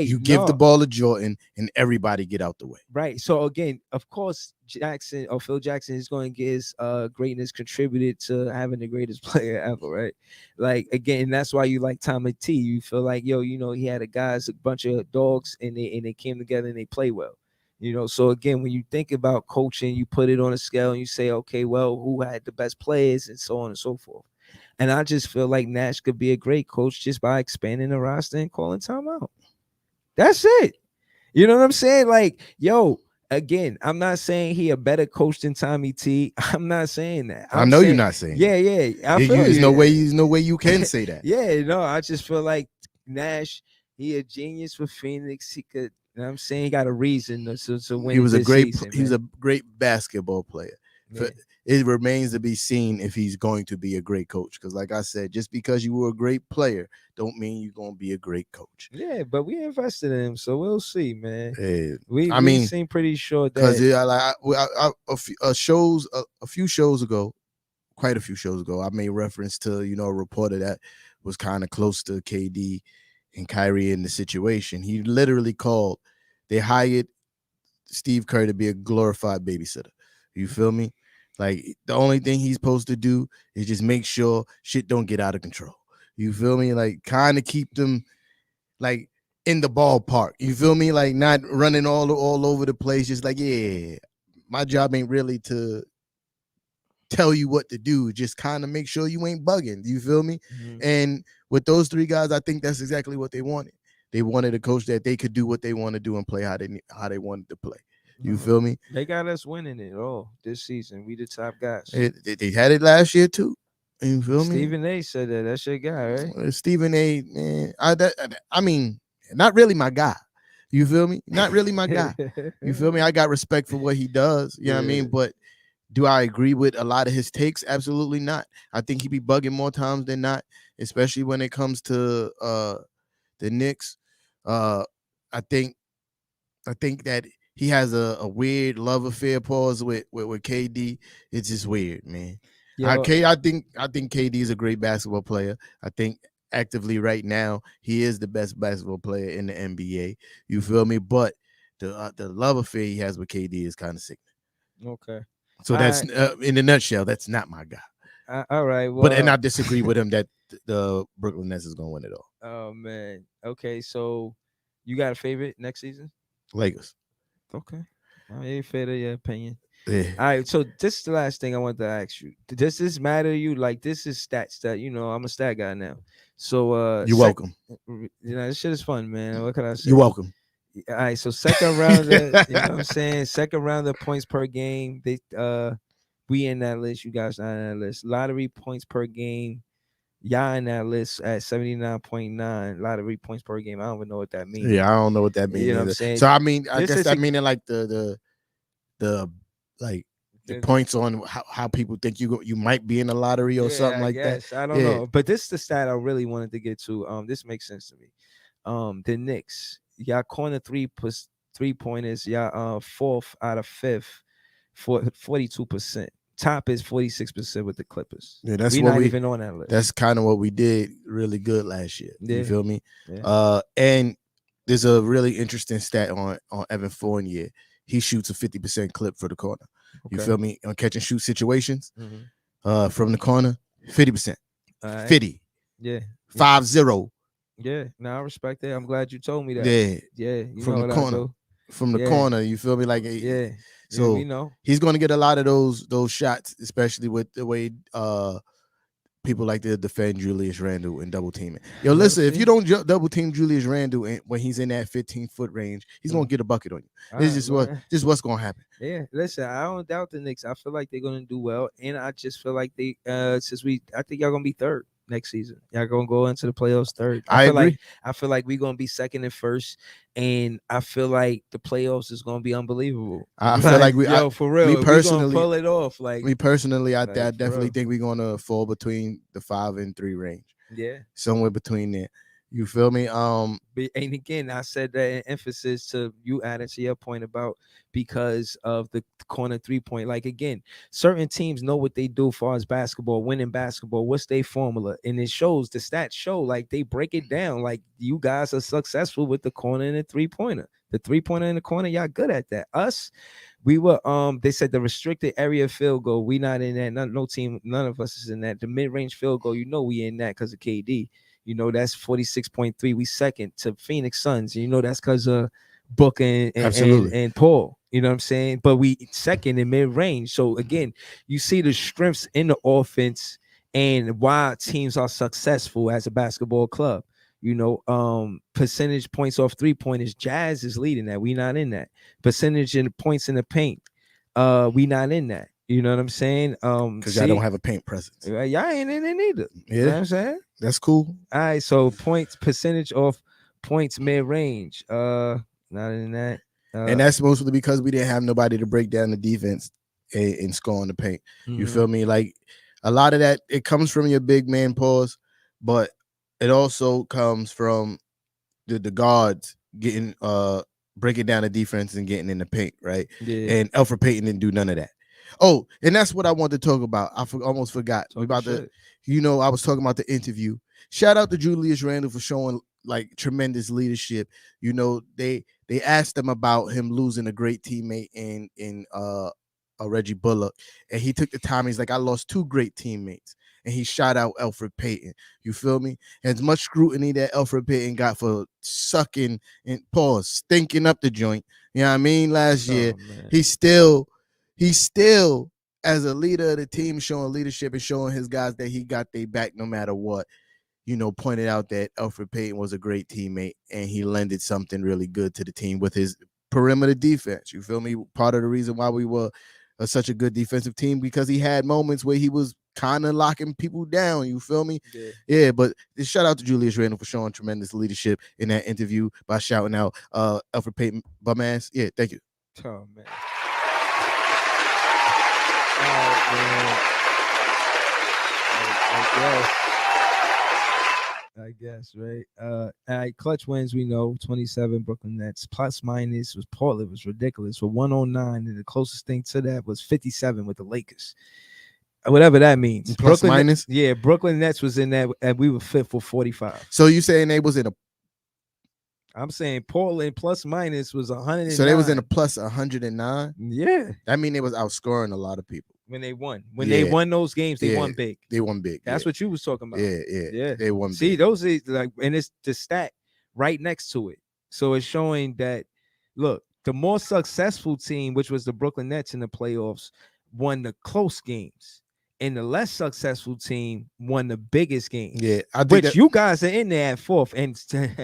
you give the ball to Jordan and everybody get out the way. Right. So again, of course, Jackson or Phil Jackson is going to get his greatness contributed to having the greatest player ever, right? Like, again, that's why you like Tommy T. You feel like, he had a bunch of dogs and they came together and they play well. So again, when you think about coaching, you put it on a scale and you say, okay, well, who had the best players and so on and so forth. And I just feel like Nash could be a great coach just by expanding the roster and calling timeout. That's it. You know what I'm saying? Like, again, I'm not saying he a better coach than Tommy T. I'm not saying that. I know you're not saying. Yeah. There's no way you can say that. I just feel like Nash, he a genius for Phoenix. He could. You know what I'm saying? He got a reason to win. He was a great season, great basketball player. Yeah. It remains to be seen if he's going to be a great coach. Because like I said, just because you were a great player don't mean you're going to be a great coach. Yeah, but we invested in him, so we'll see, man. Yeah. We seem pretty sure that because a few shows ago, quite a few shows ago, I made reference to a reporter that was kind of close to KD and Kyrie in the situation. He literally called. They hired Steve Kerr to be a glorified babysitter. You feel me? Like, the only thing he's supposed to do is just make sure shit don't get out of control. You feel me? Like, kind of keep them like in the ballpark. You feel me? Like, not running all over the place. Just like, my job ain't really to tell you what to do. Just kind of make sure you ain't bugging. You feel me? Mm-hmm. And with those three guys, I think that's exactly what they wanted. They wanted a coach that they could do what they want to do and play how they wanted to play. You feel me? They got us winning it all this season. We the top guys. They had it last year too. You feel me? Stephen A said that. That's your guy, right? Stephen A, man. I mean, not really my guy. You feel me? Not really my guy. You feel me? I got respect for what he does. You know what I mean? But do I agree with a lot of his takes? Absolutely not. I think he be bugging more times than not, especially when it comes to the Knicks. I think that he has a weird love affair pause with KD. It's just weird, man. I think KD is a great basketball player. I think actively right now he is the best basketball player in the NBA. You feel me? But the love affair he has with KD is kind of sickening. Okay. So that's in a nutshell. That's not my guy. All right. Well, and I disagree with him that the Brooklyn Nets is gonna win it all. Oh man. Okay. So you got a favorite next season? Lakers. Okay. I ain't fair to your opinion. Yeah. All right. So this is the last thing I want to ask you. Does this matter to you? Like this is stats that I'm a stat guy now. So you're welcome. This shit is fun, man. What can I say? You're welcome. All right. So second round, you know what I'm saying? Second round of points per game. They we in that list. You guys not in that list. Lottery points per game. Y'all in that list at 79.9 lottery points per game. I don't even know what that means. Yeah, I don't know what that means. You know what I'm saying? So I mean, I guess that meaning like the points on how people think you might be in the lottery or something like that. I don't know. But this is the stat I really wanted to get to. This makes sense to me. The Knicks, y'all corner 3-pointers, y'all fourth out of fifth for 42%. Top is 46% with the Clippers. Yeah, that's we're what not even on that list. That's kind of what we did really good last year. Yeah. You feel me? Yeah. And there's a really interesting stat on Evan Fournier. He shoots a 50% clip for the corner. Okay. You feel me? On catch and shoot situations, from the corner, 50%. Right. 50. Yeah. 5-0. Yeah. Now I respect that. I'm glad you told me that. Yeah. Yeah. From the corner. From the corner, you feel me? Like yeah. So he's going to get a lot of those shots, especially with the way people like to defend Julius Randle and double teaming. Yo, listen, if you don't double team Julius Randle when he's in that 15-foot range, he's going to get a bucket on you. This is what's going to happen. Yeah, listen, I don't doubt the Knicks. I feel like they're going to do well, and I just feel like I think y'all going to be third next season. Y'all gonna go into the playoffs third. I agree. I feel like we're gonna be second and first, and I feel like the playoffs is gonna be unbelievable. I feel like for real, we personally pull it off. Like me personally, I definitely think we're gonna fall between the 5 and 3 range. Yeah, somewhere between there. You feel me? And again, I said that in emphasis to you adding to your point about because of the corner 3-point. Like again, certain teams know what they do as far as basketball, winning basketball. What's their formula? And it shows, the stats show, like they break it down. Like you guys are successful with the corner and the 3-pointer. The 3-pointer in the corner, y'all good at that. Us, we were they said the restricted area field goal. We not in that. No team, none of us is in that. The mid-range field goal, we in that because of KD. That's 46.3. We second to Phoenix Suns. That's because of Book and Paul. You know what I'm saying? But we second in mid-range. So again, you see the strengths in the offense and why teams are successful as a basketball club. Percentage points off 3-pointers. Jazz is leading that. We not in that. Percentage in points in the paint. We not in that. You know what I'm saying? Because y'all don't have a paint presence. Y'all ain't in it either. Yeah. You know what I'm saying? That's cool. All right, so points percentage off points mid-range. Not in that. And that's mostly because we didn't have nobody to break down the defense and score on the paint. You feel me? Like a lot of that, it comes from your big man pause, but it also comes from the guards getting breaking down the defense and getting in the paint, right? Yeah. And Elfrid Payton didn't do none of that. Oh, and that's what I wanted to talk about. I almost forgot about I was talking about the interview. Shout out to Julius Randle for showing like tremendous leadership. They asked him about him losing a great teammate in Reggie Bullock, and he took the time. He's like, I lost 2 great teammates, and he shot out Elfrid Payton. You feel me? As much scrutiny that Elfrid Payton got for sucking and stinking up the joint. You know what I mean? Last year, he's still, as a leader of the team, showing leadership and showing his guys that he got their back no matter what. Pointed out that Elfrid Payton was a great teammate and he lended something really good to the team with his perimeter defense. You feel me? Part of the reason why we were such a good defensive team, because he had moments where he was kind of locking people down. You feel me? Yeah. Yeah, but shout out to Julius Randle for showing tremendous leadership in that interview by shouting out Alfred Payton bum-ass. Yeah, thank you. Oh, man. All right, man. I guess, right? All right, clutch wins, we know 27 Brooklyn Nets. Plus minus was Portland, was ridiculous for 109, and the closest thing to that was 57 with the Lakers. Whatever that means. Plus Brooklyn, minus? Yeah, Brooklyn Nets was in that, and we were fifth for 45. So you saying they was in a? I'm saying Portland plus minus was 109. So they was in a plus 109. Yeah, that mean they was outscoring a lot of people when they won. When they won those games, they won big. They won big. That's what you was talking about. Yeah. They won. See, big. those are like, and it's the stat right next to it. So it's showing that, look, the more successful team, which was the Brooklyn Nets in the playoffs, won the close games, and the less successful team won the biggest games. Yeah, I think which you guys are in there at fourth, and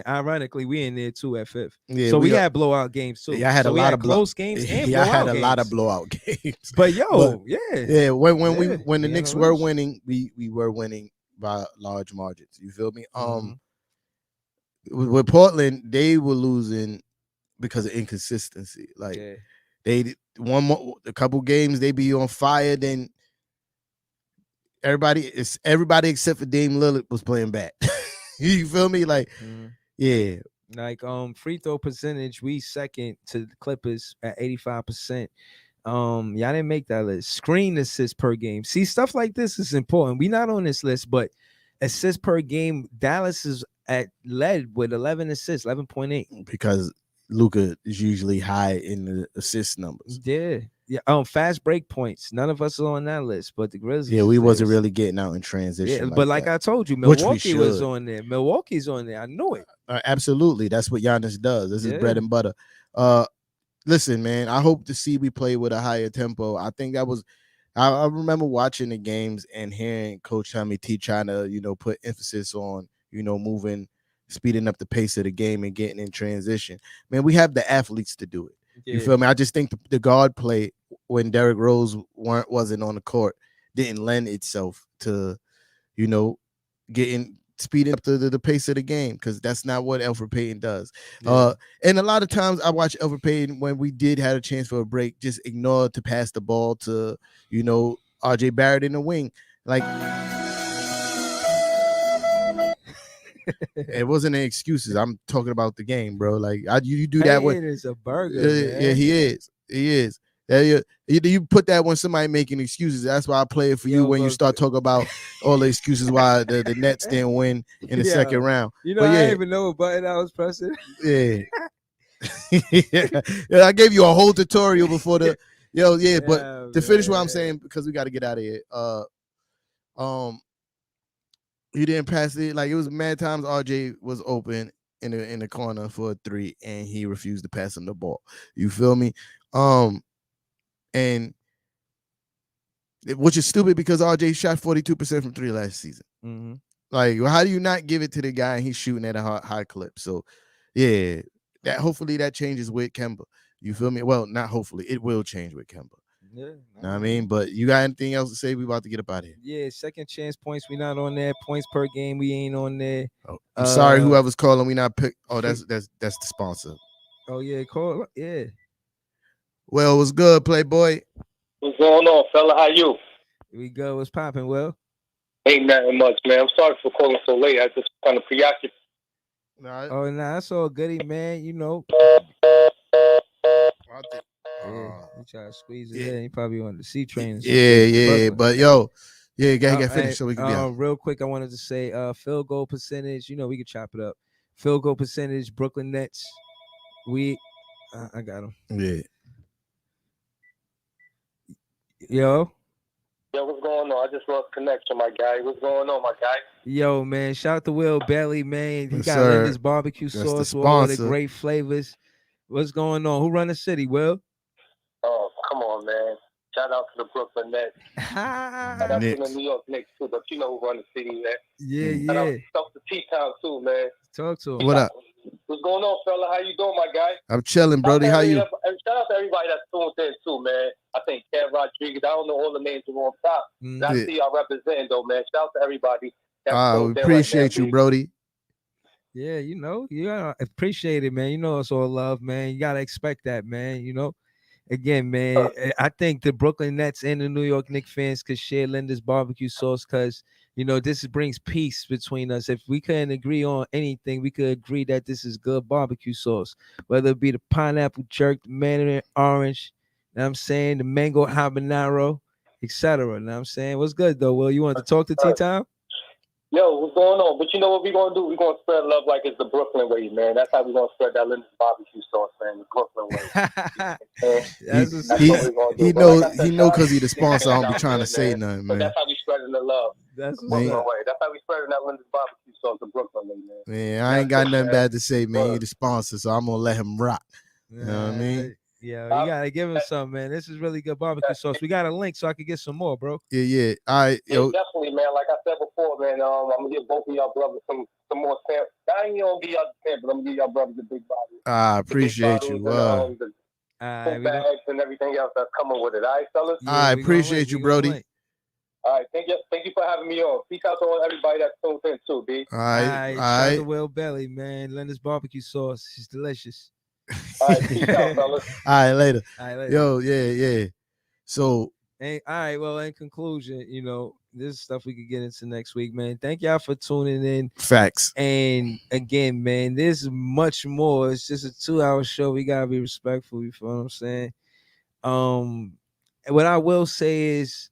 ironically, we in there too at fifth. Yeah, so we had blowout games too. Yeah, I had so a lot of close games. And I had a games. lot of blowout games. But yo, when the Knicks were winning, we were winning by large margins. You feel me? With Portland, they were losing because of inconsistency. Like they won a couple games, they be on fire. Then everybody except for Dame Lillard was playing bad. You feel me? Like, yeah. Like free throw percentage, we second to the Clippers at 85%. Y'all didn't make that list. Screen assists per game. See, stuff like this is important. We not on this list, but assists per game, Dallas is led with 11 assists, 11.8. Because Luka is usually high in the assist numbers. Yeah. Fast break points. None of us are on that list, but the Grizzlies. Yeah, we wasn't really getting out in transition. Yeah, but like I told you, Milwaukee was on there. Milwaukee's on there. I knew it. Absolutely, that's what Giannis does. This is bread and butter. Listen, man, I hope to see we play with a higher tempo. I think that was. I remember watching the games and hearing Coach Tommy T trying to, put emphasis on, moving, speeding up the pace of the game and getting in transition. Man, we have the athletes to do it. Yeah. You feel me? I just think the guard play when Derrick Rose wasn't on the court didn't lend itself to, speeding up the pace of the game, because that's not what Elfrid Payton does. Yeah. And a lot of times I watch Elfrid Payton when we did have a chance for a break, just ignore to pass the ball to, RJ Barrett in the wing. Like, it wasn't any excuses. I'm talking about the game, bro. Like, you do that when is a burger. Yeah, he is. You put that when somebody making excuses. That's why I play it for you when you start talking about all the excuses why the Nets didn't win in the second round. I didn't even know what button I was pressing. Yeah. Yeah, I gave you a whole tutorial before the but to finish what I'm saying, because we got to get out of here. You didn't pass it. Like, it was mad times RJ was open in the corner for a three and he refused to pass him the ball. You feel me? And which is stupid because RJ shot 42% from three last season. Mm-hmm. Like, how do you not give it to the guy and he's shooting at a high clip? So, yeah, hopefully that changes with Kemba. You feel me? Well, not hopefully, it will change with Kemba. Yeah, know what I mean? But you got anything else to say? We about to get up out of here. Yeah, second chance points. We not on there. Points per game. We ain't on there. Oh, I'm sorry, whoever's calling. We not pick. Oh, that's the sponsor. Oh yeah, call. Yeah. Well, what's good, Playboy? What's going on, fella? How you? We go. What's popping? Well, ain't nothing much, man. I'm sorry for calling so late. I just kind of preoccupied. Oh, nah, that's all goody, man. Yeah, he try to squeeze it in. He probably on the C train. Yeah. But yo, gotta get finished so we can be out. Real quick, I wanted to say field goal percentage. We could chop it up. Field goal percentage, Brooklyn Nets. I got him. Yeah. Yo, what's going on? I just lost connection, my guy. What's going on, my guy? Yo, man, shout out to Will Bailey, man. He Yes, got sir. this barbecue That's sauce the with all the sponsor. great flavors. What's going on? Who run the city, Will? Oh, come on, man. Shout out to the Brooklyn Nets. Shout out to the New York Knicks, too, but you know who run the city, man. Yeah. Shout out to T-Town, too, man. Talk to him. What up? What's going on, fella? How you doing, my guy? I'm chilling, Brody. How you? And shout out to everybody that's tuned in too, man. I think Kev Rodriguez. I don't know all the names who are on top. I see y'all representing though, man. Shout out to everybody. We appreciate you, Brody. Yeah, you know, you gotta appreciate it, man. You know, it's all love, man. You gotta expect that, man. You know, again, man, I think the Brooklyn Nets and the New York Knicks fans could share Linda's barbecue sauce because, you know, this brings peace between us. If we couldn't agree on anything, we could agree that this is good barbecue sauce, whether it be the pineapple jerk, the mandarin orange, you know what I'm saying, the mango habanero, etc. You know what I'm saying? What's good, though, Will? You want to talk to T-Time? Yo, what's going on? But you know what we're going to do? We're going to spread love like it's the Brooklyn way, man. That's how we're going to spread that Linda's barbecue sauce, man, the Brooklyn way. He know because he's the sponsor. I don't be trying to say nothing, man. But that's how we spreading the love. That's the Brooklyn way. That's how we spreading that Linda's barbecue sauce, the Brooklyn way, man. Man, I ain't got nothing bad to say, man. He's the sponsor, so I'm going to let him rock. You know what I mean? Yeah, you gotta give him some, man. This is really good barbecue sauce. We got a link so I can get some more, bro. Yeah. All right, yo. Yeah, definitely, man. Like I said before, man, I'm gonna give both of y'all brothers some more samples. I ain't gonna give y'all the samples. I'm gonna give y'all brothers the big body. I appreciate you. The bags and everything else that's coming with it. All right, fellas. I appreciate you, Brody. All right, thank you for having me on. Peace out to all everybody that's tuned in too, B. All right. Shout out to Will Belly, man. Linda's barbecue sauce. She's delicious. All right, peace out, fellas. All right, later. All right, later. Yo, yeah. So, all right. Well, in conclusion, you know, this is stuff we could get into next week, man. Thank y'all for tuning in. Facts. And again, man, there's much more. It's just a 2-hour show. We gotta be respectful. You feel what I'm saying? What I will say is,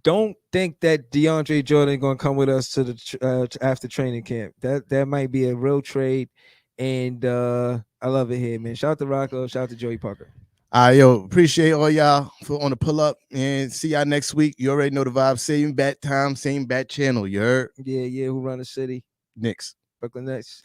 don't think that DeAndre Jordan gonna come with us to the after training camp. That might be a real trade. And I love it here, man. Shout out to Rocco. Shout out to Joey Parker. All right, yo. Appreciate all y'all on the pull up. And see y'all next week. You already know the vibe. Same bat time, same bat channel. You heard? Yeah. Who run the city? Knicks. Brooklyn Nets.